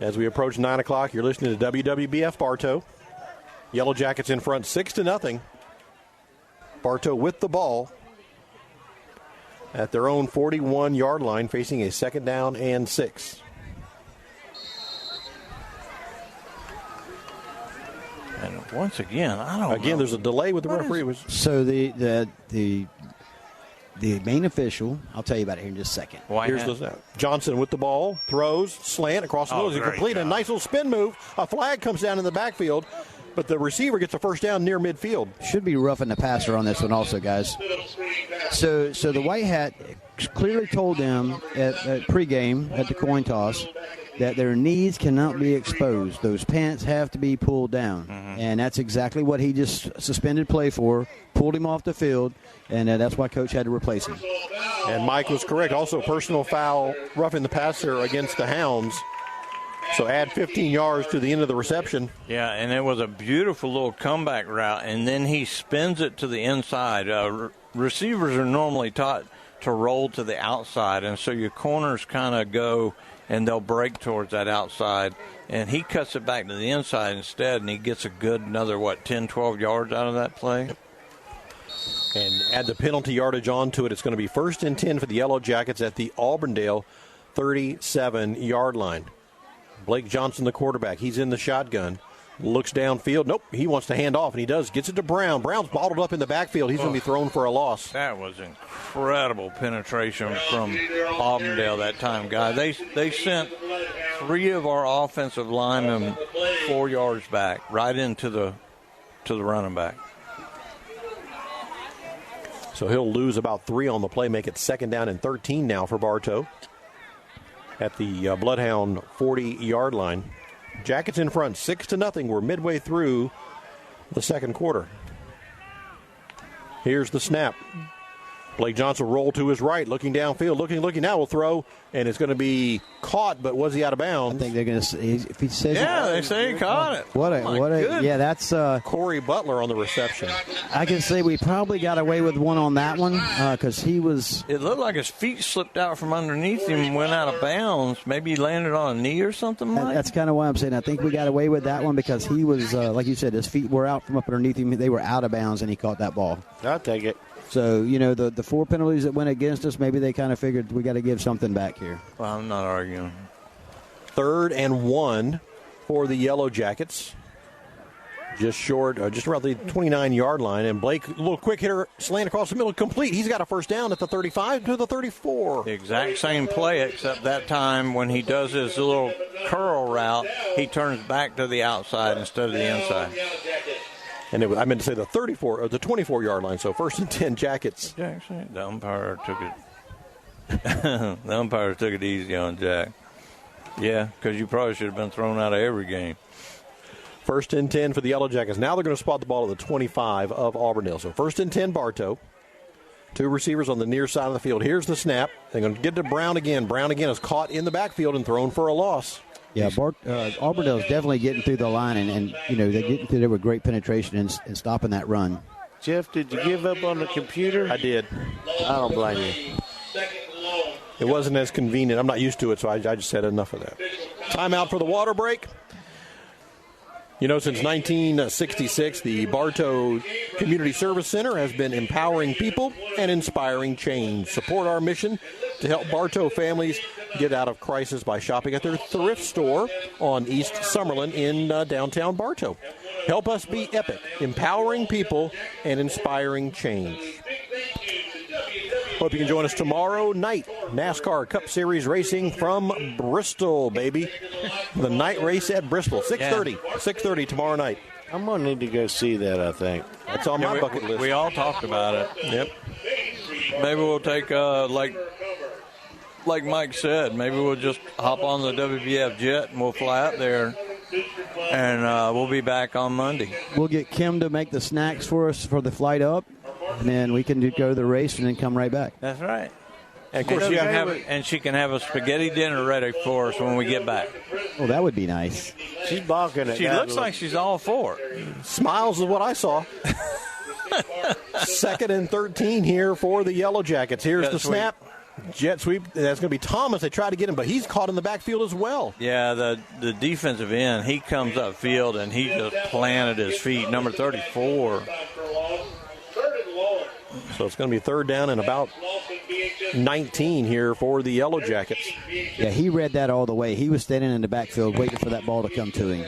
As we approach 9 o'clock, you're listening to WWBF Bartow. Yellow Jackets in front 6-0. Bartow with the ball at their own 41-yard line, facing a 2nd down and 6. And once again, I don't know. There's a delay with the referee. So the main official, I'll tell you about it here in just a second. Here's the snap. Johnson with the ball, throws, slant across the middle. He completed a nice little spin move. A flag comes down in the backfield, but the receiver gets a first down near midfield. Should be roughing the passer on this one also, guys. So the White Hat clearly told them at pregame at the coin toss that their knees cannot be exposed. Those pants have to be pulled down. And that's exactly what he just suspended play for, pulled him off the field, and that's why Coach had to replace him. And Mike was correct. Also, personal foul, roughing the passer against the Hounds. So add 15 yards to the end of the reception. Yeah, and it was a beautiful little comeback route, and then he spins it to the inside. Receivers are normally taught to roll to the outside, and so your corners kind of go and they'll break towards that outside. And he cuts it back to the inside instead, and he gets a good another, 10, 12 yards out of that play. And add the penalty yardage onto it. It's going to be 1st and 10 for the Yellow Jackets at the Auburndale 37-yard line. Blake Johnson, the quarterback, he's in the shotgun. Looks downfield. Nope, he wants to hand off, and he does. Gets it to Brown. Brown's bottled up in the backfield. He's going to be thrown for a loss. That was incredible penetration from Auburndale that time, guy. They sent 3 of our offensive linemen 4 yards back, right into the running back. So he'll lose about 3 on the play, make it 2nd down and 13 now for Bartow at the Bloodhound 40-yard line. Jackets in front, 6-0. We're midway through the second quarter. Here's the snap. Blake Johnson roll to his right, looking downfield, looking now, will throw, and it's going to be caught, but was he out of bounds? I think they're going to say, if he says they say he caught it. That's Corey Butler on the reception. I can say we probably got away with one on that one because he was. It looked like his feet slipped out from underneath him and went out of bounds. Maybe he landed on a knee or something. That's kind of why I'm saying I think we got away with that one because he was, like you said, his feet were out from up underneath him. They were out of bounds, and he caught that ball. I'll take it. So, the 4 penalties that went against us, maybe they kind of figured we got to give something back here. Well, I'm not arguing. 3rd and 1 for the Yellow Jackets. Just around the 29-yard line. And Blake, a little quick hitter, slant across the middle, complete. He's got a first down at the 35 to the 34. The exact same play, except that time when he does his little curl route, he turns back to the outside instead of the inside. And I meant to say the 34 or the 24-yard line. So 1st and 10 Jackets. Jackson, the umpire took it. The umpire took it easy on Jack. Yeah, because you probably should have been thrown out of every game. 1st and 10 for the Yellow Jackets. Now they're going to spot the ball at the 25 of Auburndale. So 1st and 10 Bartow. 2 receivers on the near side of the field. Here's the snap. They're going to get to Brown again. Brown again is caught in the backfield and thrown for a loss. Yeah, Auburndale's definitely getting through the line, and they're getting through there with great penetration and stopping that run. Jeff, did you give up on the computer? I did. I don't blame you. It wasn't as convenient. I'm not used to it, so I just said enough of that. Timeout for the water break. Since 1966, the Bartow Community Service Center has been empowering people and inspiring change. Support our mission to help Bartow families get out of crisis by shopping at their thrift store on East Summerlin in downtown Bartow. Help us be epic, empowering people and inspiring change. Hope you can join us tomorrow night. NASCAR Cup Series racing from Bristol, baby. The night race at Bristol, 6:30. 6:30 tomorrow night. I'm going to need to go see that, I think. That's on my bucket list. We all talked about it. Yep. Maybe we'll take, like Mike said, maybe we'll just hop on the WBF jet and we'll fly out there. And we'll be back on Monday. We'll get Kim to make the snacks for us for the flight up. And then we can go to the race and then come right back. That's right. And of course, she can have a spaghetti dinner ready for us when we get back. Oh, that would be nice. She's balking at She looks like she's all for it. Smiles is what I saw. 2nd and 13 here for the Yellow Jackets. Here's the snap. Jet sweep. That's going to be Thomas. They try to get him, but he's caught in the backfield as well. Yeah, the defensive end, he comes upfield, and he just planted his feet. Number 34. So it's going to be 3rd down and about 19 here for the Yellow Jackets. Yeah, he read that all the way. He was standing in the backfield waiting for that ball to come to him.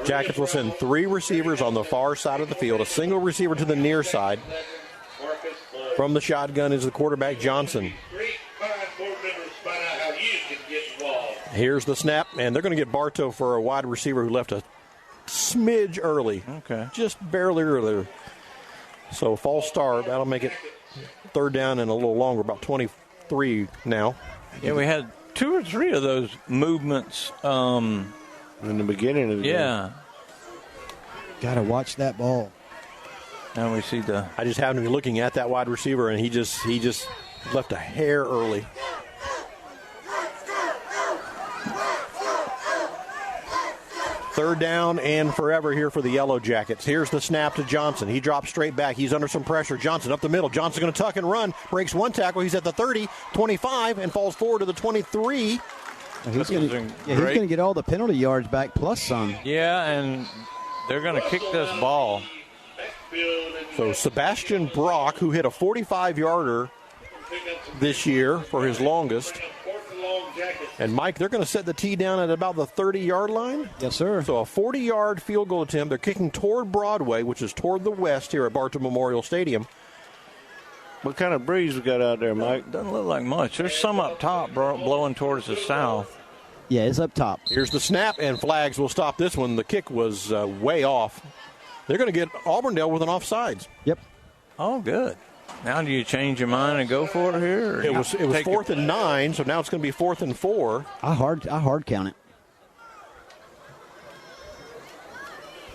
Jackets will send 3 receivers on the far side of the field, a single receiver to the near side. From the shotgun is the quarterback, Johnson. Here's the snap, and they're going to get Bartow for a wide receiver who left a smidge early. Okay. Just barely earlier. So false start. That'll make it 3rd down and a little longer, about 23 now. Yeah, we had 2 or 3 of those movements. In the beginning of the game. Got to watch that ball. Now we see I just happened to be looking at that wide receiver, and he just left a hair early. Third down and forever here for the Yellow Jackets. Here's the snap to Johnson. He drops straight back. He's under some pressure. Johnson up the middle. Johnson's going to tuck and run. Breaks one tackle. He's at the 30, 25, and falls forward to the 23. He's going to get all the penalty yards back plus some. Yeah, and they're going to kick this ball. So Sebastian Brock, who hit a 45-yarder this year for his longest. And, Mike, they're going to set the tee down at about the 30-yard line? Yes, sir. So a 40-yard field goal attempt. They're kicking toward Broadway, which is toward the west here at Bartow Memorial Stadium. What kind of breeze we got out there, Mike? Doesn't look like much. There's some up top blowing towards the south. Yeah, it's up top. Here's the snap, and flags will stop this one. The kick was way off. They're going to get Auburndale with an offsides. Yep. Oh, good. Now do you change your mind and go for it here? It was 4th and 9, so now it's going to be 4th and 4. I hard count it.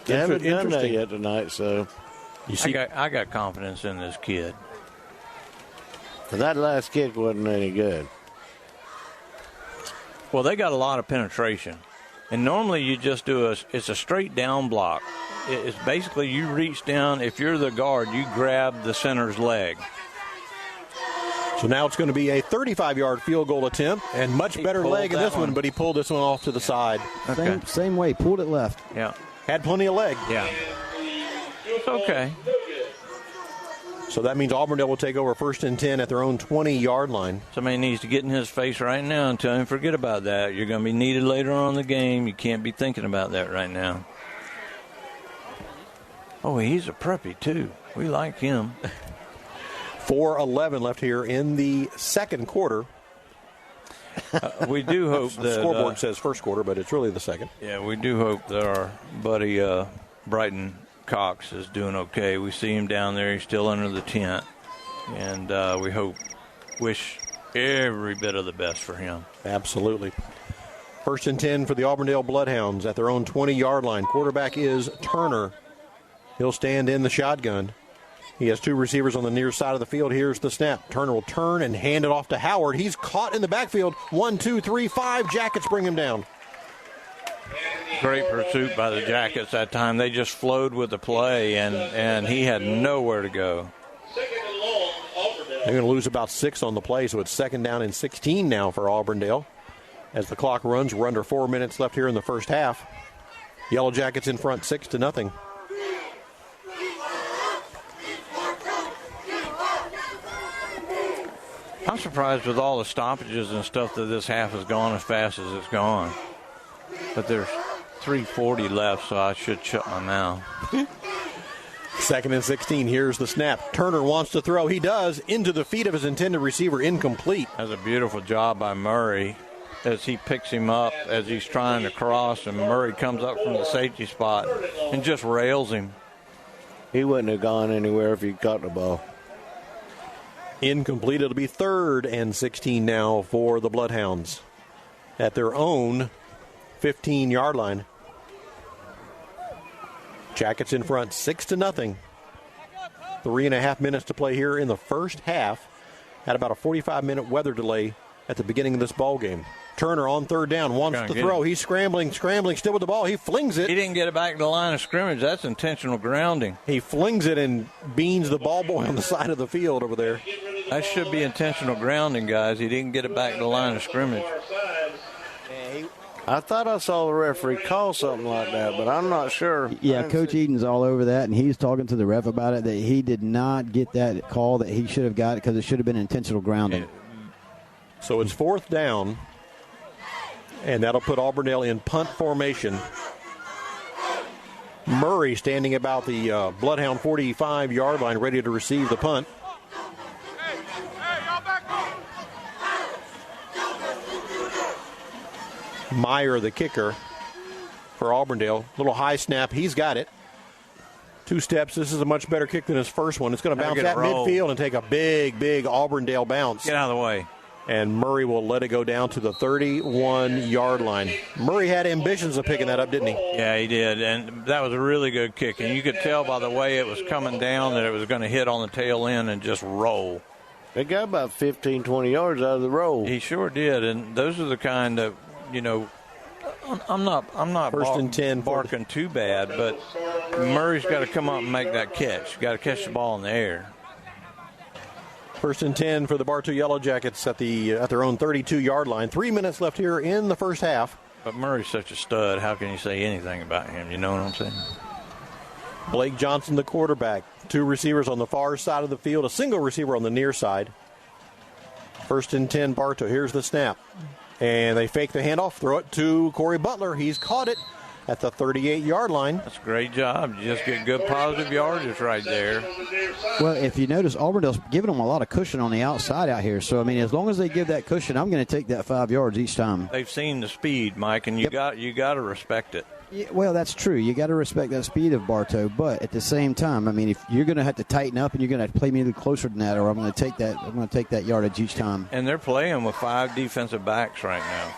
They haven't done that yet tonight, so you see, I got confidence in this kid. That last kick wasn't any good. Well, they got a lot of penetration, and normally you just do it's a straight down block. It's basically you reach down. If you're the guard, you grab the center's leg. So now it's going to be a 35-yard field goal attempt, and much better leg in this one, but he pulled this one off to the side. Okay. Same way, pulled it left. Yeah. Had plenty of leg. Yeah. Okay. So that means Auburndale will take over 1st and 10 at their own 20-yard line. Somebody needs to get in his face right now and tell him forget about that. You're going to be needed later on in the game. You can't be thinking about that right now. Oh, he's a preppy, too. We like him. 4:11 left here in the second quarter. We do hope the that scoreboard says first quarter, but it's really the second. Yeah, we do hope that our buddy Brighton Cox is doing okay. We see him down there. He's still under the tent, and we wish every bit of the best for him. Absolutely. 1st and 10 for the Auburndale Bloodhounds at their own 20-yard line. Quarterback is Turner. He'll stand in the shotgun. He has 2 receivers on the near side of the field. Here's the snap. Turner will turn and hand it off to Howard. He's caught in the backfield. 1, 2, 3, 5. Jackets bring him down. Great pursuit by the Jackets that time. They just flowed with the play, and he had nowhere to go. They're going to lose about 6 on the play, so it's 2nd down and 16 now for Auburndale. As the clock runs, we're under 4 minutes left here in the first half. Yellow Jackets in front, 6-0. I'm surprised with all the stoppages and stuff that this half has gone as fast as it's gone. But there's 3:40 left, so I should shut my mouth. 2nd and 16. Here's the snap. Turner wants to throw. He does. Into the feet of his intended receiver. Incomplete. That's a beautiful job by Murray as he picks him up as he's trying to cross, and Murray comes up from the safety spot and just rails him. He wouldn't have gone anywhere if he got the ball. Incomplete. It'll be 3rd and 16 now for the Bloodhounds at their own 15-yard line. Jackets in front, 6-0. 3.5 minutes to play here in the first half. Had about a 45-minute weather delay at the beginning of this ball game. Turner on 3rd down, wants to throw. He's scrambling, still with the ball. He flings it. He didn't get it back to the line of scrimmage. That's intentional grounding. He flings it and beans the ball boy on the side of the field over there. That should be intentional grounding, guys. He didn't get it back to the line of scrimmage. I thought I saw the referee call something like that, but I'm not sure. Yeah, Coach Eden's all over that, and he's talking to the ref about it, that he did not get that call that he should have got because it should have been intentional grounding. So it's 4th down, and that'll put Auburndale in punt formation. Murray standing about the Bloodhound 45-yard line, ready to receive the punt. Meyer, the kicker for Auburndale. Little high snap. He's got it. 2 steps. This is a much better kick than his first one. It's going to bounce at midfield and take a big Auburndale bounce. Get out of the way. And Murray will let it go down to the 31-yard line. Murray had ambitions of picking that up, didn't he? Yeah, he did. And that was a really good kick. And you could tell by the way it was coming down that it was going to hit on the tail end and just roll. They got about 15, 20 yards out of the roll. He sure did. And those are the kind of, I'm not 1st and 10 barking too bad, but Murray's got to come up and make that catch. Got to catch the ball in the air. 1st and 10 for the Bartow Yellow Jackets at their own 32-yard line. 3 minutes left here in the first half. But Murray's such a stud. How can you say anything about him? You know what I'm saying? Blake Johnson, the quarterback. 2 receivers on the far side of the field. A single receiver on the near side. 1st and 10, Bartow. Here's the snap. And they fake the handoff, throw it to Corey Butler. He's caught it at the 38-yard line. That's a great job. You just get good positive yardage right there. Well, if you notice, Auburndale's giving them a lot of cushion on the outside out here. So, I mean, as long as they give that cushion, I'm going to take that 5 yards each time. They've seen the speed, Mike, and you got to respect it. Yeah, well, that's true. You got to respect that speed of Bartow, but at the same time, I mean, if you're going to have to tighten up and you're going to have to play me a little closer than that, or I'm going to take that. I'm going to take that yardage each time. And they're playing with 5 defensive backs right now.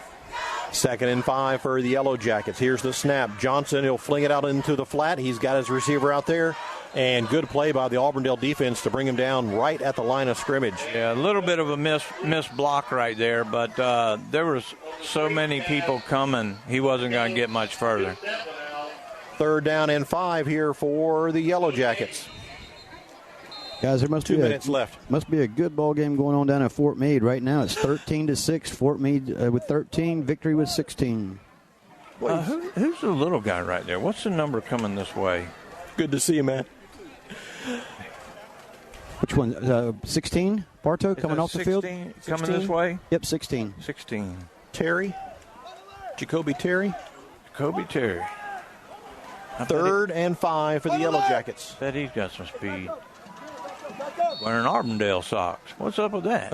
2nd and 5 for the Yellow Jackets. Here's the snap. Johnson, he'll fling it out into the flat. He's got his receiver out there. And good play by the Auburndale defense to bring him down right at the line of scrimmage. Yeah, a little bit of a miss block right there, but there was so many people coming, he wasn't going to get much further. 3rd down and 5 here for the Yellow Jackets. Guys, there must 2 minutes left. Must be a good ball game going on down at Fort Meade right now. It's 13-6. Fort Meade with 13, victory with 16. Who's the little guy right there? What's the number coming this way? Good to see you, man. Which one? 16? Bartow coming off the field? 16 coming this way? Yep, 16. 16. Terry? Jacoby Terry? Jacoby Terry. 3rd and 5 for the Yellow Jackets. Bet he's got some speed. Wearing Auburndale socks. What's up with that?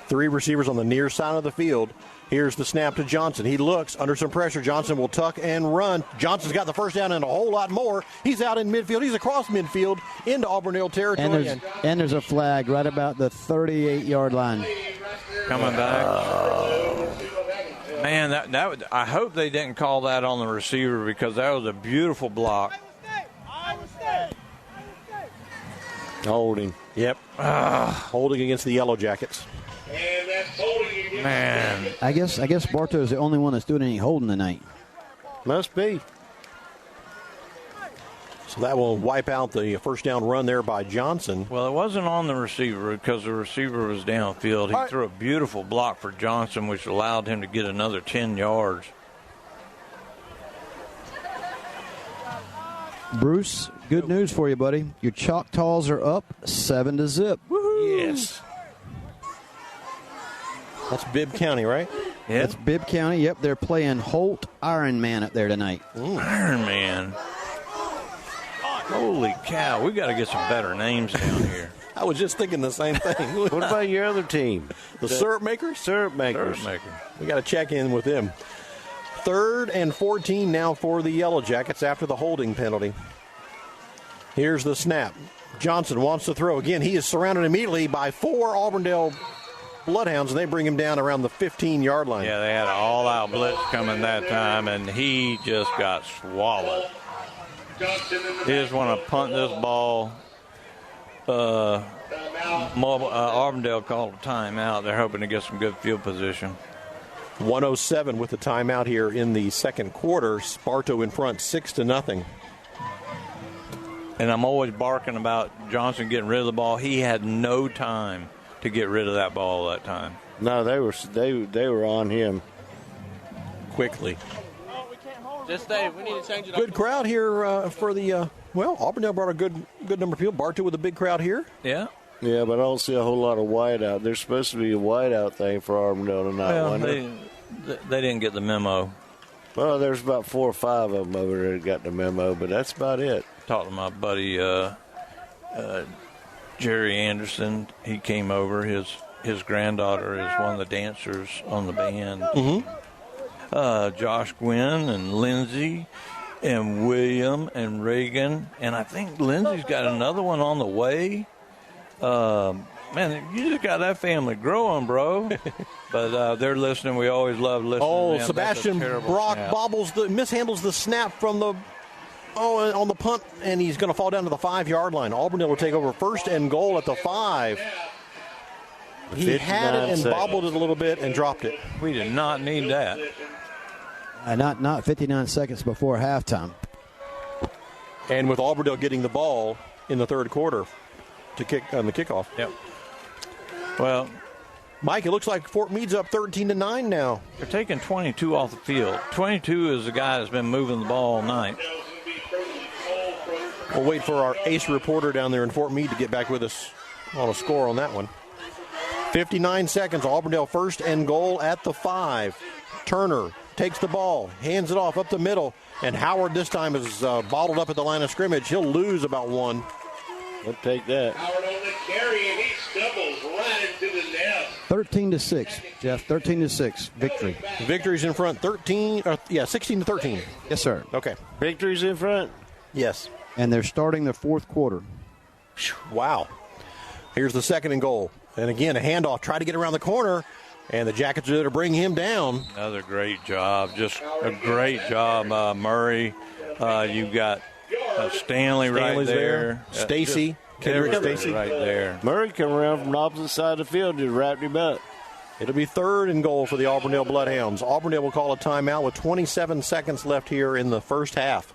Three receivers on the near side of the field. Here's the snap to Johnson. He looks under some pressure. Johnson will tuck and run. Johnson's got the first down and a whole lot more. He's out in midfield. He's across midfield into Auburndale territory. And there's a flag right about the 38-yard line. Coming back. Man, that I hope they didn't call that on the receiver because that was a beautiful block. Holding. Yep. Holding against the Yellow Jackets. Man. I guess Bartow is the only one that's doing any holding tonight. Must be. So that will wipe out the first down run there by Johnson. Well, it wasn't on the receiver because the receiver was downfield. He threw a beautiful block for Johnson, which allowed him to get another 10 yards. Bruce, good news for you, buddy. Your Choctaws are up 7-0. Woohoo! Yes. That's Bibb County, right? Yeah. That's Bibb County. Yep, they're playing Holt Ironman up there tonight. Ironman. Holy cow, we got to get some better names down here. I was just thinking the same thing. What about your other team? The Syrup Makers? Syrup Makers. We got to check in with them. 3rd and 14 now for the Yellow Jackets after the holding penalty. Here's the snap. Johnson wants to throw again. He is surrounded immediately by 4 Auburndale Bloodhounds, and they bring him down around the 15-yard line. Yeah, they had an all-out blitz coming that time, and he just got swallowed. He just want to punt this ball. Auburndale called a timeout. They're hoping to get some good field position. 1:07 with the timeout here in the second quarter. Bartow in front, 6-0. And I'm always barking about Johnson getting rid of the ball. He had no time to get rid of that ball that time. No, they were on him quickly. Just stay. We need to change it up. Good crowd here for the Auburndale brought a good number of people. Bartow with a big crowd here. Yeah. Yeah, but I don't see a whole lot of whiteout. There's supposed to be a whiteout thing for Auburndale tonight. Well, they didn't get the memo. Well, there's about 4 or 5 of them over there that got the memo, but that's about it. Talked to my buddy Jerry Anderson. He came over. His granddaughter is one of the dancers on the band. Mm-hmm. Josh Gwynn and Lindsay and William and Reagan. And I think Lindsay's got another one on the way. Man, you just got that family growing, bro. But they're listening. We always love listening. Oh, Sebastian Brock mishandles the snap from the on the punt, and he's going to fall down to the 5-yard line. Auburndale will take over 1st and goal at the 5. He had it and bobbled it a little bit and dropped it. We did not need that. Not 59 seconds before halftime. And with Auburndale getting the ball in the third quarter to kick on the kickoff. Yep. Well, Mike, it looks like Fort Meade's up 13-9 now. They're taking 22 off the field. 22 is the guy that's been moving the ball all night. We'll wait for our ace reporter down there in Fort Meade to get back with us on a score on that one. 59 seconds, Auburndale 1st and goal at the 5. Turner takes the ball, hands it off up the middle, and Howard this time is bottled up at the line of scrimmage. He'll lose about 1. We'll take that. Howard on the carry, and he stumbles right into the net. 13-6, Jeff. 13-6. Victory. Victory's in front. 16-13. Yes, sir. Okay. Victory's in front. Yes. And they're starting the fourth quarter. Wow. Here's the 2nd and goal. And again, a handoff. Try to get around the corner, and the Jackets are there to bring him down. Another great job. Just a great job, Murray. You've got Stanley's right there. Stacy. Stacy right there. Murray come around from the opposite side of the field and wrapped him up. It'll be 3rd and goal for the Auburndale Bloodhounds. Auburndale will call a timeout with 27 seconds left here in the first half.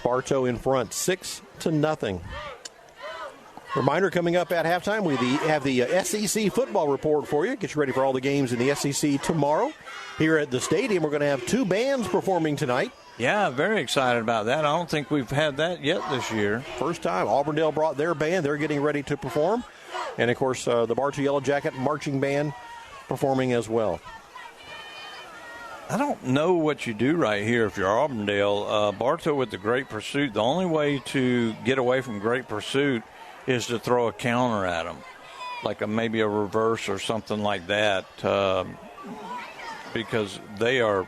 Bartow in front, 6-0. Reminder coming up at halftime, we have the SEC football report for you. Get you ready for all the games in the SEC tomorrow. Here at the stadium, we're going to have 2 bands performing tonight. Yeah, very excited about that. I don't think we've had that yet this year. First time. Auburndale brought their band. They're getting ready to perform. And, of course, the Bartow Yellow Jacket Marching Band performing as well. I don't know what you do right here if you're Auburndale. Bartow with the Great Pursuit, the only way to get away from Great Pursuit is to throw a counter at them. maybe a reverse or something like that, because they are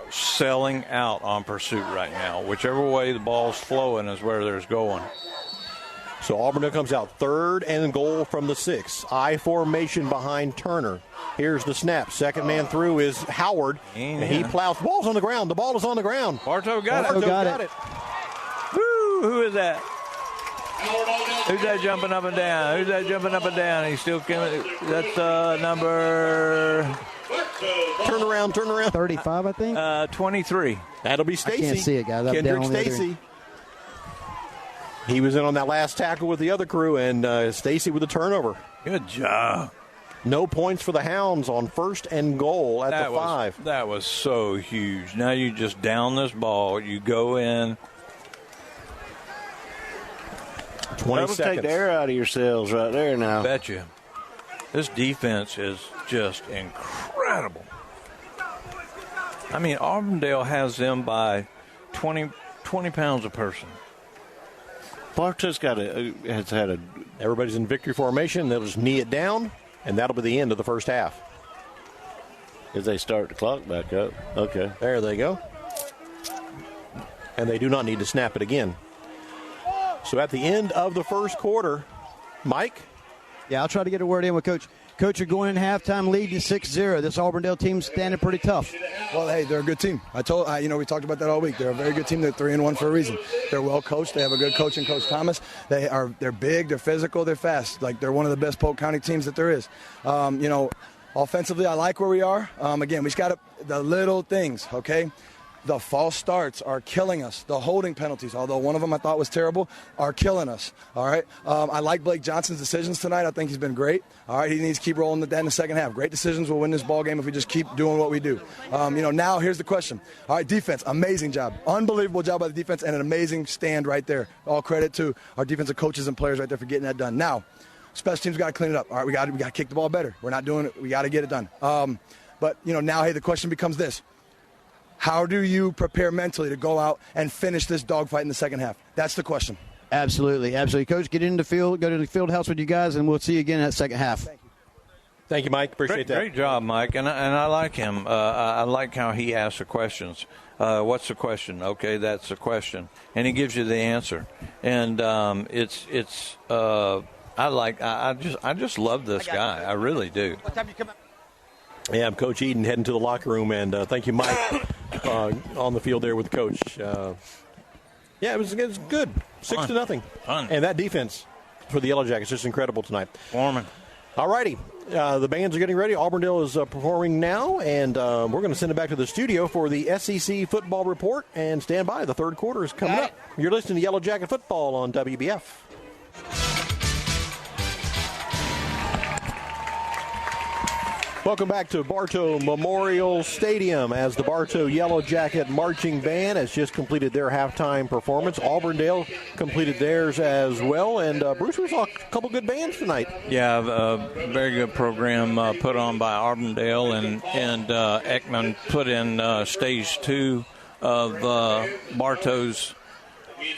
selling out on pursuit right now. Whichever way the ball's flowing is where they're going. So Auburndale comes out 3rd and goal from the 6. I formation behind Turner. Here's the snap. Second man through is Howard. And he plows. The ball's on the ground. The ball is on the ground. Bartow got it. Woo! Who is that? Who's that jumping up and down? He's still coming. That's number... Turn around. 35, I think. 23. That'll be Stacy. I can't see it, guys. Kendrick Stacy. He was in on that last tackle with the other crew, and Stacy with the turnover. Good job. No points for the Hounds on 1st and goal at the 5. That was so huge. Now you just down this ball. You go in. 20 That'll seconds. take the air out of yourselves right there now. Bet you. This defense is just incredible. I mean, Auburndale has them by 20 pounds a person. Bartow's has had a... Everybody's in victory formation. They'll just knee it down, and that'll be the end of the first half. As they start the clock back up. Okay. There they go. And they do not need to snap it again. So at the end of the first quarter, Mike? Yeah, I'll try to get a word in with Coach. Coach, you're going in halftime leading 6-0. This Auburndale team's standing pretty tough. Well, hey, they're a good team. We talked about that all week. They're a very good team. They're 3-1 for a reason. They're well coached. They have a good coach in Coach Thomas. They're big. They're physical. They're fast. They're one of the best Polk County teams that there is. Offensively, I like where we are. Again, we just got the little things. Okay. The false starts are killing us. The holding penalties, although one of them I thought was terrible, are killing us. All right. I like Blake Johnson's decisions tonight. I think he's been great. All right. He needs to keep rolling that in the second half. Great decisions will win this ball game if we just keep doing what we do. Now here's the question. All right, defense, amazing job. Unbelievable job by the defense and an amazing stand right there. All credit to our defensive coaches and players right there for getting that done. Now, special teams got to clean it up. All right, we got to kick the ball better. We're not doing it. We got to get it done. Now, hey, the question becomes this. How do you prepare mentally to go out and finish this dogfight in the second half? That's the question. Absolutely. Coach, get in the field, go to the field house with you guys, and we'll see you again in that second half. Thank you, Mike. Appreciate that. Great job, Mike. And I like him. I like how he asks the questions. What's the question? Okay, that's the question. And he gives you the answer. And I just love this guy. I really do. What time you come out? Yeah, I'm Coach Eden heading to the locker room, and thank you, Mike, on the field there with Coach. It was good, 6-0. Fun. And that defense for the Yellow Jackets is just incredible tonight. Foreman. All righty, the bands are getting ready. Auburndale is performing now, and we're going to send it back to the studio for the SEC football report. And stand by, the third quarter is coming up. You're listening to Yellow Jacket Football on WBF. Welcome back to Bartow Memorial Stadium as the Bartow Yellow Jacket Marching Band has just completed their halftime performance. Auburndale completed theirs as well. And, Bruce, we saw a couple good bands tonight. Yeah, a very good program put on by Auburndale, and Ekman put in stage 2 of Bartow's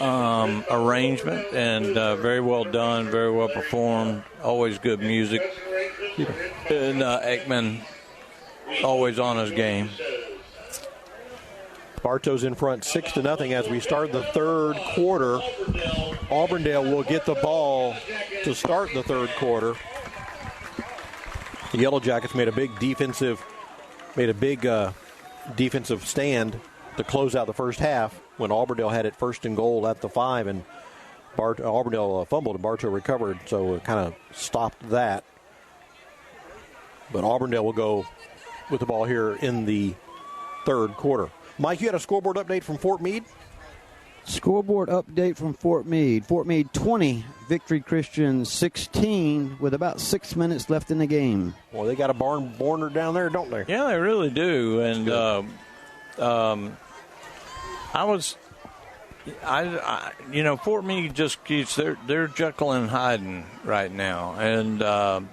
arrangement, and very well done, very well performed, always good music. And Ekman always on his game. Bartow's in front 6-0 as we start the third quarter. Auburndale will get the ball to start the third quarter. The Yellow Jackets made a big defensive stand to close out the first half when Auburndale had it 1st and goal at the 5, and Auburndale fumbled and Bartow recovered, so it kind of stopped that. But Auburndale will go with the ball here in the third quarter. Mike, you had a scoreboard update from Fort Meade? Scoreboard update from Fort Meade. Fort Meade 20, Victory Christian 16, with about 6 minutes left in the game. Well, they got a barn burner down there, don't they? Yeah, they really do. And Fort Meade just keeps they're Jekyll and Hyde right now, and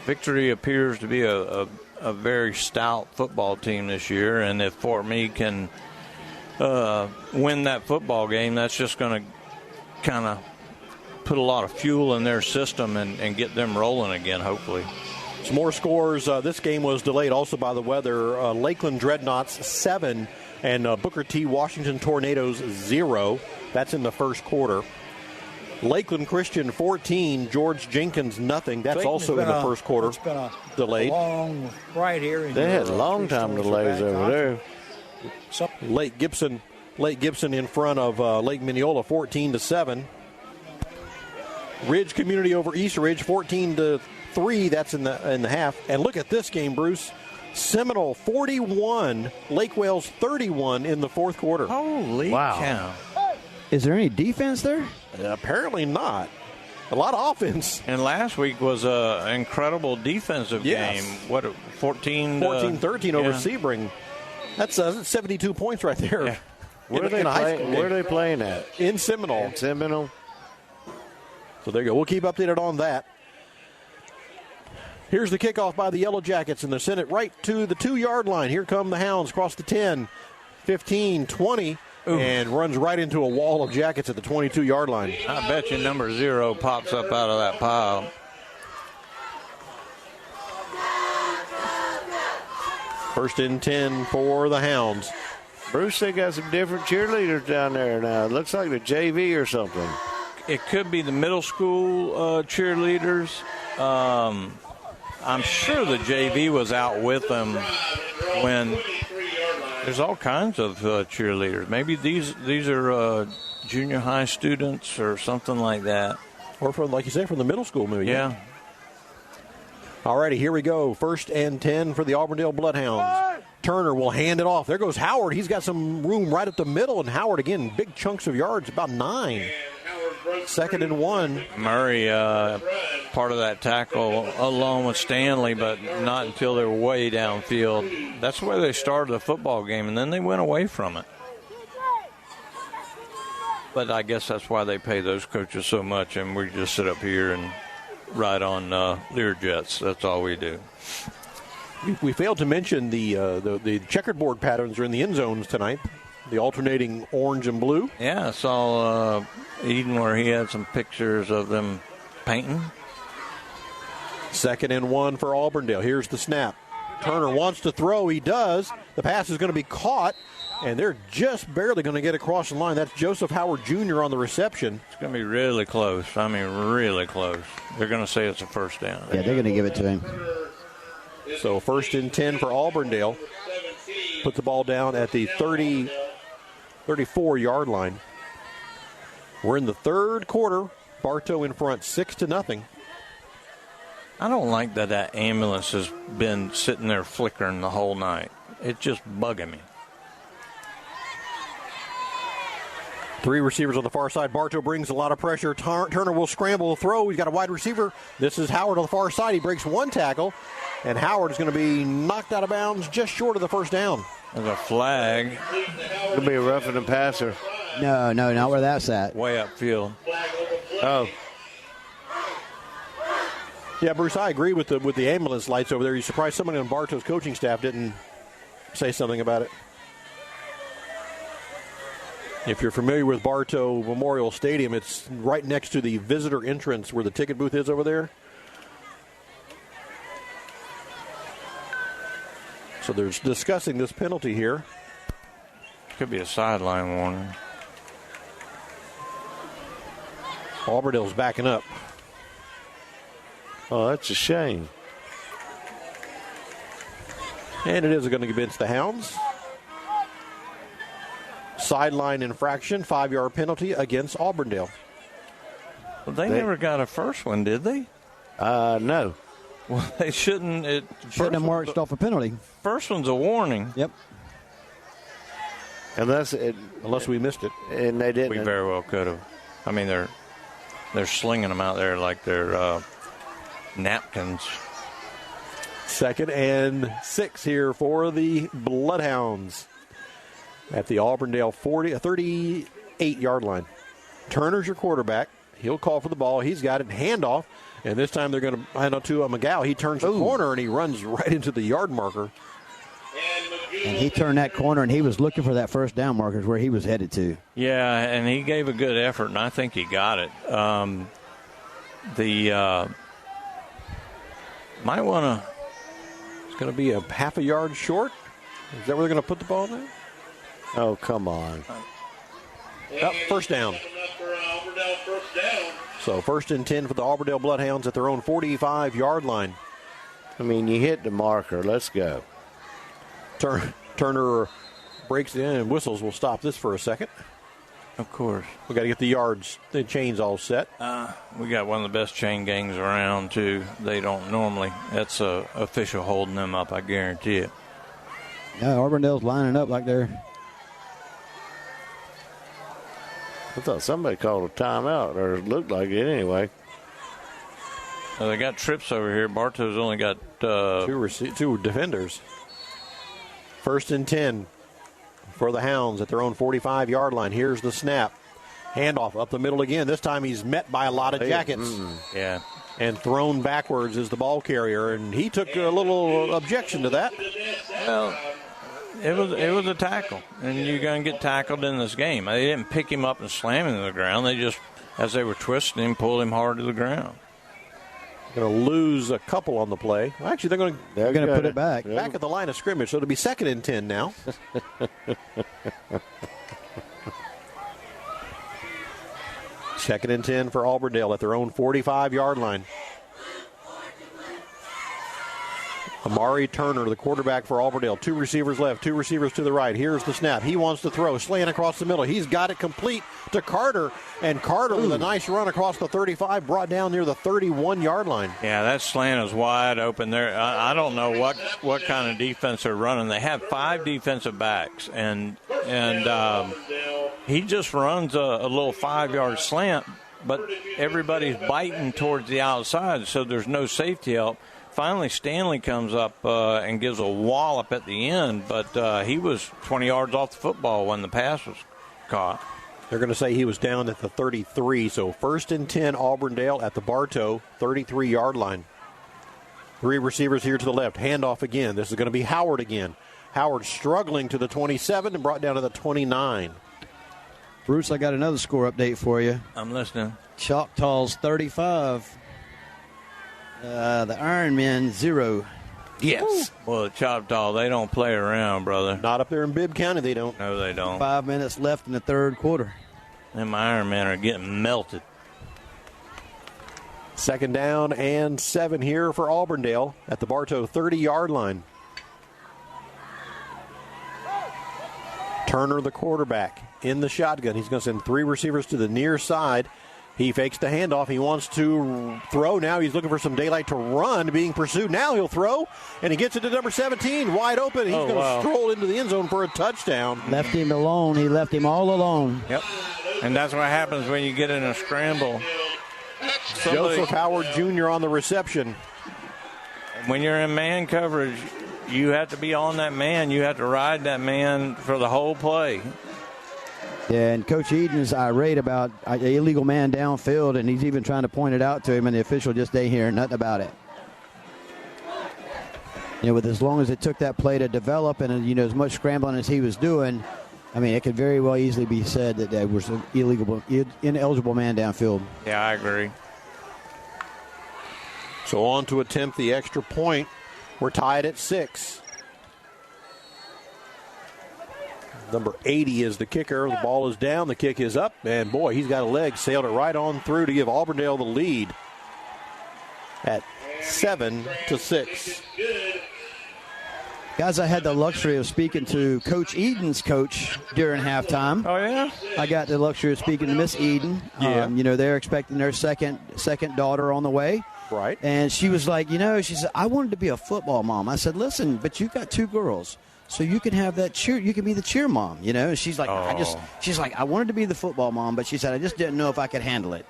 Victory appears to be a very stout football team this year, and if Fort Meade can win that football game, that's just going to kind of put a lot of fuel in their system and get them rolling again, hopefully. Some more scores. This game was delayed also by the weather. Lakeland Dreadnoughts 7 and Booker T. Washington Tornadoes 0. That's in the first quarter. Lakeland Christian 14, George Jenkins nothing. That's also in the first quarter. It's been a delayed. long right here. They had long time delays over there. Lake Gibson in front of Lake Mineola 14-7. Ridge Community over East Ridge 14-3. That's in the half. And look at this game, Bruce. Seminole 41, Lake Wales 31 in the fourth quarter. Holy cow. Is there any defense there? Apparently not. A lot of offense. And last week was an incredible defensive game. What, 14-13 over Sebring. That's 72 points right there. Yeah. Where are they playing at? In Seminole. In Seminole. So there you go. We'll keep updated on that. Here's the kickoff by the Yellow Jackets, and they send it right to the 2-yard line. Here come the Hounds across the 10, 15, 20, and runs right into a wall of Jackets at the 22-yard line. I bet you number 0 pops up out of that pile. First and 10 for the Hounds. Bruce, they got some different cheerleaders down there now. It looks like the JV or something. It could be the middle school cheerleaders. I'm sure the JV was out with them when there's all kinds of cheerleaders. Maybe these are junior high students or something like that. Or from, like you say, from the middle school maybe. Yeah. All righty, here we go. First and 10 for the Auburndale Bloodhounds. Turner will hand it off. There goes Howard. He's got some room right at the middle, and Howard again, big chunks of yards, about 9. Second and 1. Murray, part of that tackle along with Stanley, but not until they were way downfield. That's where they started the football game, and then they went away from it. But I guess that's why they pay those coaches so much, and we just sit up here and ride on Learjets. That's all we do. We failed to mention the checkerboard patterns are in the end zones tonight. The alternating orange and blue. Yeah, I saw Eden where he had some pictures of them painting. Second and 1 for Auburndale. Here's the snap. Turner wants to throw. He does. The pass is going to be caught, and they're just barely going to get across the line. That's Joseph Howard Jr. on the reception. It's going to be really close. I mean, really close. They're going to say it's a first down. Yeah, they're going to give it to him. So first and 10 for Auburndale. Put the ball down at the 34-yard line. We're in the third quarter. Bartow in front, 6-0. I don't like that ambulance has been sitting there flickering the whole night. It's just bugging me. 3 receivers on the far side. Bartow brings a lot of pressure. Turner will scramble the throw. He's got a wide receiver. This is Howard on the far side. He breaks 1 tackle, and Howard is going to be knocked out of bounds just short of the first down. There's a flag. It'll be a roughing the passer. No, not where that's at. Way upfield. Oh. Yeah, Bruce, I agree with the ambulance lights over there. You're surprised somebody on Bartow's coaching staff didn't say something about it. If you're familiar with Bartow Memorial Stadium, it's right next to the visitor entrance where the ticket booth is over there. So they're discussing this penalty here. Could be a sideline warning. Auburndale's backing up. Oh, that's a shame. And it is going to be against the Hounds. Sideline infraction, 5-yard penalty against Auburndale. Well, they never got a first one, did they? No. Well, they shouldn't. Shouldn't have marched off a penalty. First one's a warning. Yep. Unless we missed it. And they didn't. We very well could have. I mean, they're slinging them out there like they're napkins. 2nd and 6 here for the Bloodhounds at the Auburndale 38-yard line. Turner's your quarterback. He'll call for the ball. He's got it. Handoff. And this time they're going to hand it to McGow. He turns the corner and he runs right into the yard marker. And he turned that corner, and he was looking for that first down markers where he was headed to. Yeah, and he gave a good effort, and I think he got it. Might want to. It's going to be a half a yard short. Is that where they're going to put the ball now? Oh, come on. First down. So 1st and 10 for the Auburndale Bloodhounds at their own 45-yard line. I mean, you hit the marker. Let's go. Turner breaks it in and whistles. We'll stop this for a second. Of course. We got to get the chains all set. We got one of the best chain gangs around, too. They don't normally. That's a official holding them up, I guarantee it. Yeah, Auburndale's lining up like they're... I thought somebody called a timeout, or it looked like it anyway. They got trips over here. Bartow's only got two defenders. 1st and 10 for the Hounds at their own 45-yard line. Here's the snap. Handoff up the middle again. This time he's met by a lot of jackets. Yeah. And thrown backwards is the ball carrier, and he took a little objection to that. Well, it was a tackle, and you're going to get tackled in this game. They didn't pick him up and slam him to the ground. They just, as they were twisting him, pulled him hard to the ground. Going to lose a couple on the play. Well, actually, they're going to put it back. Back at the line of scrimmage, so it'll be 2nd and 10 now. Second and 10 for Auburndale at their own 45-yard line. Amari Turner, the quarterback for Auburndale. 2 receivers left, 2 receivers to the right. Here's the snap. He wants to throw. Slant across the middle. He's got it complete to Carter. And Carter with a nice run across the 35, brought down near the 31-yard line. Yeah, that slant is wide open there. I don't know what kind of defense they're running. They have 5 defensive backs, and he just runs a little 5-yard slant, but everybody's biting towards the outside, so there's no safety help. Finally, Stanley comes up and gives a wallop at the end, but he was 20 yards off the football when the pass was caught. They're going to say he was down at the 33, so 1st and 10 Auburndale at the Bartow 33-yard line. 3 receivers here to the left. Handoff again. This is going to be Howard again. Howard struggling to the 27 and brought down to the 29. Bruce, I got another score update for you. I'm listening. Choctaws 35. The Iron Men 0. Yes. Well, the Choctaw, they don't play around, brother. Not up there in Bibb County, they don't. No, they don't. 5 minutes left in the third quarter. Them Iron Men are getting melted. 2nd down and 7 here for Auburndale at the Bartow 30-yard line. Turner, the quarterback, in the shotgun. He's going to send 3 receivers to the near side. He fakes the handoff. He wants to throw. Now he's looking for some daylight to run, being pursued. Now he'll throw, and he gets it to number 17, wide open. He's going to stroll into the end zone for a touchdown. Left him alone. He left him all alone. Yep. And that's what happens when you get in a scramble. Joseph Howard Jr. on the reception. When you're in man coverage, you have to be on that man. You have to ride that man for the whole play. Yeah, and Coach Eden's irate about an illegal man downfield, and he's even trying to point it out to him, and the official just ain't hearing nothing about it. You know, with as long as it took that play to develop and, you know, as much scrambling as he was doing, I mean, it could very well easily be said that there was an ineligible man downfield. Yeah, I agree. So on to attempt the extra point. We're tied at 6. Number 80 is the kicker. The ball is down. The kick is up. And, boy, he's got a leg. Sailed it right on through to give Auburndale the lead at 7-6. Guys, I had the luxury of speaking to Coach Eden's coach during halftime. Oh, yeah? I got the luxury of speaking to Miss Eden. Yeah. You know, they're expecting their second daughter on the way. Right. And she was like, you know, she said, I wanted to be a football mom. I said, listen, but you've got 2 girls. So you can have that cheer. You can be the cheer mom, you know. And she's like, she's like, I wanted to be the football mom, but she said, I just didn't know if I could handle it.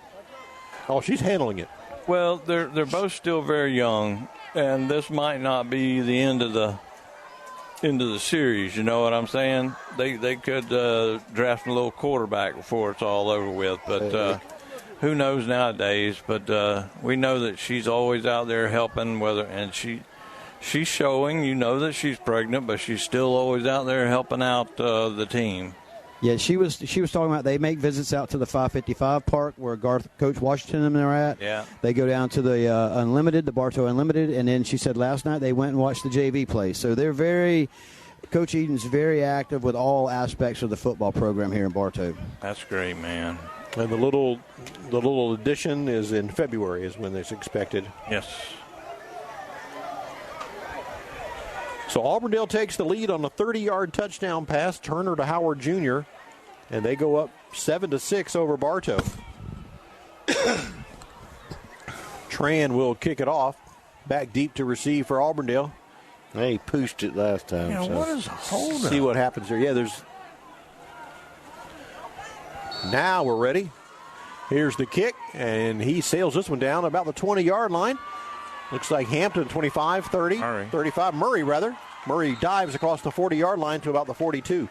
Oh, she's handling it. Well, they're both still very young, and this might not be the end of the series. You know what I'm saying? They could draft a little quarterback before it's all over with, but who knows nowadays? But we know that she's always out there helping, and she's showing. You know that she's pregnant, but she's still always out there helping out the team. Yeah, she was talking about they make visits out to the 555 park where Coach Washington and them are at. Yeah. They go down to the Unlimited, the Bartow Unlimited, and then she said last night they went and watched the JV play. So they're Coach Eden's very active with all aspects of the football program here in Bartow. That's great, man. And the little addition is in February is when it's expected. Yes. So Auburndale takes the lead on a 30-yard touchdown pass, Turner to Howard Jr., and they go up 7-6 over Bartow. Tran will kick it off, back deep to receive for Auburndale. He pushed it last time. Yeah, so. what is a hold See what happens there. Yeah, Now we're ready. Here's the kick, and he sails this one down about the 20-yard line. Looks like Hampton, 25, 30, 35. Murray, rather. Murray dives across the 40-yard line to about the 42.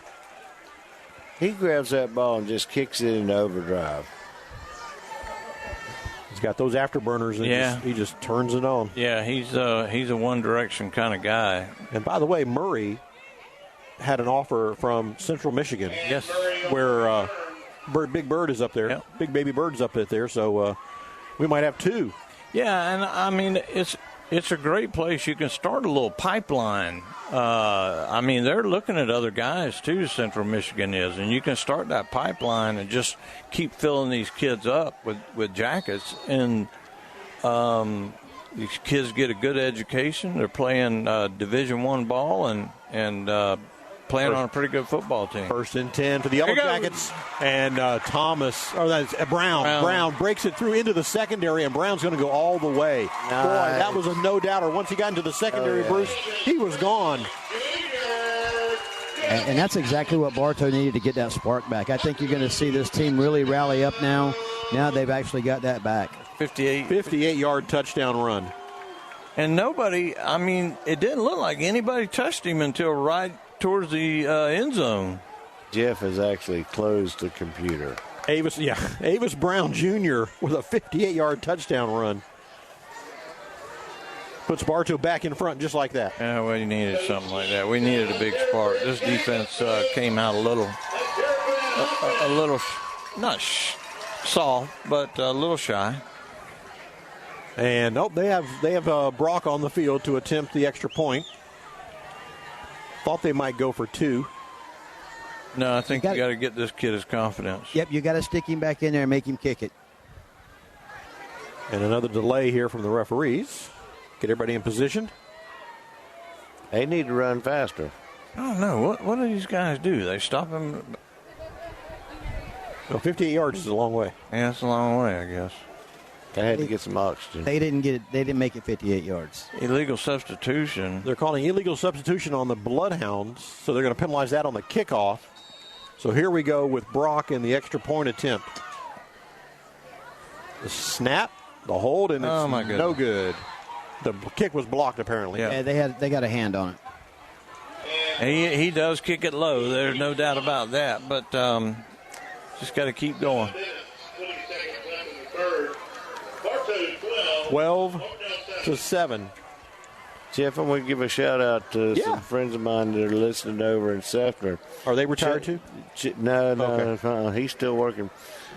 He grabs that ball and just kicks it into overdrive. He's got those afterburners, and he just turns it on. Yeah, he's a one-direction kind of guy. And by the way, Murray had an offer from Central Michigan. Yes. Where Big Bird is up there. Yep. Big Baby Bird's up there, so we might have two. Yeah, and I mean, it's a great place. You can start a little pipeline. I mean, they're looking at other guys, too, Central Michigan is, and you can start that pipeline and just keep filling these kids up with jackets. And these kids get a good education. They're playing Division I ball and playing on a pretty good football team. 1st and 10 for the Yellow Jackets. And that's Brown. Brown breaks it through into the secondary, and Brown's going to go all the way. Nice. Boy, that was a no-doubter. Once he got into the secondary, Bruce, he was gone. And that's exactly what Bartow needed to get that spark back. I think you're going to see this team really rally up now. Now they've actually got that back. 58-yard touchdown run. And nobody, I mean, it didn't look like anybody touched him until right towards the end zone. Jeff has actually closed the computer. Avis Brown Jr. with a 58-yard touchdown run. Puts Bartow back in front just like that. Yeah, we needed something like that. We needed a big spark. This defense came out a little, not soft, but a little shy. And they have Brock on the field to attempt the extra point. Thought they might go for two. No, I think you got to get this kid his confidence. Yep, you got to stick him back in there and make him kick it. And another delay here from the referees. Get everybody in position. They need to run faster. I don't know. What do these guys do? They stop him? Well, 58 yards is a long way. Yeah, it's a long way, I guess. They had to get some oxygen. They didn't get it. They didn't make it 58 yards. Illegal substitution. They're calling illegal substitution on the Bloodhounds, so they're going to penalize that on the kickoff. So here we go with Brock in the extra point attempt. The snap, the hold, and it's no good. The kick was blocked, apparently. Yeah, they got a hand on it. And he does kick it low. There's no doubt about that. But just got to keep going. 12-7. Jeff, I'm going to give a shout out to some friends of mine that are listening over in Sefner. Are they retired too? No, he's still working.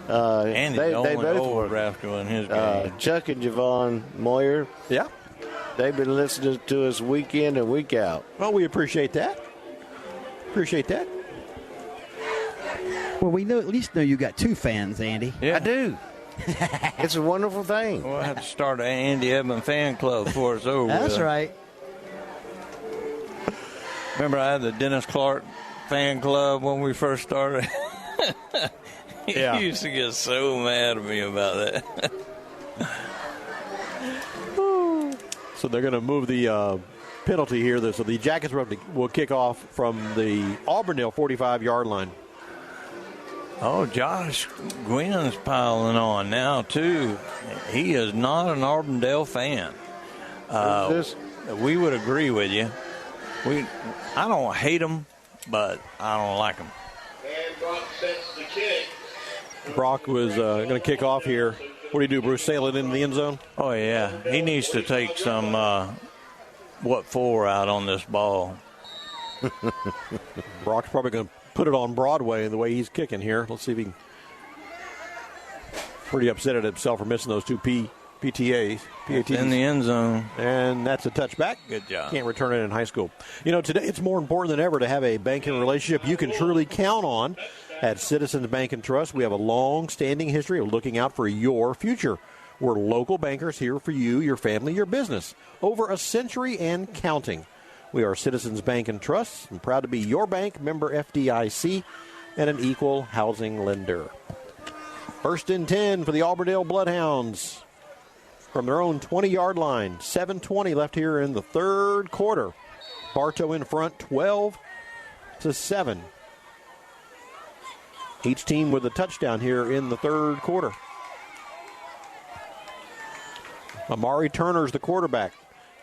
And they both work. In his game. Chuck and Javon Moyer. Yeah. They've been listening to us week in and week out. Well, we appreciate that. Well, we at least know you got two fans, Andy. Yeah. I do. It's a wonderful thing. We'll have to start an Andy Edmond fan club before it's over. That's right. Remember, I had the Dennis Clark fan club when we first started. He used to get so mad at me about that. So they're going to move the penalty here. So the Jackets will kick off from the Auburndale 45-yard line. Oh, Josh Gwynn's piling on now, too. He is not an Auburndale fan. We would agree with you. I don't hate him, but I don't like him. And Brock sets the kick. Brock was going to kick off here. What do you do, Bruce? Sail it into the end zone? Oh, yeah. He needs to take some what for out on this ball. Brock's probably going to put it on Broadway the way he's kicking here. Let's see if he can. Pretty upset at himself for missing those two PATs. In the end zone. And that's a touchback. Good job. Can't return it in high school. Today it's more important than ever to have a banking relationship you can truly count on. At Citizens Bank and Trust, we have a long-standing history of looking out for your future. We're local bankers here for you, your family, your business. Over a century and counting. We are Citizens Bank and Trust. I'm proud to be your bank, member FDIC, and an equal housing lender. First and 10 for the Auburndale Bloodhounds from their own 20-yard line. 7:20 left here in the third quarter. Bartow in front, 12-7. Each team with a touchdown here in the third quarter. Amari Turner's the quarterback.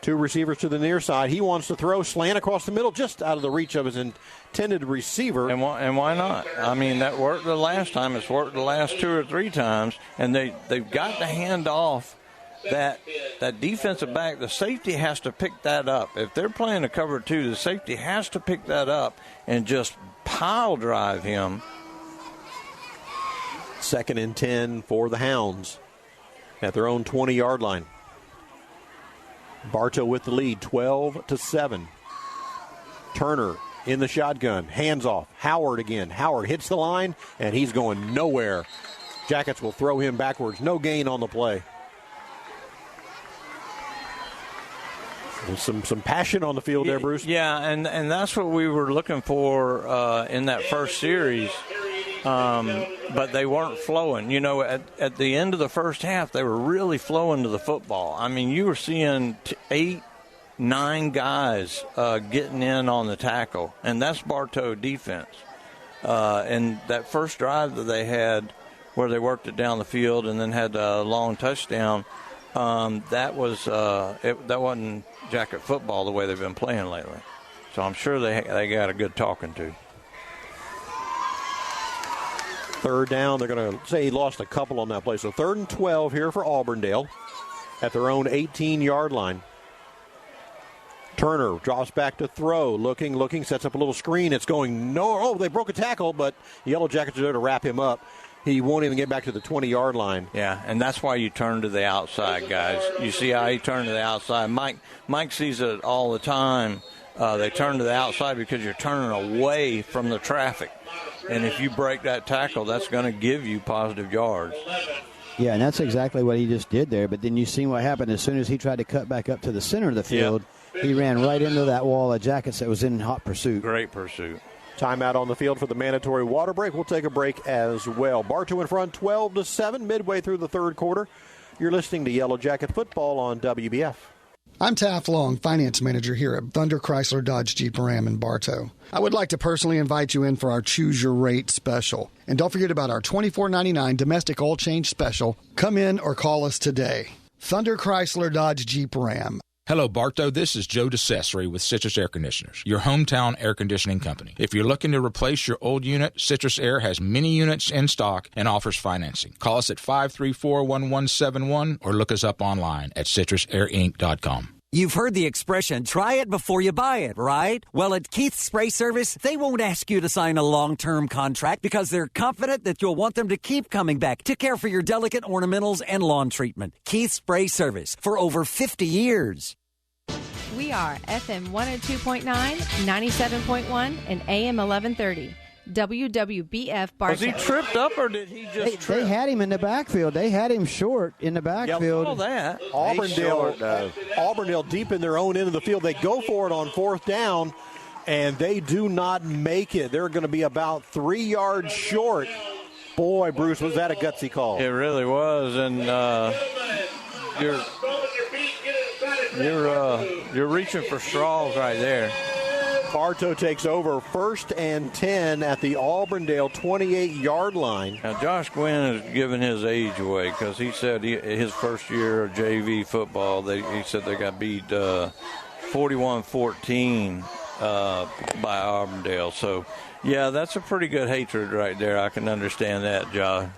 Two receivers to the near side. He wants to throw, slant across the middle, just out of the reach of his intended receiver. And why not? I mean, that worked the last time. It's worked the last 2 or 3 times. And they've got to hand off that defensive back. The safety has to pick that up. If they're playing a cover 2, the safety has to pick that up and just pile drive him. Second and 10 for the Hounds at their own 20-yard line. Bartow with the lead, 12-7. Turner in the shotgun, hands off. Howard again. Howard hits the line, and he's going nowhere. Jackets will throw him backwards. No gain on the play. Some passion on the field there, Bruce. Yeah, and that's what we were looking for in that first series. But they weren't flowing. At the end of the first half, they were really flowing to the football. I mean, you were seeing 8, 9 guys getting in on the tackle, and that's Bartow defense. And that first drive that they had where they worked it down the field and then had a long touchdown, that wasn't Jacket football the way they've been playing lately. So I'm sure they got a good talking to. Third down, they're going to say he lost a couple on that play. So 3rd and 12 here for Auburndale at their own 18-yard line. Turner drops back to throw, looking, sets up a little screen. It's going they broke a tackle, but the Yellow Jackets are there to wrap him up. He won't even get back to the 20-yard line. Yeah, and that's why you turn to the outside, guys. You see how he turned to the outside. Mike sees it all the time. They turn to the outside because you're turning away from the traffic. And if you break that tackle, that's going to give you positive yards. Yeah, and that's exactly what he just did there. But then you see what happened as soon as he tried to cut back up to the center of the field. Yep. He ran right into that wall of Jackets that was in hot pursuit. Great pursuit. Timeout on the field for the mandatory water break. We'll take a break as well. Bartow in front, 12-7, midway through the third quarter. You're listening to Yellow Jacket Football on WBF. I'm Taft Long, Finance Manager here at Thunder Chrysler Dodge Jeep Ram in Bartow. I would like to personally invite you in for our Choose Your Rate special. And don't forget about our $24.99 domestic oil change special. Come in or call us today. Thunder Chrysler Dodge Jeep Ram. Hello, Bartow. This is Joe DeCesare with Citrus Air Conditioners, your hometown air conditioning company. If you're looking to replace your old unit, Citrus Air has many units in stock and offers financing. Call us at 534-1171 or look us up online at citrusairinc.com. You've heard the expression, try it before you buy it, right? Well, at Keith's Spray Service, they won't ask you to sign a long-term contract because they're confident that you'll want them to keep coming back to care for your delicate ornamentals and lawn treatment. Keith's Spray Service for over 50 years. We are FM 102.9, 97.1, and AM 1130. WWBF Bartow. Was he tripped up or did he just trip? They had him in the backfield. They had him short in the backfield. All that. Auburndale deep in their own end of the field. They go for it on 4th down, and they do not make it. They're going to be about 3 yards short. Boy, Bruce, was that a gutsy call? It really was, and you're reaching for straws right there. Bartow takes over 1st and 10 at the Auburndale 28-yard line. Now, Josh Gwynn is giving his age away because he said his first year of JV football, he said they got beat 41-14 by Auburndale. So, yeah, that's a pretty good hatred right there. I can understand that, Josh.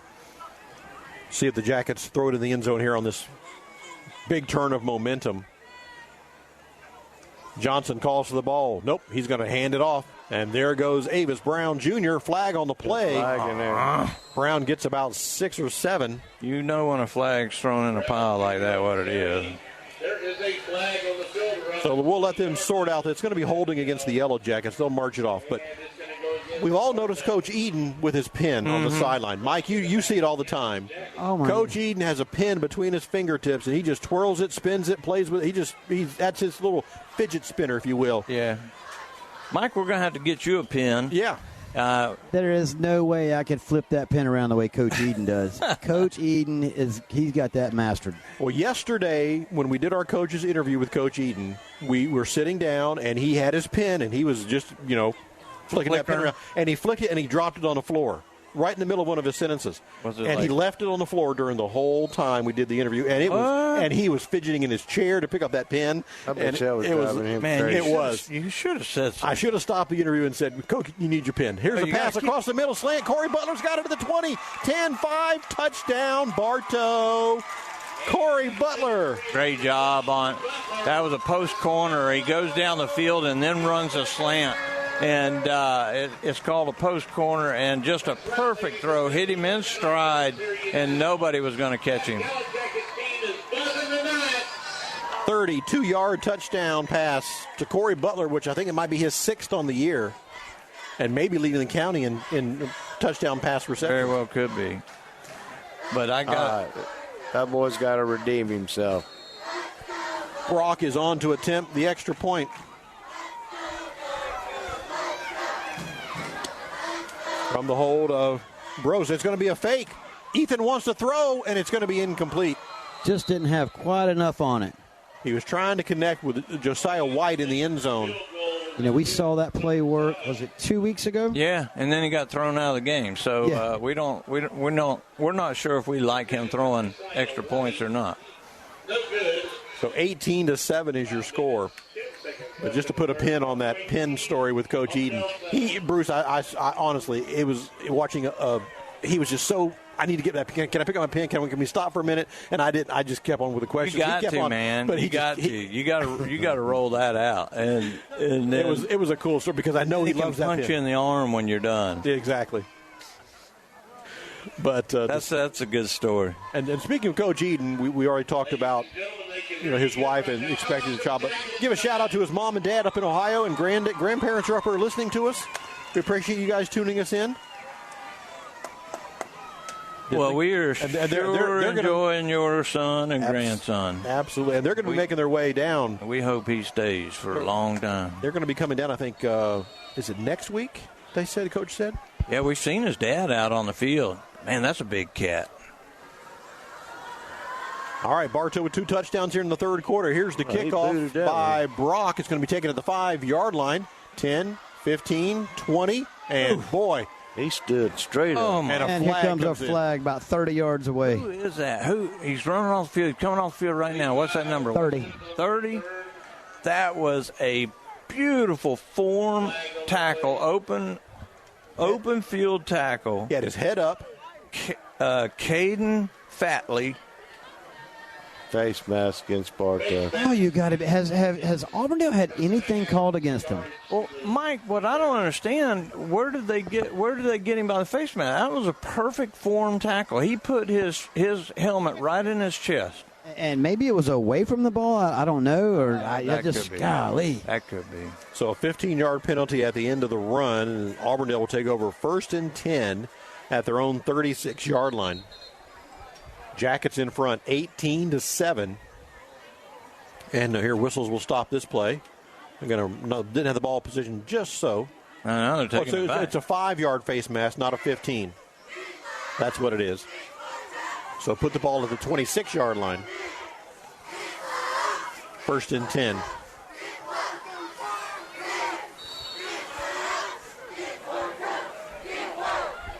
See if the Jackets throw it in the end zone here on this big turn of momentum. Johnson calls for the ball. Nope, he's going to hand it off. And there goes Avis Brown Jr. Flag on the play. Flag in there. Brown gets about 6 or 7. You know when a flag's thrown in a pile like that, what it is. There is a flag on the field. So we'll let them sort out. It's going to be holding against the Yellow Jackets. They'll march it off. But we've all noticed Coach Eden with his pin on the sideline. Mike, you see it all the time. Oh my Coach Eden has a pin between his fingertips, and he just twirls it, spins it, plays with it. That's his little fidget spinner, if you will. Yeah. Mike, we're going to have to get you a pin. Yeah. There is no way I could flip that pin around the way Coach Eden does. Coach Eden, he's got that mastered. Well, yesterday when we did our coach's interview with Coach Eden, we were sitting down, and he had his pin, and he was just, flicking that pin around. And he flicked it, and he dropped it on the floor, right in the middle of one of his sentences. He left it on the floor during the whole time we did the interview, and he was fidgeting in his chair to pick up that pin. I bet that was driving him crazy. It was. You should have said something. I should have stopped the interview and said, Coach, you need your pin. Here's a pass across the middle, slant. Corey Butler's got it to the 20. 10-5, touchdown, Bartow. Corey Butler. Great job on that. Was a post corner. He goes down the field and then runs a slant. And it's called a post corner, and just a perfect throw. Hit him in stride, and nobody was going to catch him. 32-yard touchdown pass to Corey Butler, which I think it might be his 6th on the year, and maybe leading the county in touchdown pass reception. Very well could be. But I got that boy's got to redeem himself. Brock is on to attempt the extra point. From the hold of Brose, it's going to be a fake. Ethan wants to throw, and it's going to be incomplete. Just didn't have quite enough on it. He was trying to connect with Josiah White in the end zone. We saw that play work. Was it 2 weeks ago? Yeah, and then he got thrown out of the game. So we're not sure if we like him throwing extra points or not. So 18-7 is your score. But just to put a pin on that pin story with Coach Eden, Bruce, I honestly, it was watching. He was just so. I need to get that pin. Can I pick up my pin? Can we stop for a minute? And I didn't. I just kept on with the questions. You got to, man. But you got to. You got to roll that out. And it was a cool story because I know he loves that pin. Punch you in the arm when you're done. Exactly. But that's a good story. And speaking of Coach Eden, we already talked about his wife and expecting the child. But give a shout out to his mom and dad up in Ohio, and grandparents are up there listening to us. We appreciate you guys tuning us in. Well, we are they're enjoying your son and grandson. Absolutely, and they're going to be making their way down. We hope he stays for a long time. They're going to be coming down, I think, is it next week, they said, Coach said? Yeah, we've seen his dad out on the field. Man, that's a big cat. All right, Bartow with 2 touchdowns here in the third quarter. Here's the kickoff by Brock. It's going to be taken at the 5-yard line. 10, 15, 20, and boy. He stood straight up. Oh, and here comes a flag about 30 yards away. Who is that? He's running off the field. He's coming off the field right now. What's that number? 30. 30? That was a beautiful form tackle, open field tackle. He had his head up. Caden Fatley. Face mask against Bartow. Oh, you got it. Has Auburndale had anything called against him? Well, Mike, what I don't understand, where did they get him by the face mask? That was a perfect form tackle. He put his helmet right in his chest. And maybe it was away from the ball. I don't know. Or golly. That could be. So a 15-yard penalty at the end of the run, and Auburndale will take over 1st and 10 at their own 36-yard line. Jackets in front, 18-7. And here whistles will stop this play. Didn't have the ball position just so. They're taking it back. It's a 5-yard face mask, not a 15. That's what it is. So put the ball at the 26-yard line. 1st and 10.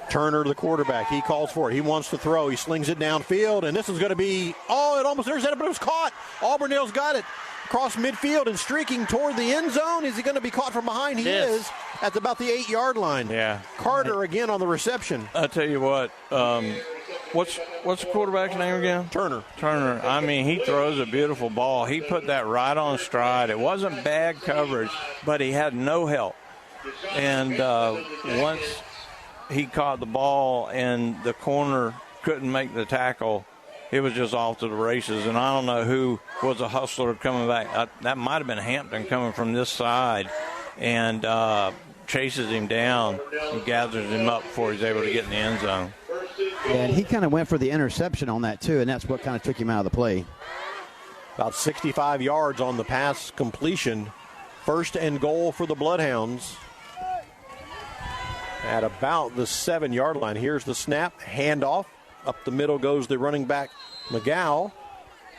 Turner, the quarterback, he calls for it. He wants to throw. He slings it downfield, and this is going to be, it almost intercepted, but it was caught. Auburndale's got it across midfield and streaking toward the end zone. Is he going to be caught from behind? He is at about the 8-yard line. Yeah. Carter again on the reception. I'll tell you what, What's the quarterback's name again? Turner. I mean, he throws a beautiful ball. He put that right on stride. It wasn't bad coverage, but he had no help. And once he caught the ball and the corner couldn't make the tackle, it was just off to the races. And I don't know who was a hustler coming back. That might have been Hampton coming from this side and chases him down and gathers him up before he's able to get in the end zone. Yeah, and he kind of went for the interception on that, too, and that's what kind of took him out of the play. About 65 yards on the pass completion. 1st and goal for the Bloodhounds at about the 7-yard line. Here's the snap, handoff. Up the middle goes the running back, McGow.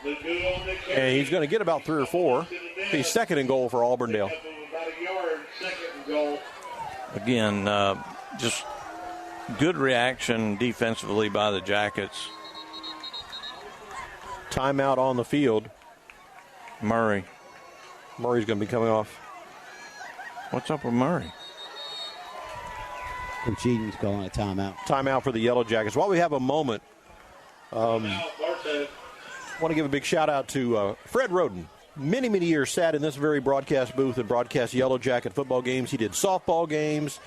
And he's going to get about 3 or 4. He's 2nd and goal for Auburndale. Again, just good reaction defensively by the Jackets. Timeout on the field. Murray's going to be coming off. What's up with Murray? Coach Eden's calling a timeout. Timeout for the Yellow Jackets. While we have a moment, want to give a big shout out to Fred Roden. Many, many years sat in this very broadcast booth and broadcast Yellow Jacket football games. He did softball games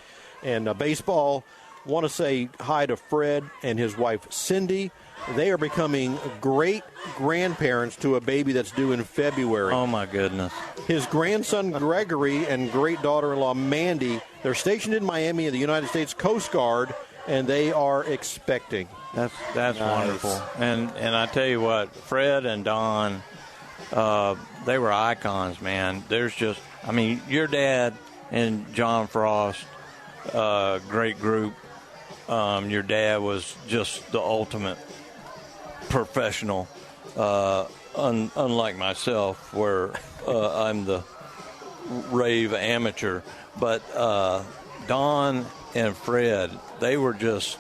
and baseball. Want to say hi to Fred and his wife, Cindy. They are becoming great grandparents to a baby that's due in February. Oh, my goodness. His grandson, Gregory, and great daughter-in-law, Mandy, they're stationed in Miami in the United States Coast Guard, and they are expecting. That's nice. Wonderful. And I tell you what, Fred and Don, they were icons, man. There's just, I mean, your dad and John Frost, great group. Your dad was just the ultimate professional, unlike myself, where I'm the rave amateur. But Don and Fred, they were just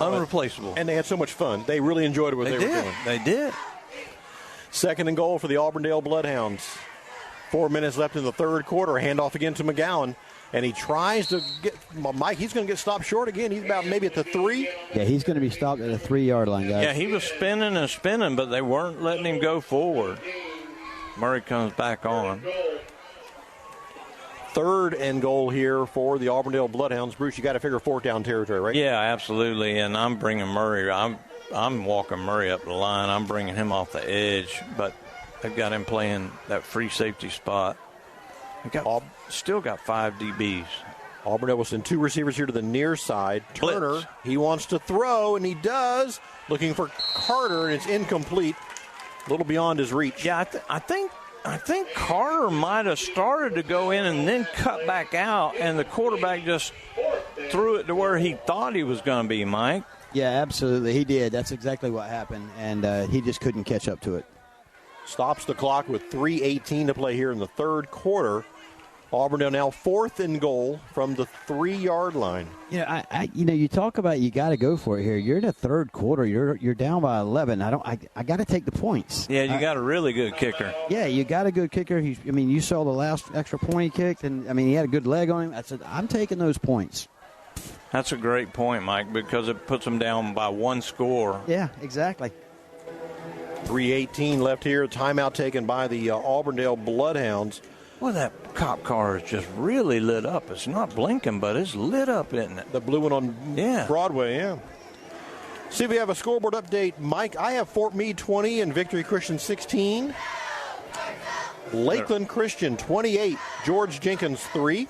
unreplaceable. And they had so much fun. They really enjoyed what they were doing. They did. 2nd and goal for the Auburndale Bloodhounds. 4 minutes left in the 3rd quarter. Handoff again to McGowan. And he tries to get Mike. He's going to get stopped short again. He's about maybe at the 3. Yeah, he's going to be stopped at a 3-yard line, guys. Yeah, he was spinning and spinning, but they weren't letting him go forward. Murray comes back on. 3rd and goal here for the Auburndale Bloodhounds. Bruce, you got to figure 4th down territory, right? Yeah, absolutely. And I'm bringing Murray. I'm walking Murray up the line. I'm bringing him off the edge, but they've got him playing that free safety spot. Still got 5 DBs. Auburndale will send 2 receivers here to the near side. Turner, Blitz. He wants to throw, and he does. Looking for Carter, and it's incomplete. A little beyond his reach. Yeah, I think Carter might have started to go in and then cut back out, and the quarterback just threw it to where he thought he was going to be, Mike. Yeah, absolutely. He did. That's exactly what happened, and he just couldn't catch up to it. Stops the clock with 3:18 to play here in the 3rd quarter. Auburndale now 4th and goal from the 3-yard line. Yeah, you talk about you got to go for it here. You're in the 3rd quarter. You're down by 11. I got to take the points. Yeah, you got a really good kicker. Yeah, you got a good kicker. You saw the last extra point he kicked, and he had a good leg on him. I said, I'm taking those points. That's a great point, Mike, because it puts them down by 1 score. Yeah, exactly. 3:18 left here. Timeout taken by the Auburndale Bloodhounds. Well, that cop car is just really lit up. It's not blinking, but it's lit up, isn't it? The blue one on Broadway, yeah. See if we have a scoreboard update. Mike, I have Fort Meade 20 and Victory Christian 16. Lakeland Christian 28. George Jenkins 3.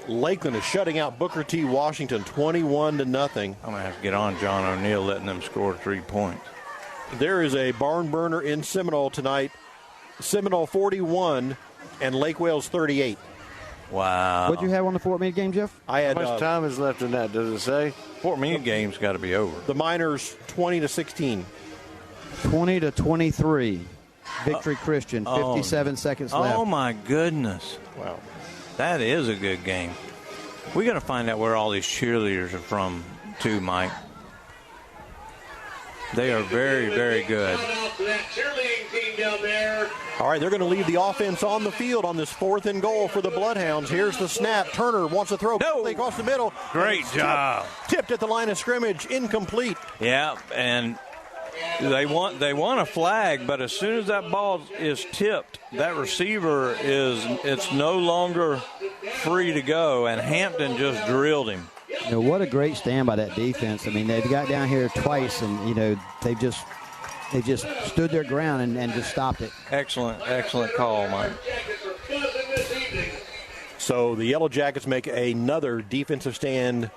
Lakeland is shutting out Booker T. Washington 21-0. I'm going to have to get on John O'Neill letting them score 3 points. There is a barn burner in Seminole tonight. Seminole 41 and Lake Wales 38. Wow. What'd you have on the Fort Meade game, Jeff? How much time is left in that, does it say? Fort Meade game's got to be over. The Miners 20-16. 20-23. Victory Christian, 57 seconds left. Oh, my goodness. Wow. That is a good game. We got to find out where all these cheerleaders are from, too, Mike. They are very, very good. down there. All right, they're going to leave the offense on the field on this 4th and goal for the Bloodhounds. Here's the snap. Turner wants to throw quickly across the middle. Great job. Tipped at the line of scrimmage, incomplete. Yeah, and they want a flag, but as soon as that ball is tipped, that receiver it's no longer free to go, and Hampton just drilled him. You know, what a great stand by that defense. I mean, they've got down here twice, and, you know, they just stood their ground and just stopped it. Excellent call, Mike. So the Yellow Jackets make another defensive stand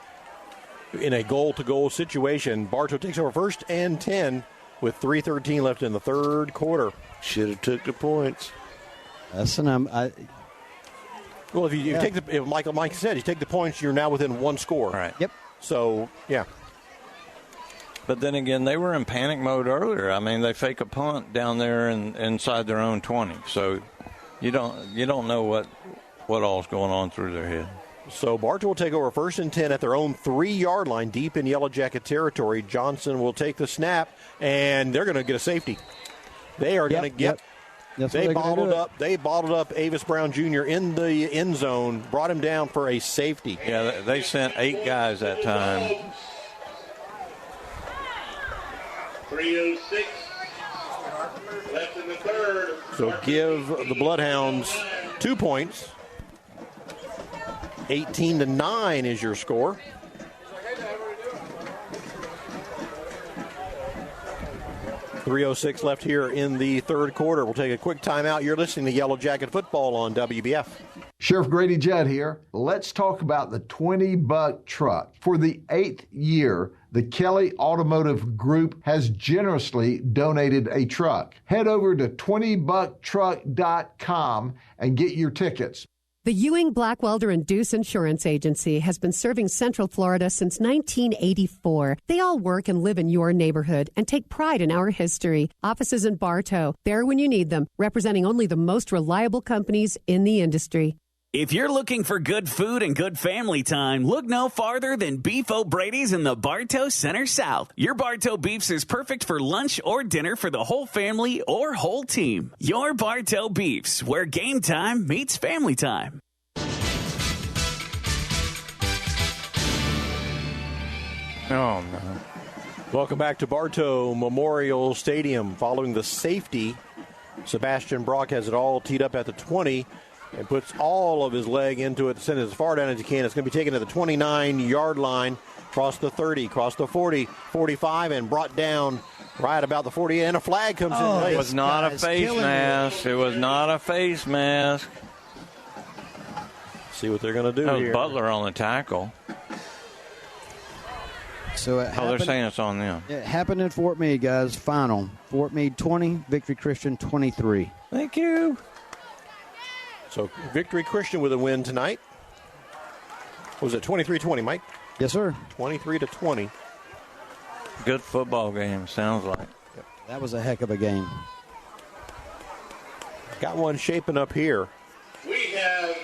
in a goal-to-goal situation. Bartow takes over 1st and 10 with 3:13 left in the third quarter. Should have took the points. That's well, if you take if Mike said, you take the points, you're now within one score. All right. Yep. So, yeah. But then again, they were in panic mode earlier. I mean, they fake a punt down there inside their own 20. So you don't know what all's going on through their head. So Bartow will take over 1st and 10 at their own 3-yard line, deep in Yellow Jacket territory. Johnson will take the snap, and they're going to get a safety. They are going to get. They bottled up Avis Brown Jr. in the end zone, brought him down for a safety. Yeah, they sent 8 guys that time. 3:06 left in the third. So give the Bloodhounds 2 points. 18-9 is your score. .306 left here in the third quarter. We'll take a quick timeout. You're listening to Yellow Jacket Football on WBF. Sheriff Grady Judd here. Let's talk about the 20-buck truck. For the 8th year, the Kelly Automotive Group has generously donated a truck. Head over to 20bucktruck.com and get your tickets. The Ewing, Blackwelder, and Deuce Insurance Agency has been serving Central Florida since 1984. They all work and live in your neighborhood and take pride in our history. Offices in Bartow, there when you need them, representing only the most reliable companies in the industry. If you're looking for good food and good family time, look no farther than Beef O'Brady's in the Bartow Center South. Your Bartow Beefs is perfect for lunch or dinner for the whole family or whole team. Your Bartow Beefs, where game time meets family time. Oh, no. Welcome back to Bartow Memorial Stadium. Following the safety, Sebastian Brock has it all teed up at the 20. And puts all of his leg into it, sends it as far down as he can. It's going to be taken to the 29-yard line, across the 30, across the 40, 45, and brought down right about the 40. And a flag comes in late. It was not a face mask. It was not a face mask. See what they're going to do here. Butler on the tackle. So they're saying it's on them. It happened in Fort Meade, guys. Final. Fort Meade 20, Victory Christian 23. Thank you. So Victory Christian with a win tonight. What was it, 23-20, Mike? Yes, sir. 23-20. Good football game, sounds like. Yep. That was a heck of a game. Got one shaping up here. We have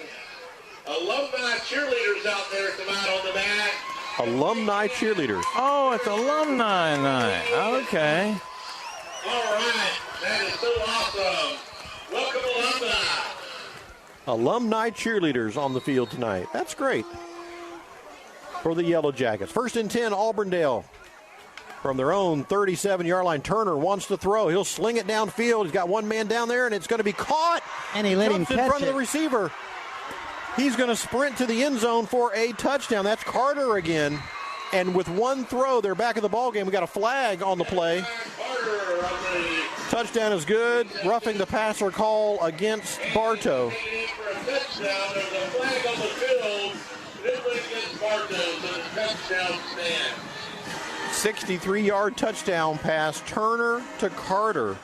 alumni cheerleaders out there tonight on the mat. Alumni cheerleaders. Oh, it's alumni night. Okay. All right. That is so awesome. Welcome, alumni. Alumni cheerleaders on the field tonight. That's great for the Yellow Jackets. 1st and 10, Auburndale. From their own 37-yard line, Turner wants to throw. He'll sling it downfield. He's got one man down there, and it's going to be caught. And he let him catch it. In front of the receiver. He's going to sprint to the end zone for a touchdown. That's Carter again. And with one throw, they're back in the ballgame. We got a flag on the play. Touchdown is good. Roughing the passer call against Bartow. 63-yard touchdown pass, Turner to Carter.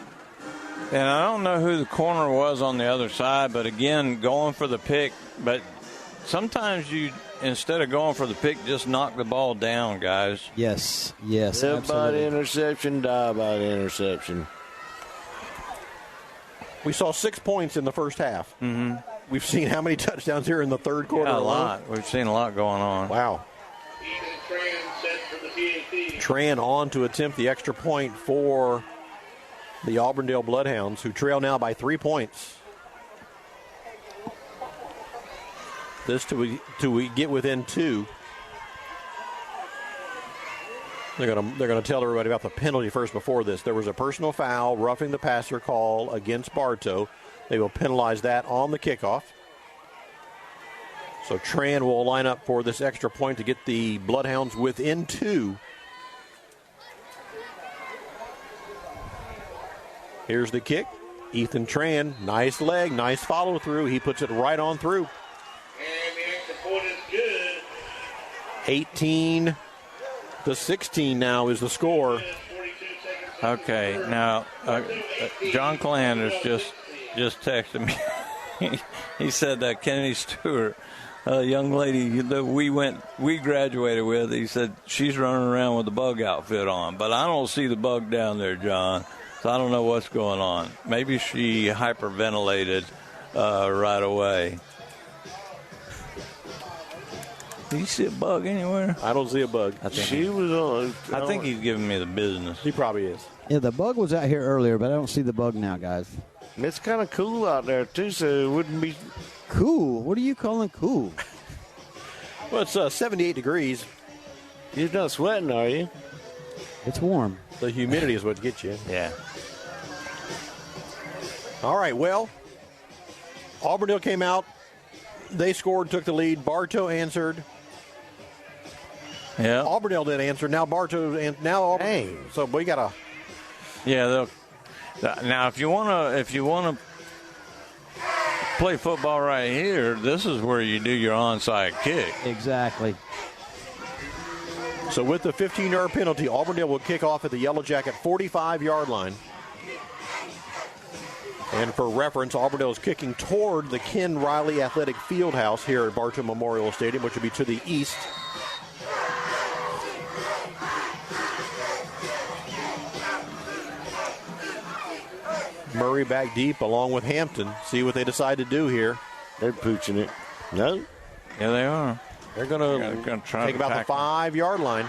And I don't know who the corner was on the other side, but again, going for the pick. But sometimes you, instead of going for the pick, just knock the ball down, guys. Yes, live by the interception, die by the interception. We saw 6 points in the first half. Mm-hmm. We've seen how many touchdowns here in the third quarter? Yeah, a lot. We've seen a lot going on. Wow. Tran on to attempt the extra point for The Auburndale Bloodhounds, who trail now by 3 points. This till we get within 2. They're gonna tell everybody about the penalty first before this. There was a personal foul, roughing the passer call against Bartow. They will penalize that on the kickoff. So Tran will line up for this extra point to get the Bloodhounds within 2. Here's the kick. Ethan Tran, nice leg, nice follow through. He puts it right on through. And the extra point is good. 18-16 now is the score. Okay, now John Calanders just texted me. He said that Kennedy Stewart, a young lady that we graduated with, he said she's running around with the bug outfit on, but I don't see the bug down there, John. So I don't know what's going on. Maybe she hyperventilated right away. Do you see a bug anywhere? I don't see a bug. I think he's giving me the business. He probably is. Yeah, the bug was out here earlier, but I don't see the bug now, guys. It's kind of cool out there, too, so it wouldn't be... Cool? What are you calling cool? Well, it's 78 degrees. You're not sweating, are you? It's warm. The humidity is what gets you. Yeah. All right, well, Auburndale came out. They scored, took the lead. Bartow answered. Yeah. Auburndale didn't answer. Now Bartow and now Auburn. So we got to. Yeah. Now, if you want to play football right here, this is where you do your onside kick. Exactly. So with the 15-yard penalty, Auburndale will kick off at the Yellow Jacket 45-yard line. And for reference, Auburndale is kicking toward the Ken Riley Athletic Fieldhouse here at Bartow Memorial Stadium, which will be to the east. Murray back deep along with Hampton. See what they decide to do here. They're pooching it. No. Yeah, they are. They're going to take about the 5-yard line,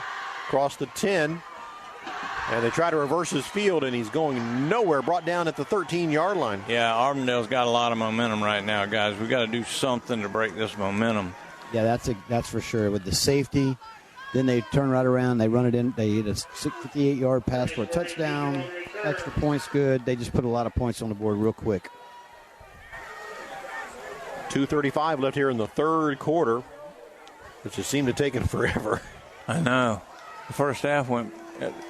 cross the 10, and they try to reverse his field, and he's going nowhere, brought down at the 13-yard line. Yeah, Auburndale's got a lot of momentum right now, guys. We got to do something to break this momentum. Yeah, that's for sure. With the safety, then they turn right around, they run it in, they hit a 58-yard pass for a touchdown, extra points good. They just put a lot of points on the board real quick. 2:35 left here in the third quarter, which has seemed to take him forever. I know. The first half went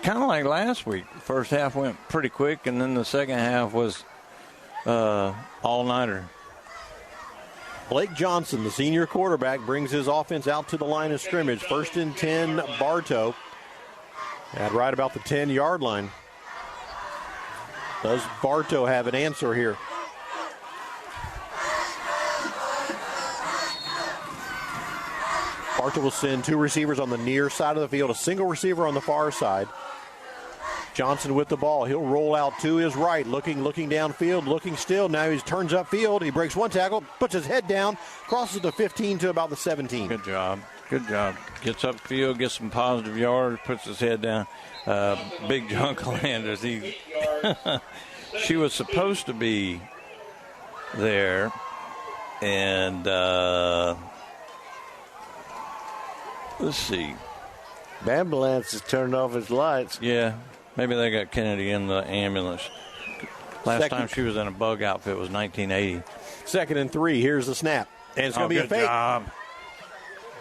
kind of like last week. The first half went pretty quick, and then the second half was all-nighter. Blake Johnson, the senior quarterback, brings his offense out to the line of scrimmage. 1st and 10, Bartow at right about the 10-yard line. Does Bartow have an answer here? Bartow will send 2 receivers on the near side of the field, a single receiver on the far side. Johnson with the ball. He'll roll out to his right, looking downfield, looking still. Now he turns upfield. He breaks one tackle, puts his head down, crosses the 15 to about the 17. Good job. Gets upfield, gets some positive yards, puts his head down. Big John Calanders. She was supposed to be there, and let's see. Ambulance has turned off its lights. Yeah, maybe they got Kennedy in the ambulance. Last time she was in a bug outfit was 1980. 2nd and 3. Here's the snap. And it's going to be a fake. Job.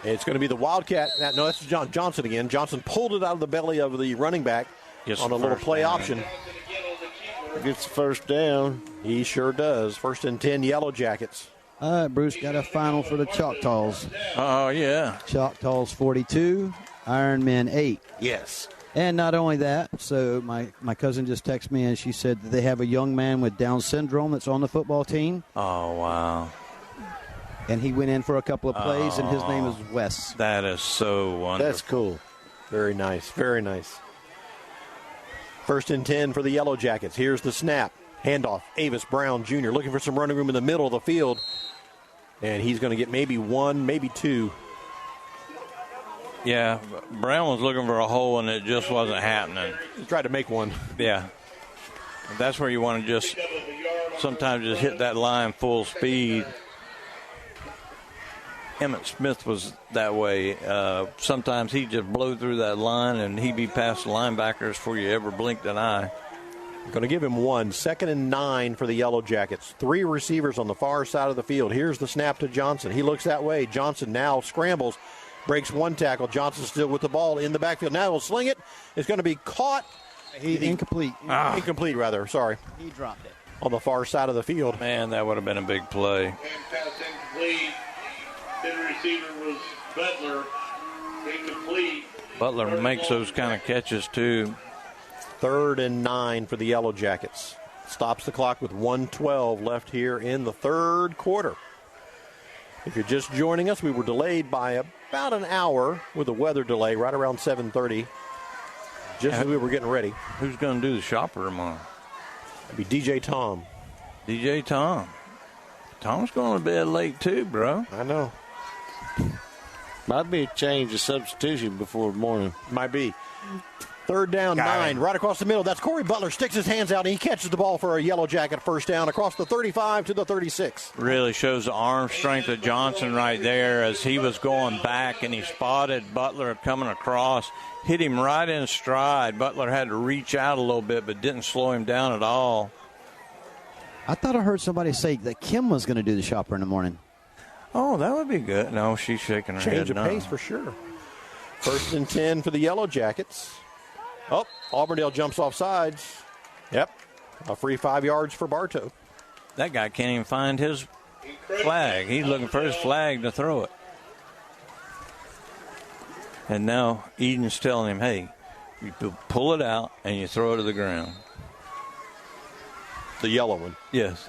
It's going to be the Wildcat. No, that's Johnson again. Johnson pulled it out of the belly of the running back on a little play option. Gets the first down. He sure does. 1st and 10, Yellow Jackets. All right, Bruce, got a final for the Choctaws. Oh, yeah. Choctaws 42, Ironmen 8. Yes. And not only that, so my cousin just texted me and she said that they have a young man with Down syndrome that's on the football team. Oh, wow. And he went in for a couple of plays, and his name is Wes. That is so wonderful. That's cool. Very nice. Very nice. 1st and 10 for the Yellow Jackets. Here's the snap. Handoff. Avis Brown Jr. looking for some running room in the middle of the field. And he's going to get maybe 1, maybe 2. Yeah, Brown was looking for a hole, and it just wasn't happening. He tried to make one. Yeah. That's where you want to just sometimes just hit that line full speed. Emmett Smith was that way. Sometimes he'd just blow through that line, and he'd be past the linebackers before you ever blinked an eye. Going to give him 1. 2nd and 9 for the Yellow Jackets. 3 receivers on the far side of the field. Here's the snap to Johnson. He looks that way. Johnson now scrambles, breaks 1 tackle. Johnson still with the ball in the backfield. Now he'll sling it. It's going to be caught. Incomplete. Incomplete, rather. Sorry. He dropped it. On the far side of the field. Man, that would have been a big play. And pass incomplete. The receiver was Butler. Incomplete. Butler makes those kind of catches, too. 3rd and 9 for the Yellow Jackets. Stops the clock with 1:12 left here in the 3rd quarter. If you're just joining us, we were delayed by about an hour with a weather delay right around 7:30, just as we were getting ready. Who's going to do the shopper tomorrow? It'd be DJ Tom. DJ Tom. Tom's going to bed late, too, bro. I know. Might be a change of substitution before morning. Might be. 3rd down, 9, right across the middle. That's Corey Butler. Sticks his hands out, and he catches the ball for a Yellow Jacket first down across the 35 to the 36. Really shows the arm strength of Johnson right there as he was going back, and he spotted Butler coming across, hit him right in stride. Butler had to reach out a little bit, but didn't slow him down at all. I thought I heard somebody say that Kim was going to do the shopper in the morning. Oh, that would be good. No, she's shaking her head. Change of pace for sure. 1st and 10 for the Yellow Jackets. Oh, Auburndale jumps off sides. Yep, a free 5 yards for Bartow. That guy can't even find his flag. He's looking for his flag to throw it. And now Eden's telling him, hey, you pull it out and you throw it to the ground. The yellow one. Yes.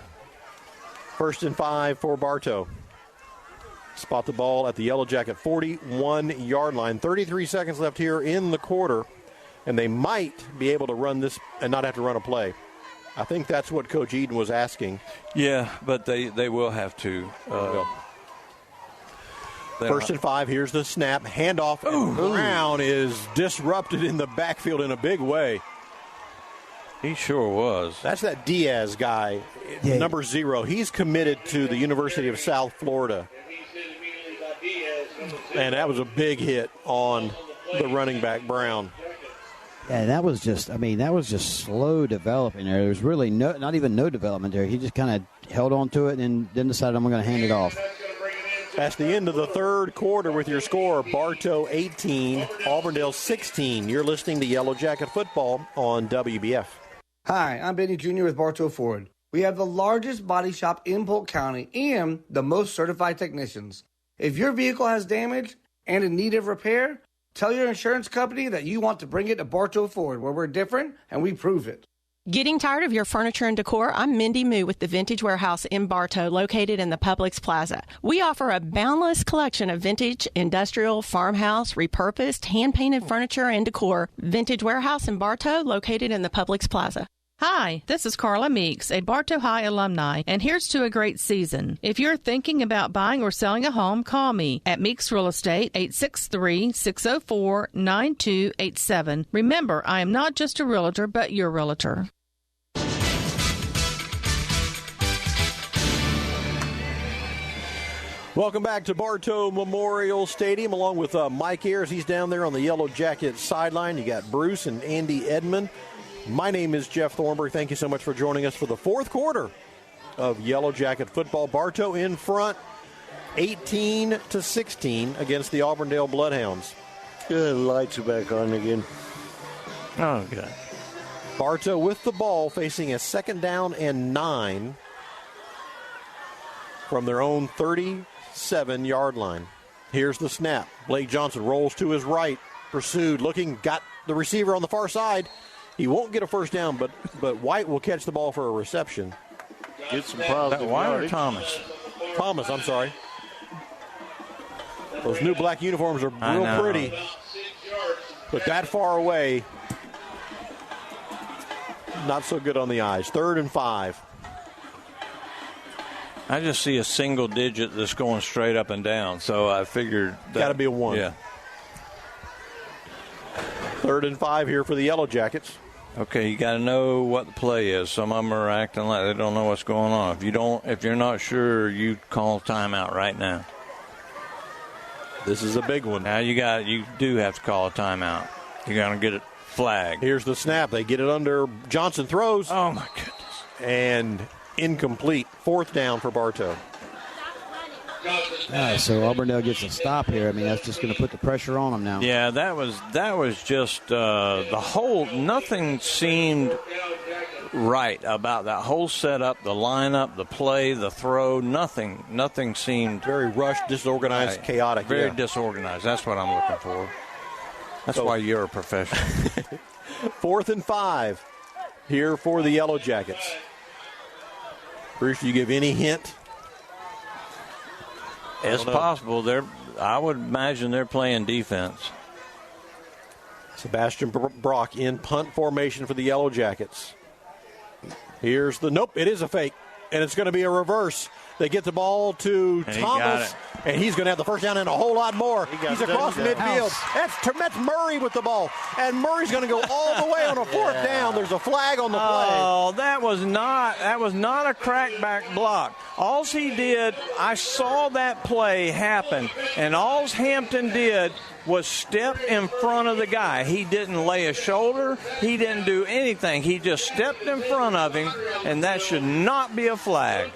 1st and 5 for Bartow. Spot the ball at the Yellow Jacket 41-yard line. 33 seconds left here in the quarter. And they might be able to run this and not have to run a play. I think that's what Coach Eden was asking. Yeah, but they will have to. 1st and 5, here's the snap. Handoff, and Brown is disrupted in the backfield in a big way. He sure was. That's that Diaz guy, number 0. He's committed to the University of South Florida. And that was a big hit on the running back, Brown. Yeah, that was just slow developing there. There was really not even no development there. He just kind of held on to it and then decided, I'm going to hand it off. That's the end of the 3rd quarter with your score. Bartow 18, Auburndale 16. You're listening to Yellow Jacket Football on WBF. Hi, I'm Benny Jr. with Bartow Ford. We have the largest body shop in Polk County and the most certified technicians. If your vehicle has damage and in need of repair, tell your insurance company that you want to bring it to Bartow Ford, where we're different and we prove it. Getting tired of your furniture and decor? I'm Mindy Moo with the Vintage Warehouse in Bartow, located in the Publix Plaza. We offer a boundless collection of vintage, industrial, farmhouse, repurposed, hand-painted furniture and decor. Vintage Warehouse in Bartow, located in the Publix Plaza. Hi, this is Carla Meeks, a Bartow High alumni, and here's to a great season. If you're thinking about buying or selling a home, call me at Meeks Real Estate, 863-604-9287. Remember, I am not just a realtor, but your realtor. Welcome back to Bartow Memorial Stadium, along with Mike Ayers. He's down there on the Yellow Jacket sideline. You got Bruce and Andy Edmond. My name is Jeff Thornburg. Thank you so much for joining us for the 4th quarter of Yellow Jacket football. Bartow in front, 18-16 against the Auburndale Bloodhounds. Good, lights are back on again. Oh, good. Bartow with the ball, facing a 2nd down and 9 from their own 37-yard line. Here's the snap. Blake Johnson rolls to his right, pursued, looking, got the receiver on the far side. He won't get a first down, but White will catch the ball for a reception. Get some positive White or yardage. Thomas? Thomas, I'm sorry. Those new black uniforms are real pretty. But that far away, not so good on the eyes. 3rd and 5. I just see a single digit that's going straight up and down, so I figured that. Got to be a 1. Yeah. 3rd and 5 here for the Yellow Jackets. Okay, you got to know what the play is. Some of them are acting like they don't know what's going on. If you're not sure, you call timeout right now. This is a big one. Now you do have to call a timeout. You're going to get it flagged. Here's the snap. They get it under. Johnson throws. Oh, my goodness. And incomplete. 4th down for Bartow. So Auburndale gets a stop here. I mean, that's just going to put the pressure on them now. Yeah, that was just the whole. Nothing seemed right about that whole setup, the lineup, the play, the throw. Nothing seemed very rushed, disorganized, chaotic. Very disorganized. That's what I'm looking for. That's why you're a professional. 4th and 5 here for the Yellow Jackets. Bruce, do you give any hint? It's possible. I would imagine they're playing defense. Sebastian Brock in punt formation for the Yellow Jackets. Here's nope, it is a fake, and it's going to be a reverse. They get the ball to Thomas, and he's going to have the first down and a whole lot more. He's across midfield. That's Murray with the ball, and Murray's going to go all the way on a 4th down. There's a flag on the play. Oh, that was not a crackback block. All he did, I saw that play happen, and all Hampton did was step in front of the guy. He didn't lay a shoulder. He didn't do anything. He just stepped in front of him, and that should not be a flag.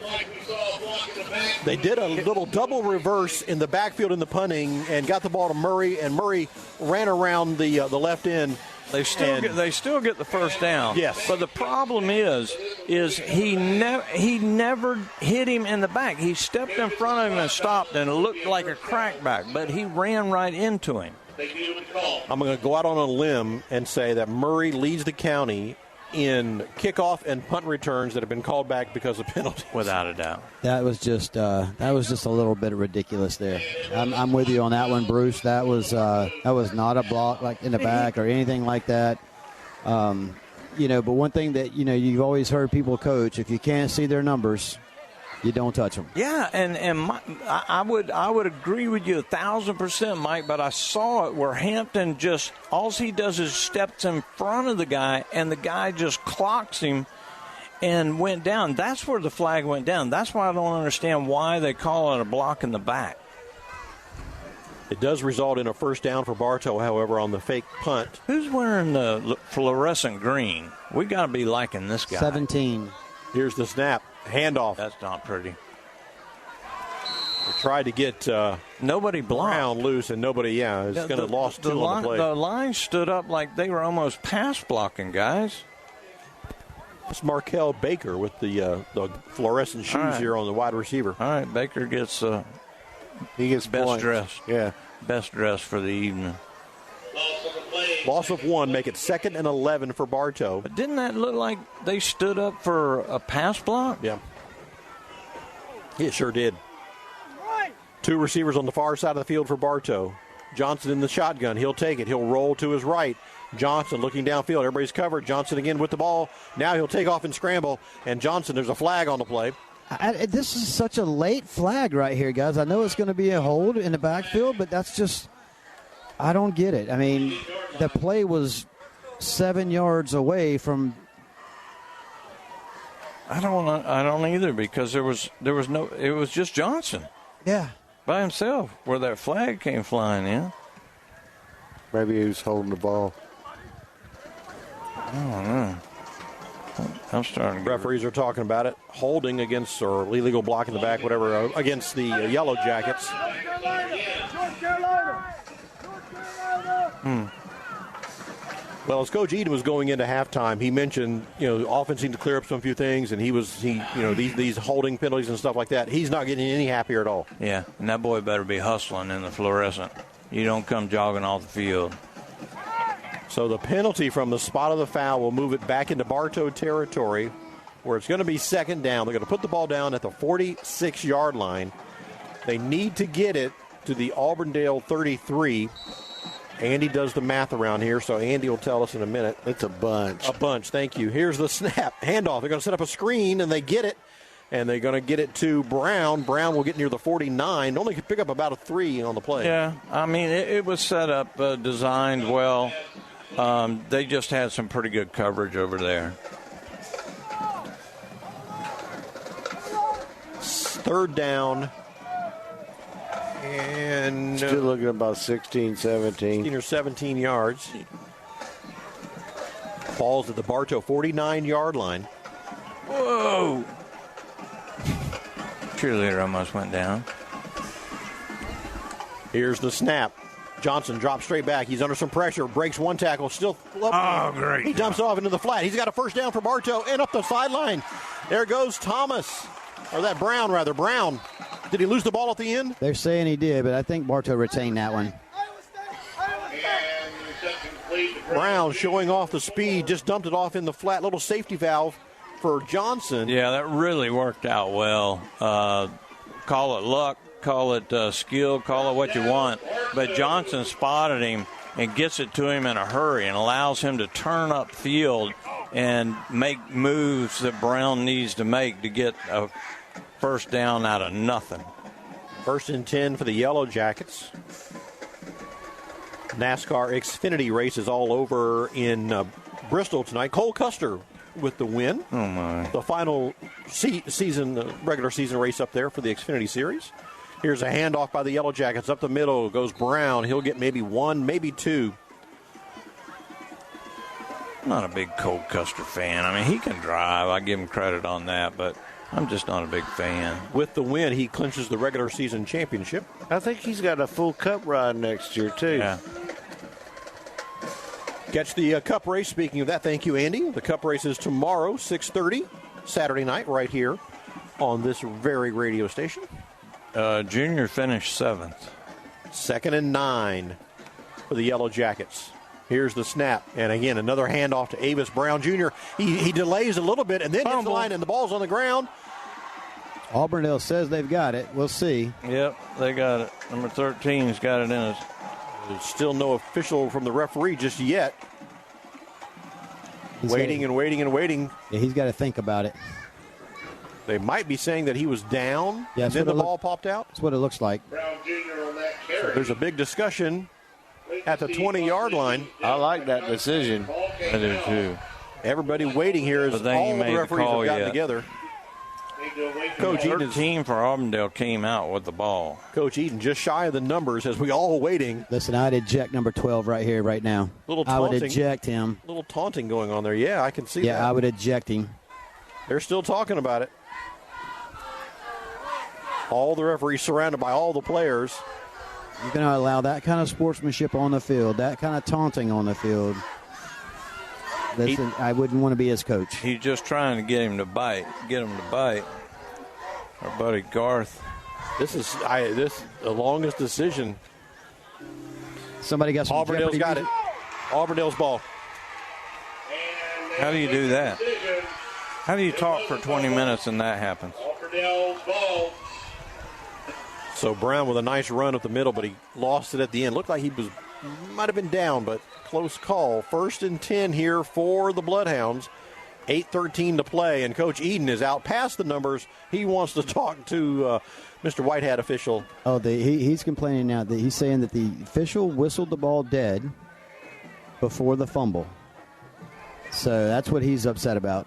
They did a little double reverse in the backfield in the punting and got the ball to Murray, and Murray ran around the left end. They still get the first down. Yes. But the problem is he never hit him in the back. He stepped in front of him and stopped, and it looked like a crackback, but he ran right into him. I'm going to go out on a limb and say that Murray leads the county in kickoff and punt returns that have been called back because of penalties. Without a doubt. That was just a little bit ridiculous there. I'm with you on that one, Bruce. That was not a block like in the back or anything like that. But one thing that you've always heard people coach: if you can't see their numbers, you don't touch them. Yeah, I would agree with you 1,000%, Mike. But I saw it where Hampton just all he does is steps in front of the guy, and the guy just clocks him and went down. That's where the flag went down. That's why I don't understand why they call it a block in the back. It does result in a first down for Bartow, however, on the fake punt. Who's wearing the fluorescent green? We got to be liking this guy. 17. Here's the snap. Handoff. That's not pretty. They tried to get nobody blocked. Brown loose, and nobody, is going to lost two on the play. The line stood up like they were almost pass blocking, guys. It's Markel Baker with the fluorescent shoes here on the wide receiver. All right, Baker gets best points. dressed. Yeah, best dressed for the evening. Loss of 1, make it 2nd and 11 for Bartow. But didn't that look like they stood up for a pass block? Yeah. It sure did. 2 receivers on the far side of the field for Bartow. Johnson in the shotgun. He'll take it. He'll roll to his right. Johnson looking downfield. Everybody's covered. Johnson again with the ball. Now he'll take off and scramble. And Johnson, there's a flag on the play. This is such a late flag right here, guys. I know it's going to be a hold in the backfield, but that's just... I don't get it. I mean, the play was 7 yards away from. I don't either, because there was no. It was just Johnson. Yeah. By himself, where that flag came flying in. Maybe he was holding the ball. I don't know. I'm starting. Referees are talking about it. Holding against, or illegal block in the back, whatever, against the Yellow Jackets. Well, as Coach Eden was going into halftime, he mentioned, offense seemed to clear up some few things, and these holding penalties and stuff like that. He's not getting any happier at all. Yeah, and that boy better be hustling in the fluorescent. You don't come jogging off the field. So the penalty from the spot of the foul will move it back into Bartow territory, where it's going to be 2nd down. They're going to put the ball down at the 46-yard line. They need to get it to the Auburndale 33. Andy does the math around here, so Andy will tell us in a minute. It's a bunch. A bunch, thank you. Here's the snap. Handoff. They're going to set up a screen, and they get it. And they're going to get it to Brown. Brown will get near the 49. Only could pick up about a 3 on the play. Yeah, I mean, it was set up, designed well. They just had some pretty good coverage over there. Third down. And still looking about 16, 17. 16 or 17 yards. Falls at the Bartow 49-yard line. Whoa! Cheerleader almost went down. Here's the snap. Johnson drops straight back. He's under some pressure. Breaks one tackle. Still up. Oh, great. He dumps off into the flat. He's got a first down for Bartow and up the sideline. There goes Thomas. Or that Brown, rather. Brown. Did he lose the ball at the end? They're saying he did, but I think Bartow retained that one. Brown showing off the speed. Just dumped it off in the flat. Little safety valve for Johnson. Yeah, that really worked out well. Call it luck, call it skill, call it what you want. But Johnson spotted him and gets it to him in a hurry and allows him to turn up field and make moves that Brown needs to make to get a first down out of nothing. 1st and 10 for the Yellow Jackets. NASCAR Xfinity races all over in Bristol tonight. Cole Custer with the win. Oh, my. The final regular season race up there for the Xfinity Series. Here's a handoff by the Yellow Jackets. Up the middle goes Brown. He'll get maybe one, maybe two. I'm not a big Cole Custer fan. I mean, he can drive. I give him credit on that, but I'm just not a big fan. With the win, he clinches the regular season championship. I think he's got a full cup ride next year, too. Yeah. Catch the Cup race. Speaking of that, thank you, Andy. The Cup race is tomorrow, 6:30, Saturday night, right here on this very radio station. Junior finished 7th. 2nd and 9 for the Yellow Jackets. Here's the snap. And again, another handoff to Avis Brown Jr. He delays a little bit and then hits the line, and the ball's on the ground. Auburndale says they've got it. We'll see. Yep, they got it. Number 13's got it in his. There's still no official from the referee just yet. Waiting. Yeah, he's got to think about it. They might be saying that he was down, yeah, and then the ball popped out. That's what it looks like. Brown Jr. on that carry. So there's a big discussion at the 20-yard line. I like that decision. I do, too. Everybody waiting here as all the referees have gotten together. Coach Eden, team for Auburndale came out with the ball. Coach Eden just shy of the numbers as we all waiting. Listen, I'd eject number 12 right here, right now. I would eject him. A little taunting going on there. Yeah, I can see that. Yeah, I would eject him. They're still talking about it. All the referees surrounded by all the players. You're going to allow that kind of sportsmanship on the field, that kind of taunting on the field. Listen, I wouldn't want to be his coach. He's just trying to get him to bite. Our buddy Garth. This is the longest decision. Somebody got some Auburndale's got it. Auburndale's ball. How do you do that? How do you talk for 20 minutes and that happens? Auburndale's ball. So Brown with a nice run up the middle, but he lost it at the end. Looked like he might have been down, but close call. 1st and 10 here for the Bloodhounds. 8:13 to play, and Coach Eden is out past the numbers. He wants to talk to Mr. White Hat official. Oh, he's complaining now. He's saying that the official whistled the ball dead before the fumble. So that's what he's upset about.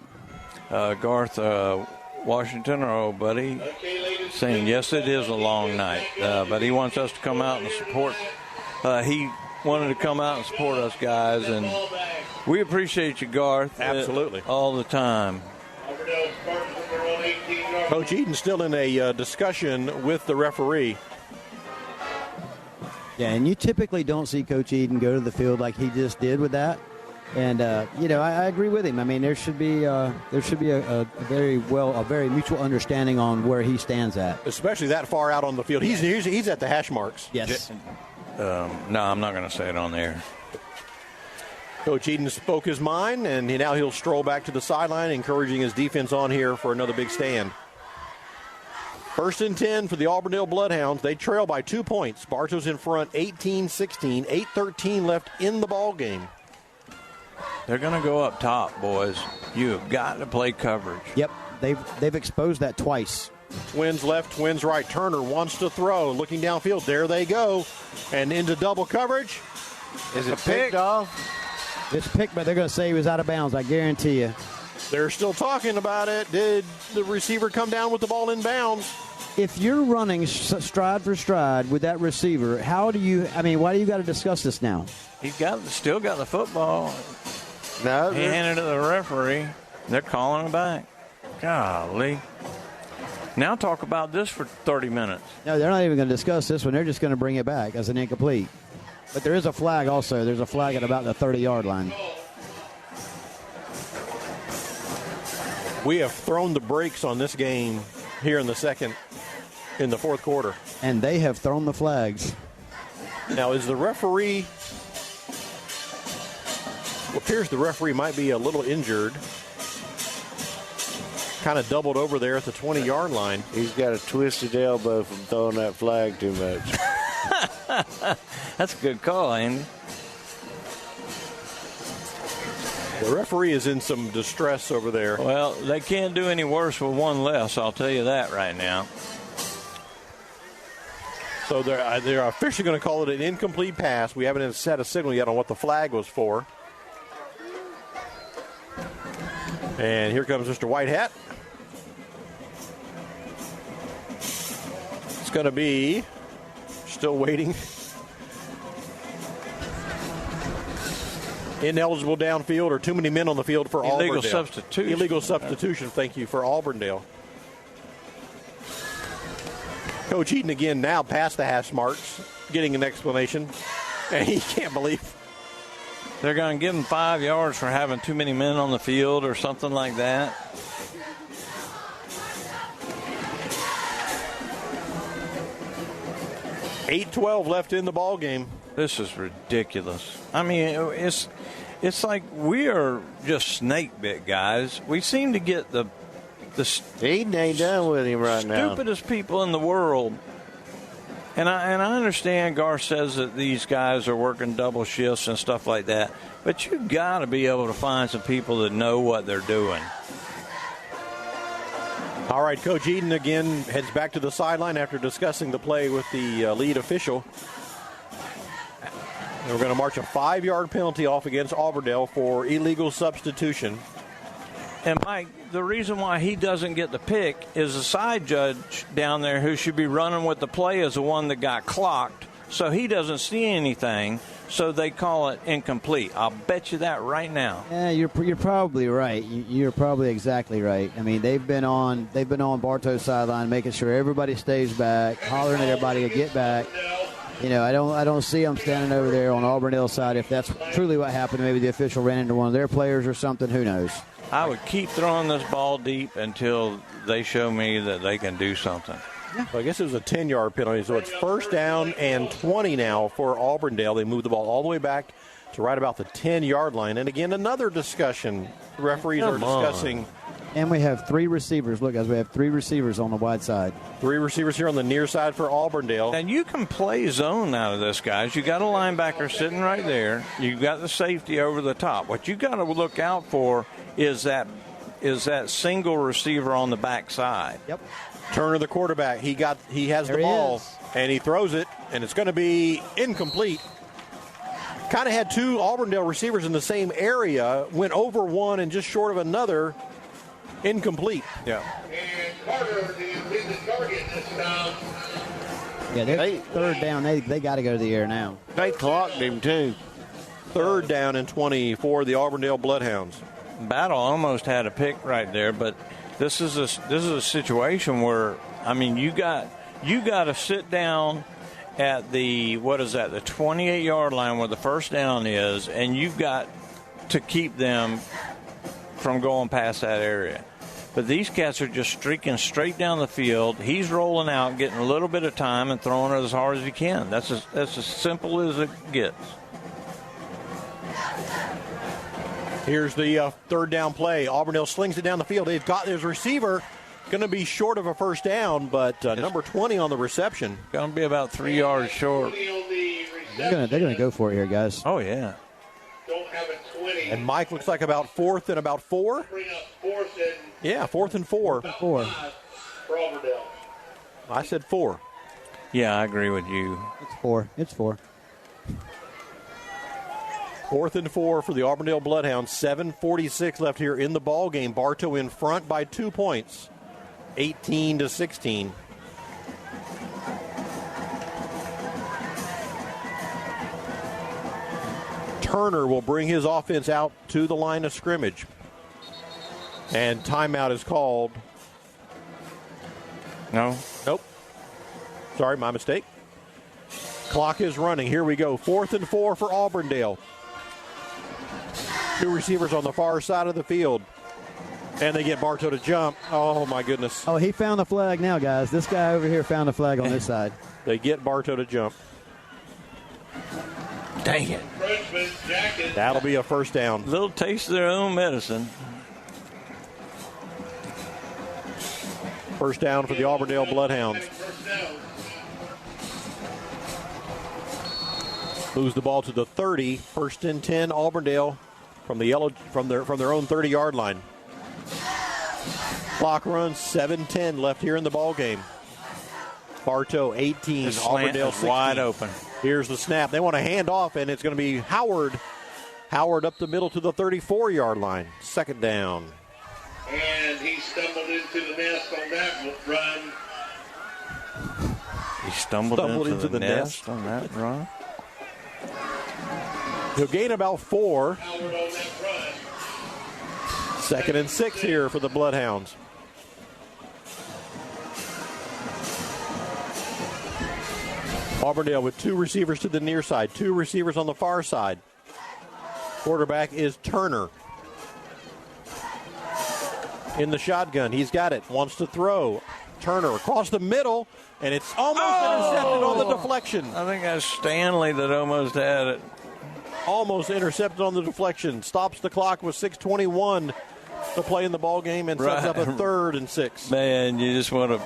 Garth Washington, our old buddy, saying, yes, it is a long night, but he wants us to come out and support. He wanted to come out and support us guys, and we appreciate you, Garth. Absolutely. All the time. Coach Eden's still in a discussion with the referee. Yeah, and you typically don't see Coach Eden go to the field like he just did with that. And I agree with him. I mean, there should be a very mutual understanding on where he stands at. Especially that far out on the field. He's at the hash marks. Yes. No, I'm not going to say it on the air. Coach Eden spoke his mind, and now he'll stroll back to the sideline, encouraging his defense on here for another big stand. 1st and 10 for the Auburndale Bloodhounds. They trail by 2 points. Bartow's in front, 18-16. 8:13 left in the ball game. They're going to go up top, boys. You have got to play coverage. Yep, they've exposed that twice. Twins left, twins right. Turner wants to throw. Looking downfield. There they go. And into double coverage. Is it picked off? It's picked, but they're going to say he was out of bounds, I guarantee you. They're still talking about it. Did the receiver come down with the ball in bounds? If you're running stride for stride with that receiver, why do you got to discuss this now? He's still got the football. No, he handed it to the referee. They're calling him back. Golly. Now talk about this for 30 minutes. No, they're not even going to discuss this one. They're just going to bring it back as an incomplete. But there is a flag also. There's a flag at about the 30-yard line. We have thrown the brakes on this game here in the fourth quarter. And they have thrown the flags. Now, is the referee... It appears the referee might be a little injured. Kind of doubled over there at the 20-yard line. He's got a twisted elbow from throwing that flag too much. That's a good call, Andy. The referee is in some distress over there. Well, they can't do any worse with one less, I'll tell you that right now. So they're officially going to call it an incomplete pass. We haven't set a signal yet on what the flag was for. And here comes Mr. Whitehat. It's going to be still waiting. Ineligible downfield or too many men on the field for Auburndale. Illegal substitution. Illegal substitution, thank you, for Auburndale. Coach Eaton again now past the hash marks, getting an explanation. And he can't believe they're going to give him 5 yards for having too many men on the field or something like that. .8:12 left in the ball game. This is ridiculous. I mean, it's like we are just snake bit guys. We seem to get the Eaton ain't done with him right now. Stupidest people in the world. And I understand Gar says that these guys are working double shifts and stuff like that, but you got to be able to find some people that know what they're doing. All right, Coach Eden again heads back to the sideline after discussing the play with the lead official. And we're going to march a 5-yard penalty off against Auburndale for illegal substitution. And, Mike, the reason why he doesn't get the pick is the side judge down there who should be running with the play is the one that got clocked, so he doesn't see anything, so they call it incomplete. I'll bet you that right now. Yeah, you're probably right. You're probably exactly right. I mean, they've been on Bartow's sideline, making sure everybody stays back, hollering at everybody to get back. You know, I don't see them standing over there on Auburndale's side. If that's truly what happened, maybe the official ran into one of their players or something. Who knows? I would keep throwing this ball deep until they show me that they can do something. Yeah. So I guess it was a 10-yard penalty, so it's 1st down and 20 now for Auburndale. They move the ball all the way back to right about the 10-yard line. And again, another discussion. The referees are discussing. And we have 3 receivers. Look, guys, we have 3 receivers on the wide side. 3 receivers here on the near side for Auburndale. And you can play zone out of this, guys. You got a linebacker sitting right there. You've got the safety over the top. What you got to look out for is that single receiver on the backside. Yep. Turner, the quarterback, he has the ball, and he throws it, and it's going to be incomplete. Kind of had 2 Auburndale receivers in the same area, went over one and just short of another. Incomplete. Yeah. And Carter, the intended target this time. Yeah, they're 3rd down. They got to go to the air now. They clocked him, too. 3rd down and 20 for the Auburndale Bloodhounds. Battle almost had a pick right there, but this is a situation where, I mean, you got to sit down at the 28-yard line where the 1st down is, and you've got to keep them from going past that area. But these cats are just streaking straight down the field. He's rolling out, getting a little bit of time, and throwing it as hard as he can. That's as simple as it gets. Here's the 3rd down play. Auburndale slings it down the field. They've got his receiver. Going to be short of a 1st down, but number 20 on the reception. Going to be about 3 yards short. They're going to go for it here, guys. Oh, yeah. Don't have a 20. And Mike looks like about 4th and about 4. Bring up 4th and... Yeah, 4th and 4. 4. For Auburndale. I said 4. Yeah, I agree with you. It's 4. 4th and 4 for the Auburndale Bloodhounds. 7:46 left here in the ball game. Bartow in front by 2 points, 18-16. Turner will bring his offense out to the line of scrimmage. And timeout is called. No. Nope. Sorry, my mistake. Clock is running. Here we go. 4th and 4 for Auburndale. 2 receivers on the far side of the field. And they get Bartow to jump. Oh, my goodness. Oh, he found the flag now, guys. This guy over here found the flag on this side. They get Bartow to jump. Dang it. That'll be a first down. Little taste of their own medicine. First down for the Auburndale Bloodhounds. Moves the ball to the 30. 1st and 10, Auburndale from their own 30-yard line. Clock runs, 7:10 left here in the ball game. Bartow 18, Auburndale 16. Wide open. Here's the snap. They want to hand off, and it's going to be Howard. Howard up the middle to the 34-yard line. 2nd down. And he stumbled into the nest on that run. He stumbled into the nest on that run. He'll gain about 4. 2nd and 6 here for the Bloodhounds. Auburndale with 2 receivers to the near side, 2 receivers on the far side. Quarterback is Turner. In the shotgun, he's got it, wants to throw. Turner across the middle, and it's almost intercepted on the deflection. I think that's Stanley that almost had it. Almost intercepted on the deflection. Stops the clock with 6:21 to play in the ball game and sets up a 3rd and 6. Man, you just want to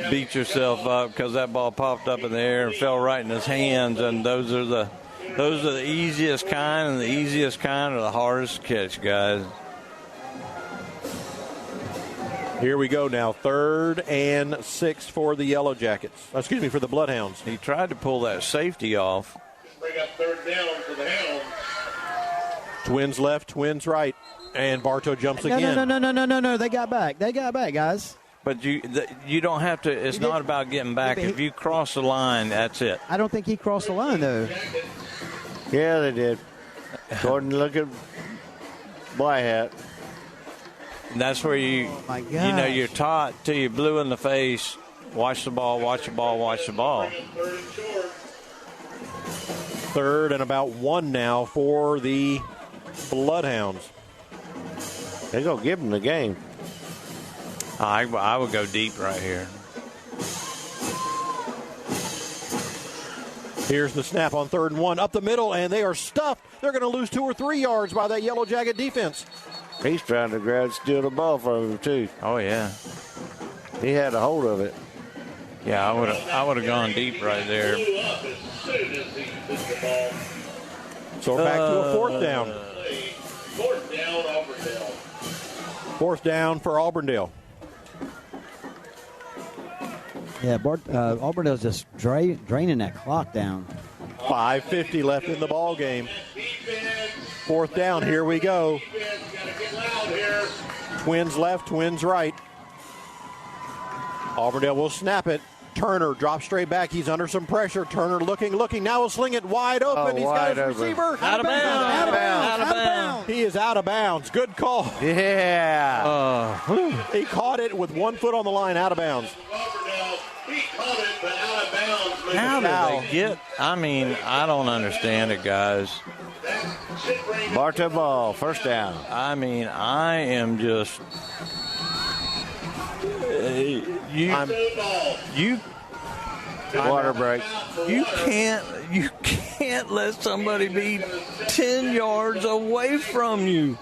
beat yourself up because that ball popped up in the air and fell right in his hands, and those are the easiest kind, and the easiest kind are the hardest to catch, guys. Here we go now, 3rd and 6 for the Yellow Jackets. Excuse me, for the Bloodhounds. He tried to pull that safety off. Bring up 3rd down for the Hounds. Twins left, twins right, and Bartow jumps again. No. They got back, guys. But you don't have to. It's not about getting back. If you cross the line, that's it. I don't think he crossed the line, though. Yeah, they did. Gordon, look at Whitehat. And that's where you're taught till you're blue in the face. Watch the ball, watch the ball, watch the ball. 3rd and about 1 now for the Bloodhounds. They're going to give them the game. I would go deep right here. Here's the snap on 3rd and 1. Up the middle, and they are stuffed. They're going to lose 2 or 3 yards by that Yellow Jacket defense. He's trying to steal the ball from him, too. Oh, yeah. He had a hold of it. Yeah, I would have gone deep right there. So back to a 4th down. 4th down, Auburndale. 4th down for Auburndale. Yeah, Auburndale's just draining that clock down. 5:50 left in the ball game. 4th down, here we go. Twins left, twins right. Auburndale will snap it. Turner drops straight back. He's under some pressure. Turner looking. Now he'll sling it wide open. He's got his receiver. Out of bounds. He is out of bounds. Good call. Yeah. He caught it with 1 foot on the line, out of bounds. He caught it, but out of bounds. How did they get? I mean, I don't understand it, guys. Bartow ball, 1st down. I mean, I am just. Water break. You can't let somebody be 10 yards away from you.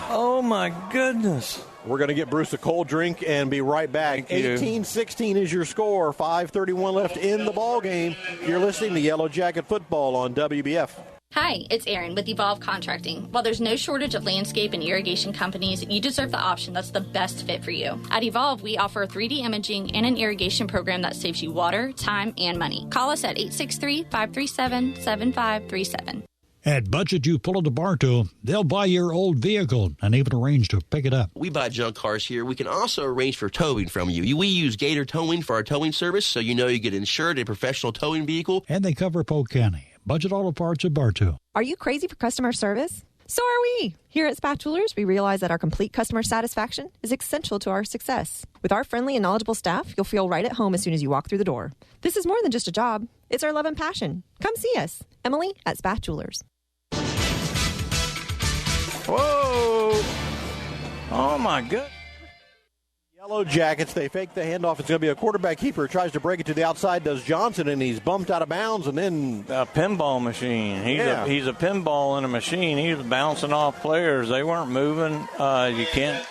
Oh my goodness. We're going to get Bruce a cold drink and be right back. 18-16 is your score. 5:31 left in the ball game. You're listening to Yellow Jacket Football on WBF. Hi, it's Erin with Evolve Contracting. While there's no shortage of landscape and irrigation companies, you deserve the option that's the best fit for you. At Evolve, we offer 3D imaging and an irrigation program that saves you water, time, and money. Call us at 863-537-7537. At Budget You Pull into Bartow, they'll buy your old vehicle and even arrange to pick it up. We buy junk cars here. We can also arrange for towing from you. We use Gator Towing for our towing service, so you know you get insured a professional towing vehicle. And they cover Polk County. Budget Auto Parts at Bartow. Are you crazy for customer service? So are we. Here at Spat Jewelers, we realize that our complete customer satisfaction is essential to our success. With our friendly and knowledgeable staff, you'll feel right at home as soon as you walk through the door. This is more than just a job. It's our love and passion. Come see us. Emily at Spat Jewelers. Whoa! Oh, my goodness. Yellow Jackets, they fake the handoff. It's going to be a quarterback keeper. Tries to break it to the outside, does Johnson, and he's bumped out of bounds, and then... A pinball machine. He's a pinball in a machine. He's bouncing off players. They weren't moving. You can't...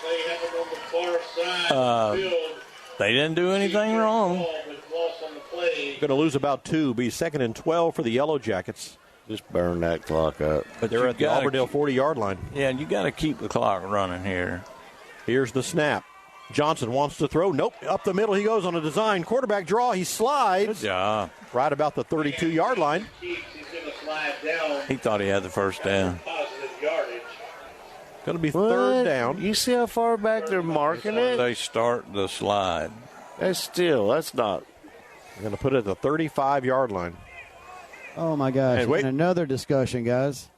They didn't do anything wrong. Going to lose about 2. Be 2nd and 12 for the Yellow Jackets. Just burn that clock up. But they're at the Auburndale 40-yard line. Yeah, you got to keep the clock running here. Here's the snap. Johnson wants to throw. Nope. Up the middle he goes on a design quarterback draw. He slides. Good job. Right about the 32-yard line. He thought he had the first down. Going to be third down. You see how far back they're marking it? They start the slide. That's not. They're going to put it at the 35-yard line. Oh, my gosh. And another discussion, guys.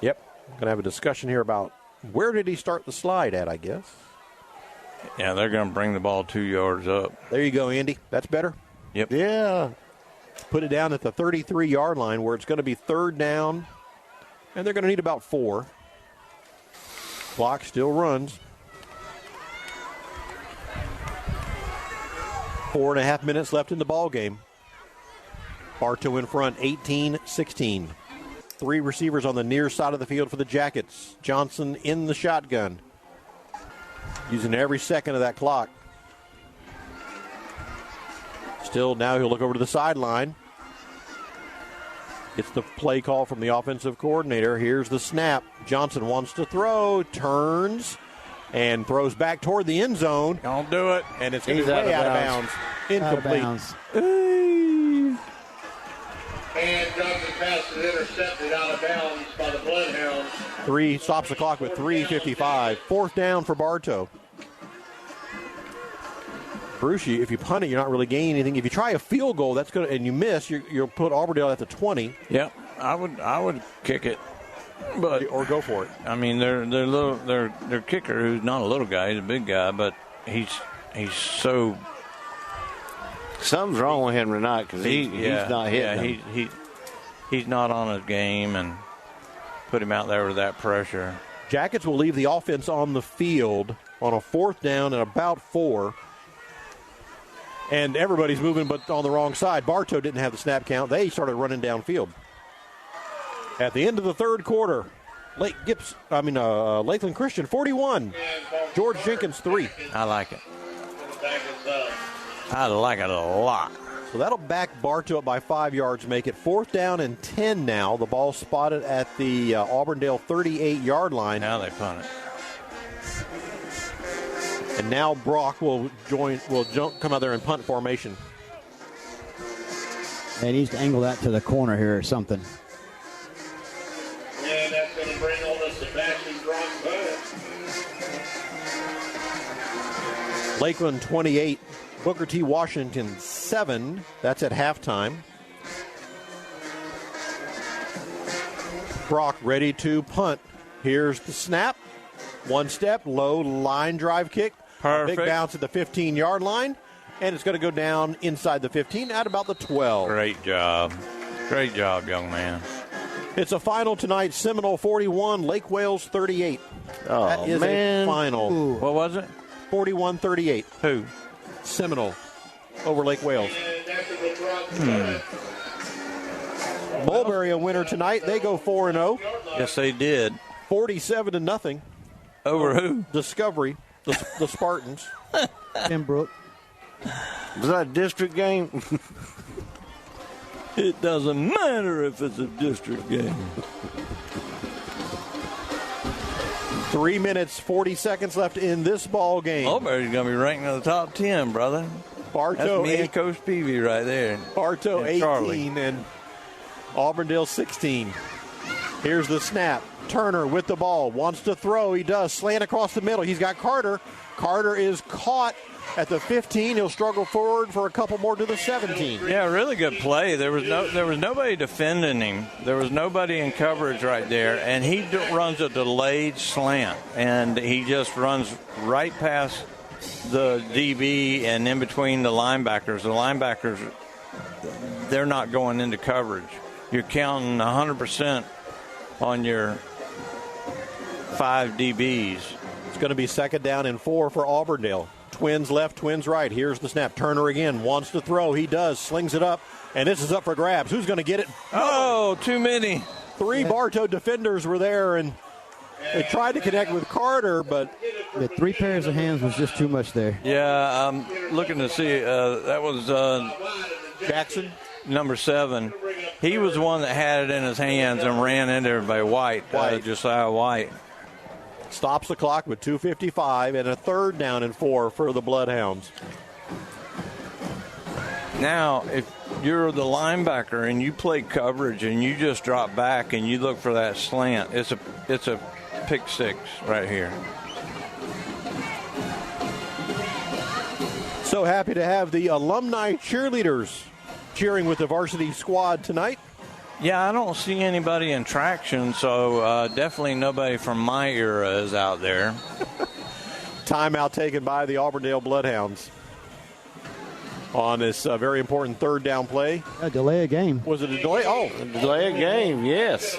Yep. Going to have a discussion here about where did he start the slide at, I guess. Yeah, they're going to bring the ball 2 yards up. There you go, Andy. That's better. Yep. Yeah. Put it down at the 33-yard line where it's going to be third down, and they're going to need about 4. Clock still runs. 4.5 minutes left in the ball game. Bartow in front, 18-16. 3 receivers on the near side of the field for the Jackets. Johnson in the shotgun, using every second of that clock. Still, now he'll look over to the sideline. It's the play call from the offensive coordinator. Here's the snap. Johnson wants to throw, turns, and throws back toward the end zone. Don't do it. And it's going to be way out of bounds. Incomplete. Out of bounds. And Johnson pass is intercepted out of bounds by the Bloodhounds. 3 stops the clock with 3:55. 4th down for Bartow. Bruce, if you punt it, you're not really gaining anything. If you try a field goal, that's good, and you miss, you'll put Auburndale at the 20. Yep, I would kick it, or go for it. I mean, their kicker, who's not a little guy, he's a big guy, but he's so. Something's wrong with him tonight because he's not hitting. Yeah, he's not on his game, and put him out there with that pressure. Jackets will leave the offense on the field on a 4th down and about 4. And everybody's moving, but on the wrong side. Bartow didn't have the snap count. They started running downfield. At the end of the third quarter, Lakeland Christian 41, George Jenkins 3. I like it. I like it a lot. So that'll back Bartow up by 5 yards, make it 4th down and 10 now. The ball spotted at the Auburndale 38-yard line. Now they punt it. And now Brock will come out there in punt formation. He needs to angle that to the corner here or something. And that's going to bring on the Sebastian Brock punt. Lakeland 28, Booker T. Washington 7. That's at halftime. Brock ready to punt. Here's the snap. 1 step, low line drive kick. Perfect. Big bounce at the 15-yard line, and it's going to go down inside the 15 at about the 12. Great job. Great job, young man. It's a final tonight. Seminole 41, Lake Wales 38. Oh, that is man. A final. Ooh. What was it? 41-38. Who? Seminole over Lake Wales. Mulberry a winner tonight. They go 4-0. Yes, they did. 47-0. Over who? Discovery, the Spartans. Pembroke. Was that a district game? It doesn't matter if it's a district game. 3 minutes, 40 seconds left in this ball game. Mulberry's going to be ranked in the top 10, brother. Bartow, That's me and Coach Peavy right there. Bartow, and 18, Charlie. and Auburndale 16. Here's the snap. Turner with the ball. Wants to throw. He does. Slant across the middle. He's got Carter. Carter is caught at the 15. He'll struggle forward for a couple more to the 17. Yeah, really good play. There was nobody defending him. There was nobody in coverage right there, and he runs a delayed slant, and he just runs right past the DB and in between the linebackers. The linebackers, they're not going into coverage. You're counting 100% on your 5 DBs. It's going to be 2nd down and 4 for Auburndale. Twins left, twins right. Here's the snap. Turner again wants to throw. He does. Slings it up, and this is up for grabs. Who's going to get it? Oh, too many. 3 Bartow defenders were there, and they tried to connect with Carter, but the 3 pairs of hands was just too much there. Yeah, I'm looking to see. That was Jackson, number 7. He was the one that had it in his hands and ran into everybody. White. Josiah White. Stops the clock with 2:55 and a 3rd down and 4 for the Bloodhounds. Now, if you're the linebacker and you play coverage and you just drop back and you look for that slant, it's a pick 6 right here. So happy to have the alumni cheerleaders cheering with the varsity squad tonight. Yeah, I don't see anybody in traction, so definitely nobody from my era is out there. Timeout taken by the Auburndale Bloodhounds on this very important 3rd down play. A delay a game. Was it a delay? Oh, a delay a game, yes.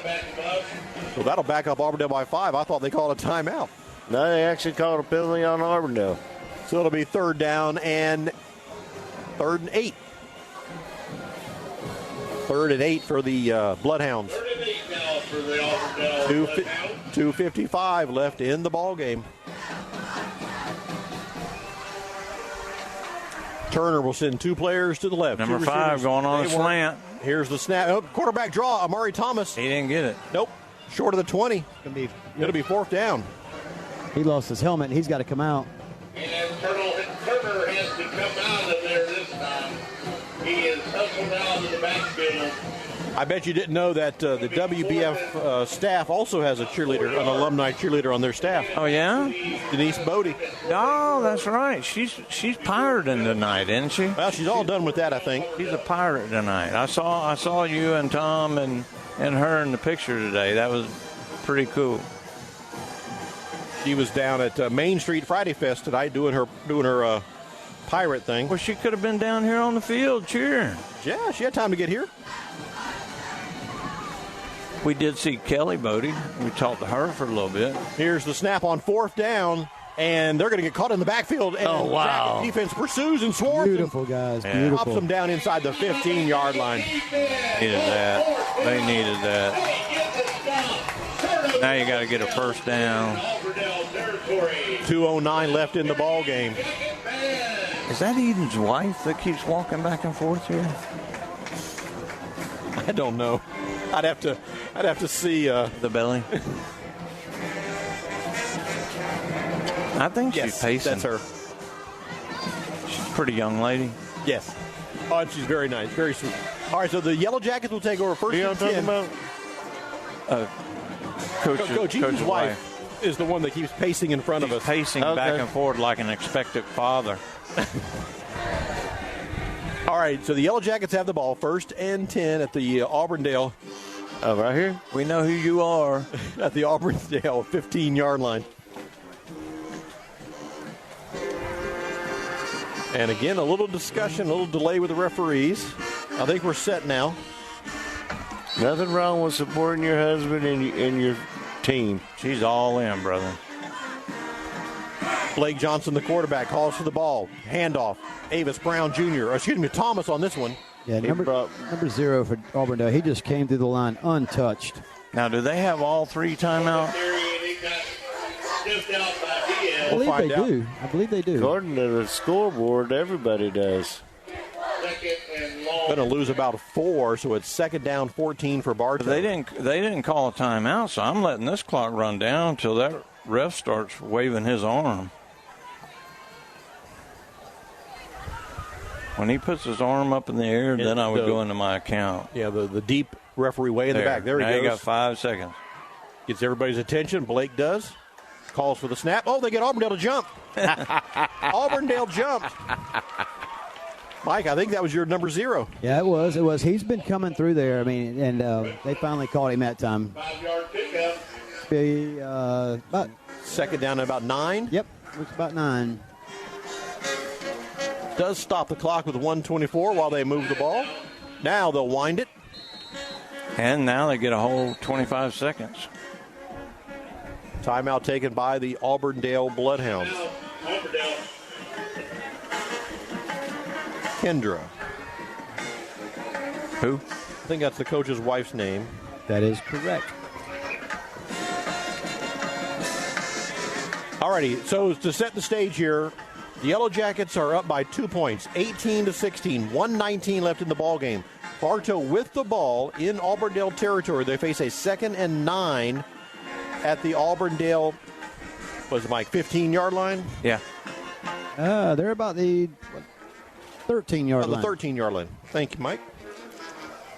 So that'll back up Auburndale by 5. I thought they called a timeout. No, they actually called a penalty on Auburndale. So it'll be 3rd down and 3rd and 8. 3rd and 8 for the Bloodhounds. 2:55 left in the ball game. Turner will send 2 players to the left. Number 5 going on a slant. Here's the snap. Oh, quarterback draw. Amari Thomas. He didn't get it. Nope. Short of the 20. It'll be 4th down. He lost his helmet, and he's got to come out. And Turner has to come out of there this time. He is hustled out of the backfield. I bet you didn't know that the WBF staff also has a cheerleader, an alumni cheerleader on their staff. Oh, yeah? Denise Bodie. Oh, that's right. She's pirating tonight, isn't she? Well, she's all done with that, I think. She's a pirate tonight. I saw you and Tom and her in the picture today. That was pretty cool. She was down at Main Street Friday Fest tonight doing her pirate thing. Well, she could have been down here on the field cheering. Yeah, she had time to get here. We did see Kelly Bodie. We talked to her for a little bit. Here's the snap on 4th down, and they're going to get caught in the backfield. And oh, wow. Defense pursues and swarms. Beautiful, guys. Yeah. Beautiful. Drops them down inside the 15-yard line. Needed that. They needed that. Now you got to get a 1st down. 2:09 left in the ball game. Is that Eden's wife that keeps walking back and forth here? I don't know. I'd have to see the belly. I think she's pacing. That's her. She's a pretty young lady. Yes. Oh, and she's very nice, very sweet. All right, so the Yellow Jackets will take over 1st and 10. About? Coach Eden's wife is the one that keeps pacing in front of us. Pacing back and forth like an expectant father. All right, so the Yellow Jackets have the ball, 1st and 10 at the Auburndale. Oh, right here? We know who you are. At the Auburndale 15-yard line. And again, a little discussion, a little delay with the referees. I think we're set now. Nothing wrong with supporting your husband and your team. She's all in, brother. Blake Johnson, the quarterback, calls for the ball. Handoff. Avis Brown Jr. Thomas on this one. Yeah, number 0 for Auburndale. He just came through the line untouched. Now, do they have all 3 timeouts? I believe they do. According to the scoreboard, everybody does. Going to lose about 4, so it's 2nd down 14 for Bartow. They didn't call a timeout, so I'm letting this clock run down until that ref starts waving his arm. When he puts his arm up in the air, then I would go into my account. Yeah, the deep Referee way in the back. There he goes. goes. You got 5 seconds. Gets everybody's attention. Blake does. Calls for the snap. Oh, they get Auburndale to jump. Auburndale jumped. Mike, I think that was your number 0. Yeah, it was. It was. He's been coming through there. I mean, and they finally caught him that time. 5-yard pickup. About second down at about 9. Yep, it's about 9. Does stop the clock with 1:24 while they move the ball. Now they'll wind it. And now they get a whole 25 seconds. Timeout taken by the Auburndale Bloodhounds. Kendra. Who? I think that's the coach's wife's name. That is correct. Alrighty, so to set the stage here, the Yellow Jackets are up by 2 points, 18-16, 1:19 left in the ball game. Bartow with the ball in Auburndale territory. They face a 2nd and 9 at the Auburndale, was it Mike, 15-yard line? Yeah. They're about the 13-yard line. The 13-yard line. Thank you, Mike.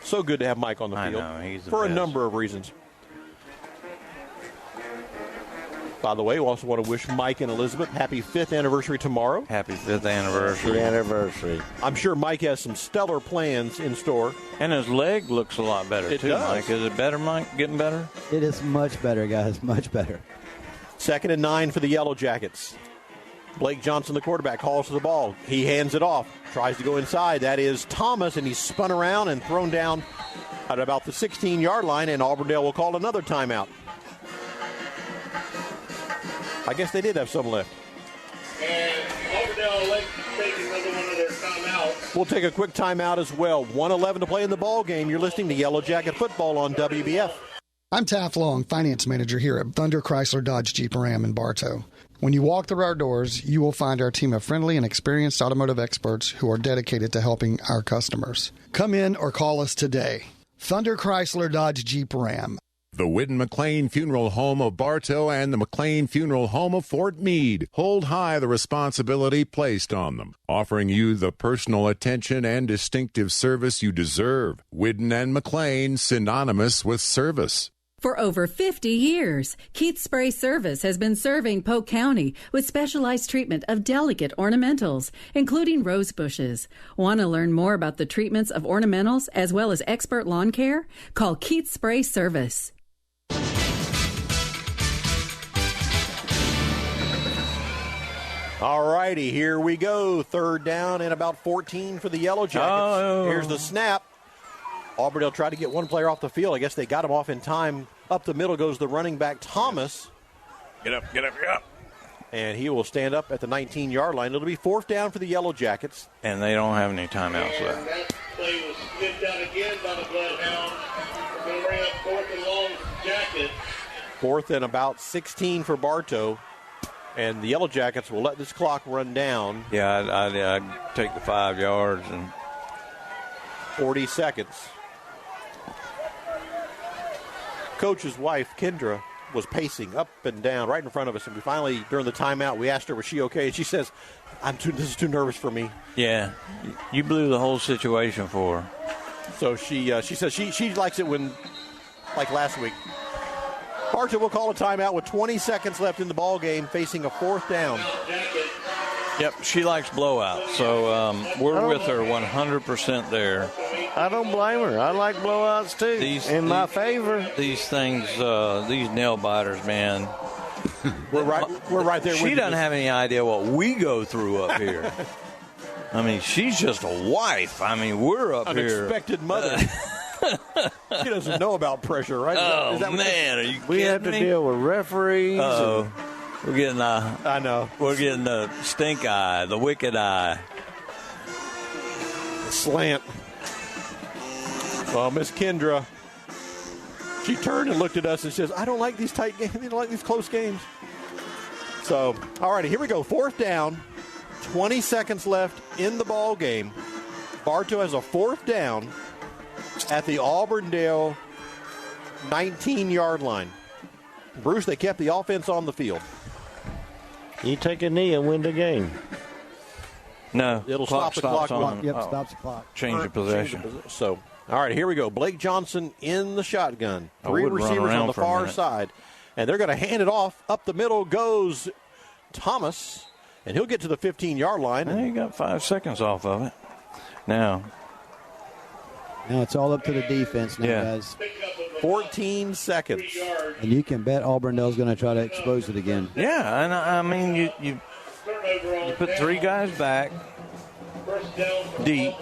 So good to have Mike on the field. I know, he's the for best. A number of reasons. By the way, we also want to wish Mike and Elizabeth happy 5th anniversary tomorrow. Happy 5th anniversary. Happy anniversary. I'm sure Mike has some stellar plans in store. And his leg looks a lot better, It too, does. Mike. Is it better, Mike? Getting better? It is much better, guys. Much better. 2nd and 9 for the Yellow Jackets. Blake Johnson, the quarterback, calls for the ball. He hands it off, tries to go inside. That is Thomas, and he's spun around and thrown down at about the 16-yard line, and Auburndale will call another timeout. I guess they did have some left. And Auburndale elects to take another one of their timeouts. We'll take a quick timeout as well. 1:11 to play in the ball game. You're listening to Yellow Jacket Football on WBF. I'm Taft Long, finance manager here at Thunder Chrysler Dodge Jeep Ram in Bartow. When you walk through our doors, you will find our team of friendly and experienced automotive experts who are dedicated to helping our customers. Come in or call us today. Thunder Chrysler Dodge Jeep Ram. The Whitten McLean Funeral Home of Bartow and the McLean Funeral Home of Fort Meade hold high the responsibility placed on them, offering you the personal attention and distinctive service you deserve. Whitten and McLean, synonymous with service. For over 50 years, Keith Spray Service has been serving Polk County with specialized treatment of delicate ornamentals, including rose bushes. Want to learn more about the treatments of ornamentals as well as expert lawn care? Call Keith Spray Service. All righty, here we go. 3rd down and about 14 for the Yellow Jackets. Oh. Here's the snap. Auburndale tried to get one player off the field. I guess they got him off in time. Up the middle goes the running back, Thomas. Get up, get up, get up. And he will stand up at the 19-yard line. It'll be 4th down for the Yellow Jackets. And they don't have any timeouts And left. that play was snipped out again by the Bloodhounds. We're going to bring up 4th and long Jacket. 4th and about 16 for Bartow. And the Yellow Jackets will let this clock run down. Yeah, I'd take the 5 yards and 40 seconds. Coach's wife, Kendra, was pacing up and down right in front of us. And we finally, during the timeout, we asked her, was she okay? And she says, this is too nervous for me. Yeah, you blew the whole situation for her. So she says she likes it when, like last week. Bartow will call a timeout with 20 seconds left in the ball game, facing a 4th down. Yep, she likes blowouts, so we're with her 100% there. I don't blame her. I like blowouts too. My favor. These things, these nail biters, man. We're right there. She doesn't have any idea what we go through up here. I mean, she's just a wife. I mean, we're up here. Unexpected mother. She doesn't know about pressure, right? Oh, man, are you kidding We have to me? deal with referees. Uh-oh. We're getting I know. We're getting the stink eye, the wicked eye. Slant. Well, Miss Kendra, she turned and looked at us and says, I don't like these tight games. I don't like these close games. So, all righty, here we go. 4th down. 20 seconds left in the ball game. Bartow has a 4th down at the Auburndale 19-yard line. Bruce, they kept the offense on the field. You take a knee and win the game. No. It'll stop the clock. Yep, stops the clock. Change of possession. So All right, here we go. Blake Johnson in the shotgun. 3 would run receivers around on the for a far minute. side. And they're going to hand it off. Up the middle goes Thomas, and he'll get to the 15-yard line. Now you got 5 seconds off of it. Now it's all up to the defense now, Yeah. guys. 14 seconds. And you can bet Auburndale's going to try to expose it again. Yeah, and I mean, you put 3 guys back deep.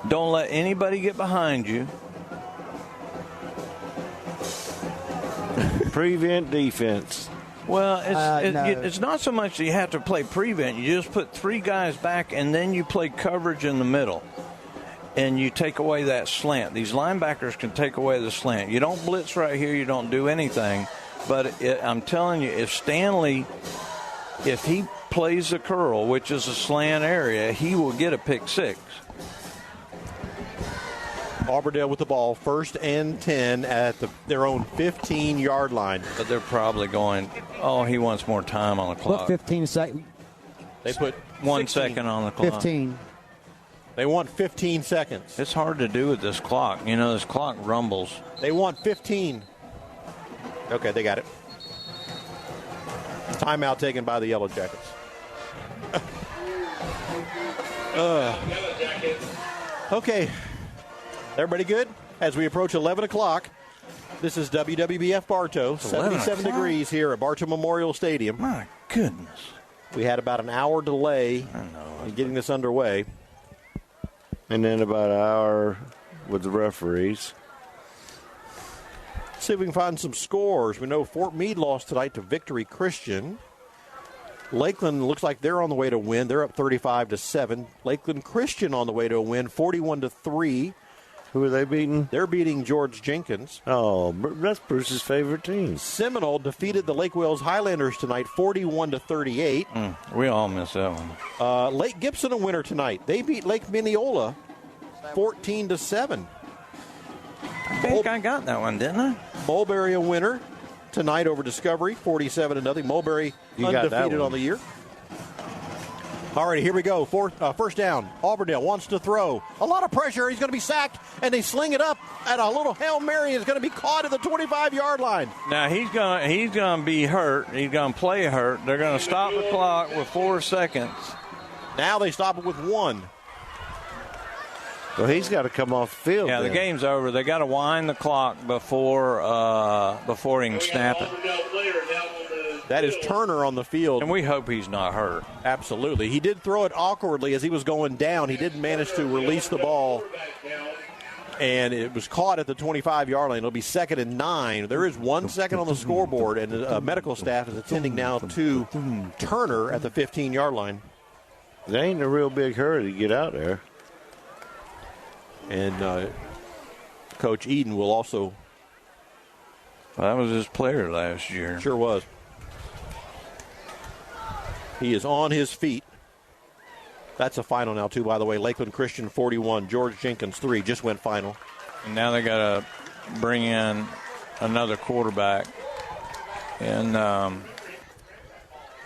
Don't let anybody get behind you. Prevent defense. Well, No. it's not so much that you have to play prevent. You just put 3 guys back, and then you play coverage in the middle. And you take away that slant. These linebackers can take away the slant. You don't blitz right here. You don't do anything. But I'm telling you, if Stanley, if he plays the curl, which is a slant area, he will get a pick 6. Auburndale with the ball, 1st and 10 at their own 15-yard line. But they're probably going, oh, he wants more time on the clock. What, 15 seconds? They put 1 16. second on the clock. 15. They want 15 seconds. It's hard to do with this clock. You know, this clock rumbles. They want 15. Okay, they got it. Timeout taken by the Yellow Jackets. Okay. Everybody good? As we approach 11 o'clock, this is WWBF Bartow, 77 degrees here at Bartow Memorial Stadium. My goodness. We had about an hour delay in getting this underway. And then about an hour with the referees. See if we can find some scores. We know Fort Meade lost tonight to Victory Christian. Lakeland looks like they're on the way to win. They're up 35-7. Lakeland Christian on the way to a win, 41-3. Who are they beating? They're beating George Jenkins. Oh, that's Bruce's favorite team. Seminole defeated the Lake Wales Highlanders tonight, 41-38. We all miss that one. Lake Gibson a winner tonight. They beat Lake Mineola 14-7. I think I got that one, didn't I? Mulberry a winner tonight over Discovery, 47-0. Mulberry undefeated on the year. All right, here we go. First down. Auburndale wants to throw. A lot of pressure. He's going to be sacked, and they sling it up, and a little Hail Mary is going to be caught at the 25-yard line. Now, he's going to be hurt. He's going to play hurt. They're going to stop the clock with 4 seconds. Now they stop it with 1. Well, he's got to come off the field. Yeah, the game's over. They got to wind the clock before he can snap it. That is Turner on the field. And we hope he's not hurt. Absolutely. He did throw it awkwardly as he was going down. He didn't manage to release the ball. And it was caught at the 25-yard line. It'll be 2nd and 9. There is 1 second on the scoreboard, and medical staff is attending now to Turner at the 15-yard line. They ain't in a real big hurry to get out there. And Coach Eden will also. Well, that was his player last year. Sure was. He is on his feet. That's a final now, too, by the way. Lakeland Christian 41, George Jenkins 3, just went final. And now they got to bring in another quarterback. And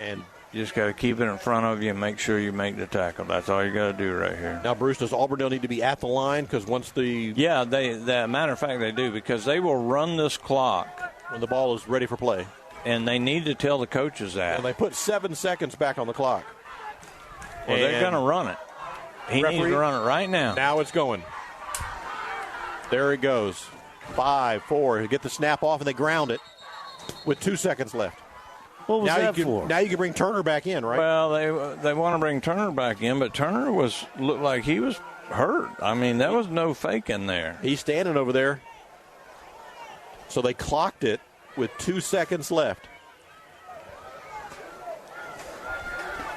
you just got to keep it in front of you and make sure you make the tackle. That's all you got to do right here. Now, Bruce, does Auburndale need to be at the line? Because once the... Yeah, matter of fact, they do, because they will run this clock. When the ball is ready for play. And they need to tell the coaches that. And they put 7 seconds back on the clock. Well, they're going to run it. He needs to run it right now. Now it's going. There it goes. 5, 4. Get the snap off, and they ground it with 2 seconds left. What was that for? Now you can bring Turner back in, right? Well, they want to bring Turner back in, but Turner looked like he was hurt. I mean, there was no fake in there. He's standing over there. So they clocked it with 2 seconds left.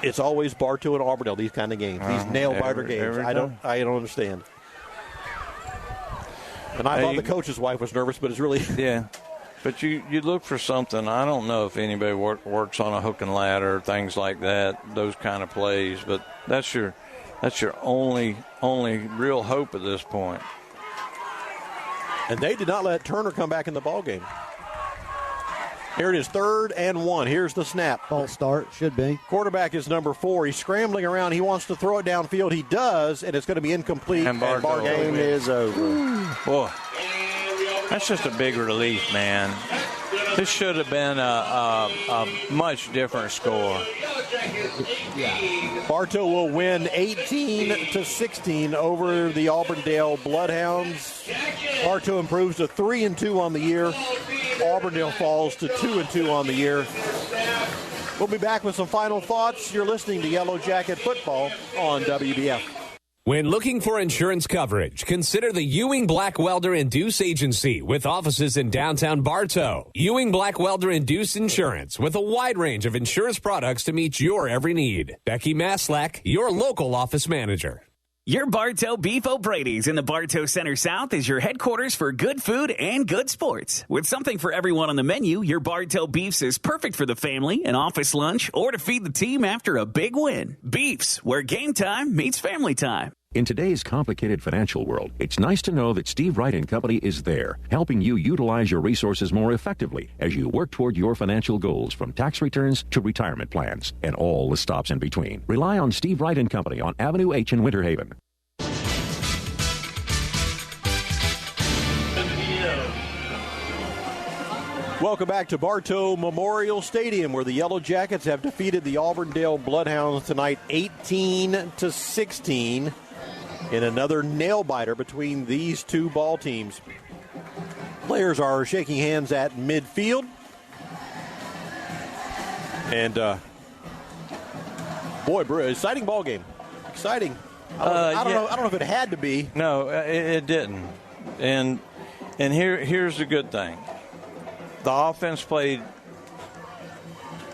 It's always Bartow and Auburndale, these kind of games, these nail-biter games. I don't understand. And I thought the coach's wife was nervous, but it's really... Yeah. But you look for something. I don't know if anybody works on a hook and ladder, things like that, those kind of plays. But that's your only real hope at this point. And they did not let Turner come back in the ballgame. Here it is, 3rd and 1. Here's the snap. False start, should be. Quarterback is number 4. He's scrambling around. He wants to throw it downfield. He does, and it's going to be incomplete. And Bartow Game is over. Boy, that's just a big relief, man. This should have been a much different score. Bartow will win 18-16 over the Auburndale Bloodhounds. Bartow improves to 3-2 on the year. Auburndale falls to 2-2 on the year. We'll be back with some final thoughts. You're listening to Yellow Jacket Football on WBF. When looking for insurance coverage, consider the Ewing Black Welder and Deuce Agency with offices in downtown Bartow. Ewing Black Welder and Deuce Insurance with a wide range of insurance products to meet your every need. Becky Maslak, your local office manager. Your Bartow Beef O'Brady's in the Bartow Center South is your headquarters for good food and good sports. With something for everyone on the menu, your Bartow Beefs is perfect for the family, an office lunch, or to feed the team after a big win. Beefs, where game time meets family time. In today's complicated financial world, it's nice to know that Steve Wright & Company is there, helping you utilize your resources more effectively as you work toward your financial goals, from tax returns to retirement plans and all the stops in between. Rely on Steve Wright & Company on Avenue H in Winter Haven. Welcome back to Bartow Memorial Stadium, where the Yellow Jackets have defeated the Auburndale Bloodhounds tonight 18-16 in another nail-biter between these two ball teams. Players are shaking hands at midfield. And, boy, exciting ball game. Exciting. I don't know if it had to be. No, it didn't. And here's the good thing. The offense played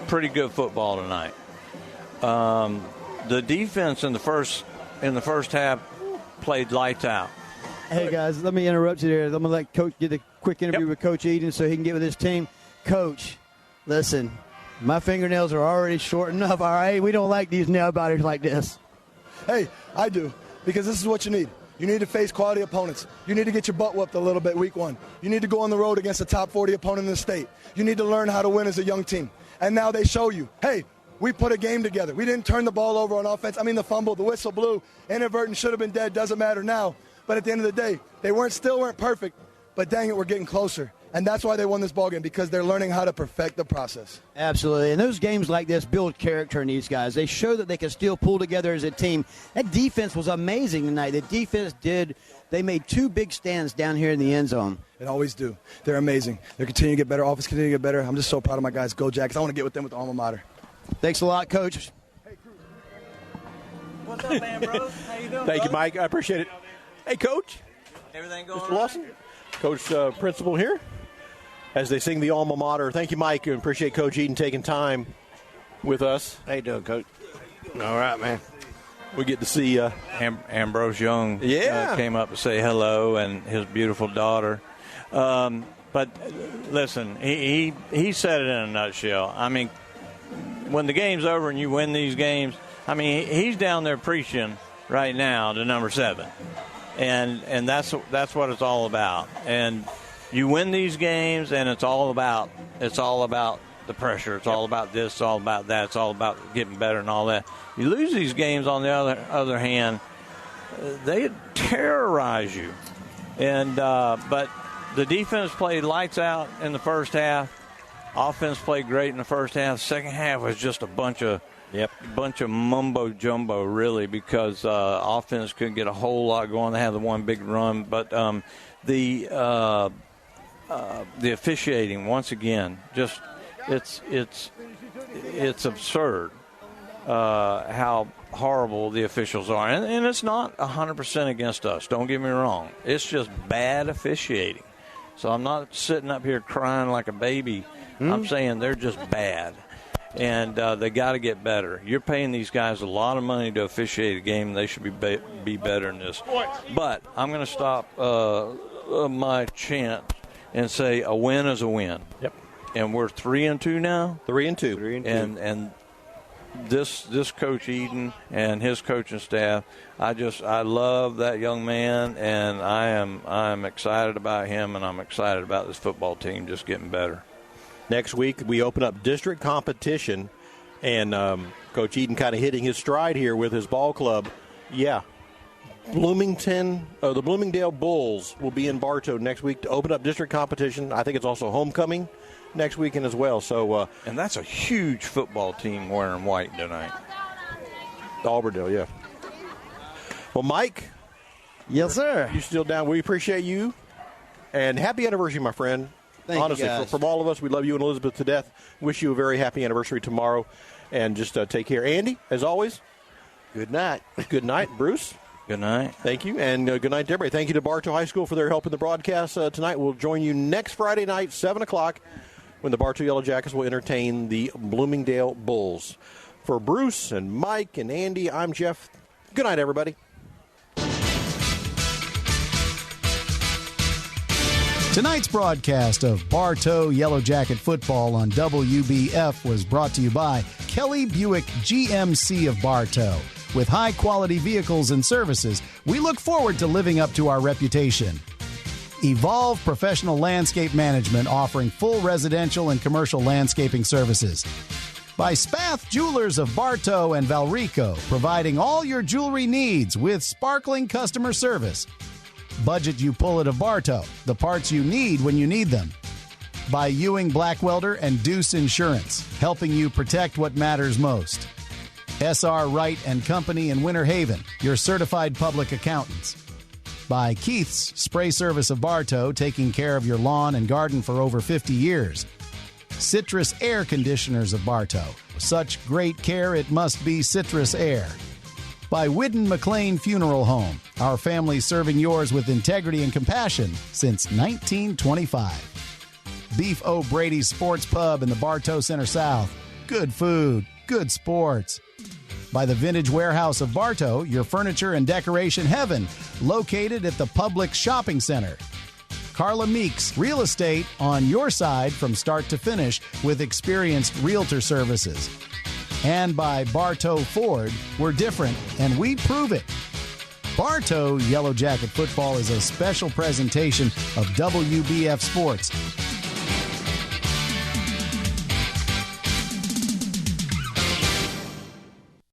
pretty good football tonight. The defense in the first half played lights out. Hey, guys, let me interrupt you there. I'm going to let Coach get a quick interview with Coach Eden so he can get with his team. Coach, listen, my fingernails are already short enough, all right? We don't like these nail biters like this. Hey, I do, because this is what you need. You need to face quality opponents. You need to get your butt whooped a little bit week 1. You need to go on the road against a top 40 opponent in the state. You need to learn how to win as a young team. And now they show you, hey, we put a game together. We didn't turn the ball over on offense. I mean, the fumble, the whistle blew, inadvertent, should have been dead, doesn't matter now. But at the end of the day, they still weren't perfect, but dang it, we're getting closer. And that's why they won this ballgame, because they're learning how to perfect the process. Absolutely. And those games like this build character in these guys. They show that they can still pull together as a team. That defense was amazing tonight. The defense they made 2 big stands down here in the end zone. They always do. They're amazing. They're continuing to get better. Offense continuing to get better. I'm just so proud of my guys. Go Jackets. I want to get with them with the alma mater. Thanks a lot, Coach. What's up, man, bro? How you doing? Thank you, Mike. I appreciate it. Hey, Coach. Everything going Mr. Lawson. Coach Principal here as they sing the alma mater. Thank you, Mike. I appreciate Coach Eden taking time with us. How you doing, Coach? All right, man. We get to see Ambrose Young came up to say hello, and his beautiful daughter. But listen, he said it in a nutshell. I mean, when the game's over and you win these games, I mean, he's down there preaching right now to number 7. And that's what it's all about. And you win these games, and it's all about the pressure. It's all about this. It's all about that. It's all about getting better and all that. You lose these games, on the other hand, they terrorize you. And but the defense played lights out in the first half. Offense played great in the first half. Second half was just a bunch of mumbo jumbo, really, because offense couldn't get a whole lot going. They had the one big run, but the officiating, once again, just it's absurd how horrible the officials are, and it's not 100% against us. Don't get me wrong; it's just bad officiating. So I'm not sitting up here crying like a baby. I'm saying they're just bad. And they got to get better. You're paying these guys a lot of money to officiate a game, and they should be better than this. But I'm going to stop my chant and say a win is a win. Yep. And we're 3-2 now. 3-2. And this Coach Eden and his coaching staff, I love that young man, and I'm excited about him, and I'm excited about this football team just getting better. Next week, we open up district competition, and Coach Eden kind of hitting his stride here with his ball club. Yeah, the Bloomingdale Bulls will be in Bartow next week to open up district competition. I think it's also homecoming next weekend as well. So, and that's a huge football team wearing white tonight. Auburndale, yeah. Well, Mike. Yes, sir. You still down? We appreciate you. And happy anniversary, my friend. Thank Honestly, you guys. From all of us, we love you and Elizabeth to death. Wish you a very happy anniversary tomorrow. And just take care. Andy, as always. Good night. Good night. Bruce. Good night. Thank you. And good night to everybody. Thank you to Bartow High School for their help in the broadcast tonight. We'll join you next Friday night, 7 o'clock, when the Bartow Yellow Jackets will entertain the Bloomingdale Bulls. For Bruce and Mike and Andy, I'm Jeff. Good night, everybody. Tonight's broadcast of Bartow Yellow Jacket Football on WBF was brought to you by Kelly Buick GMC of Bartow. With high-quality vehicles and services, we look forward to living up to our reputation. Evolve Professional Landscape Management, offering full residential and commercial landscaping services. By Spath Jewelers of Bartow and Valrico, providing all your jewelry needs with sparkling customer service. Budget You Pull It of Bartow, the parts you need when you need them. By Ewing Blackwelder and Deuce Insurance, helping you protect what matters most. S.R. Wright and Company in Winter Haven, your certified public accountants. By Keith's Spray Service of Bartow, taking care of your lawn and garden for over 50 years. Citrus Air Conditioners of Bartow, such great care it must be Citrus Air. By Whidden McLean Funeral Home, our family serving yours with integrity and compassion since 1925. Beef O'Brady's Sports Pub in the Bartow Center South. Good food, good sports. By the Vintage Warehouse of Bartow, your furniture and decoration heaven, located at the Public Shopping Center. Carla Meeks, real estate on your side from start to finish with experienced realtor services. And by Bartow Ford, we're different, and we prove it. Bartow Yellow Jacket Football is a special presentation of WBF Sports.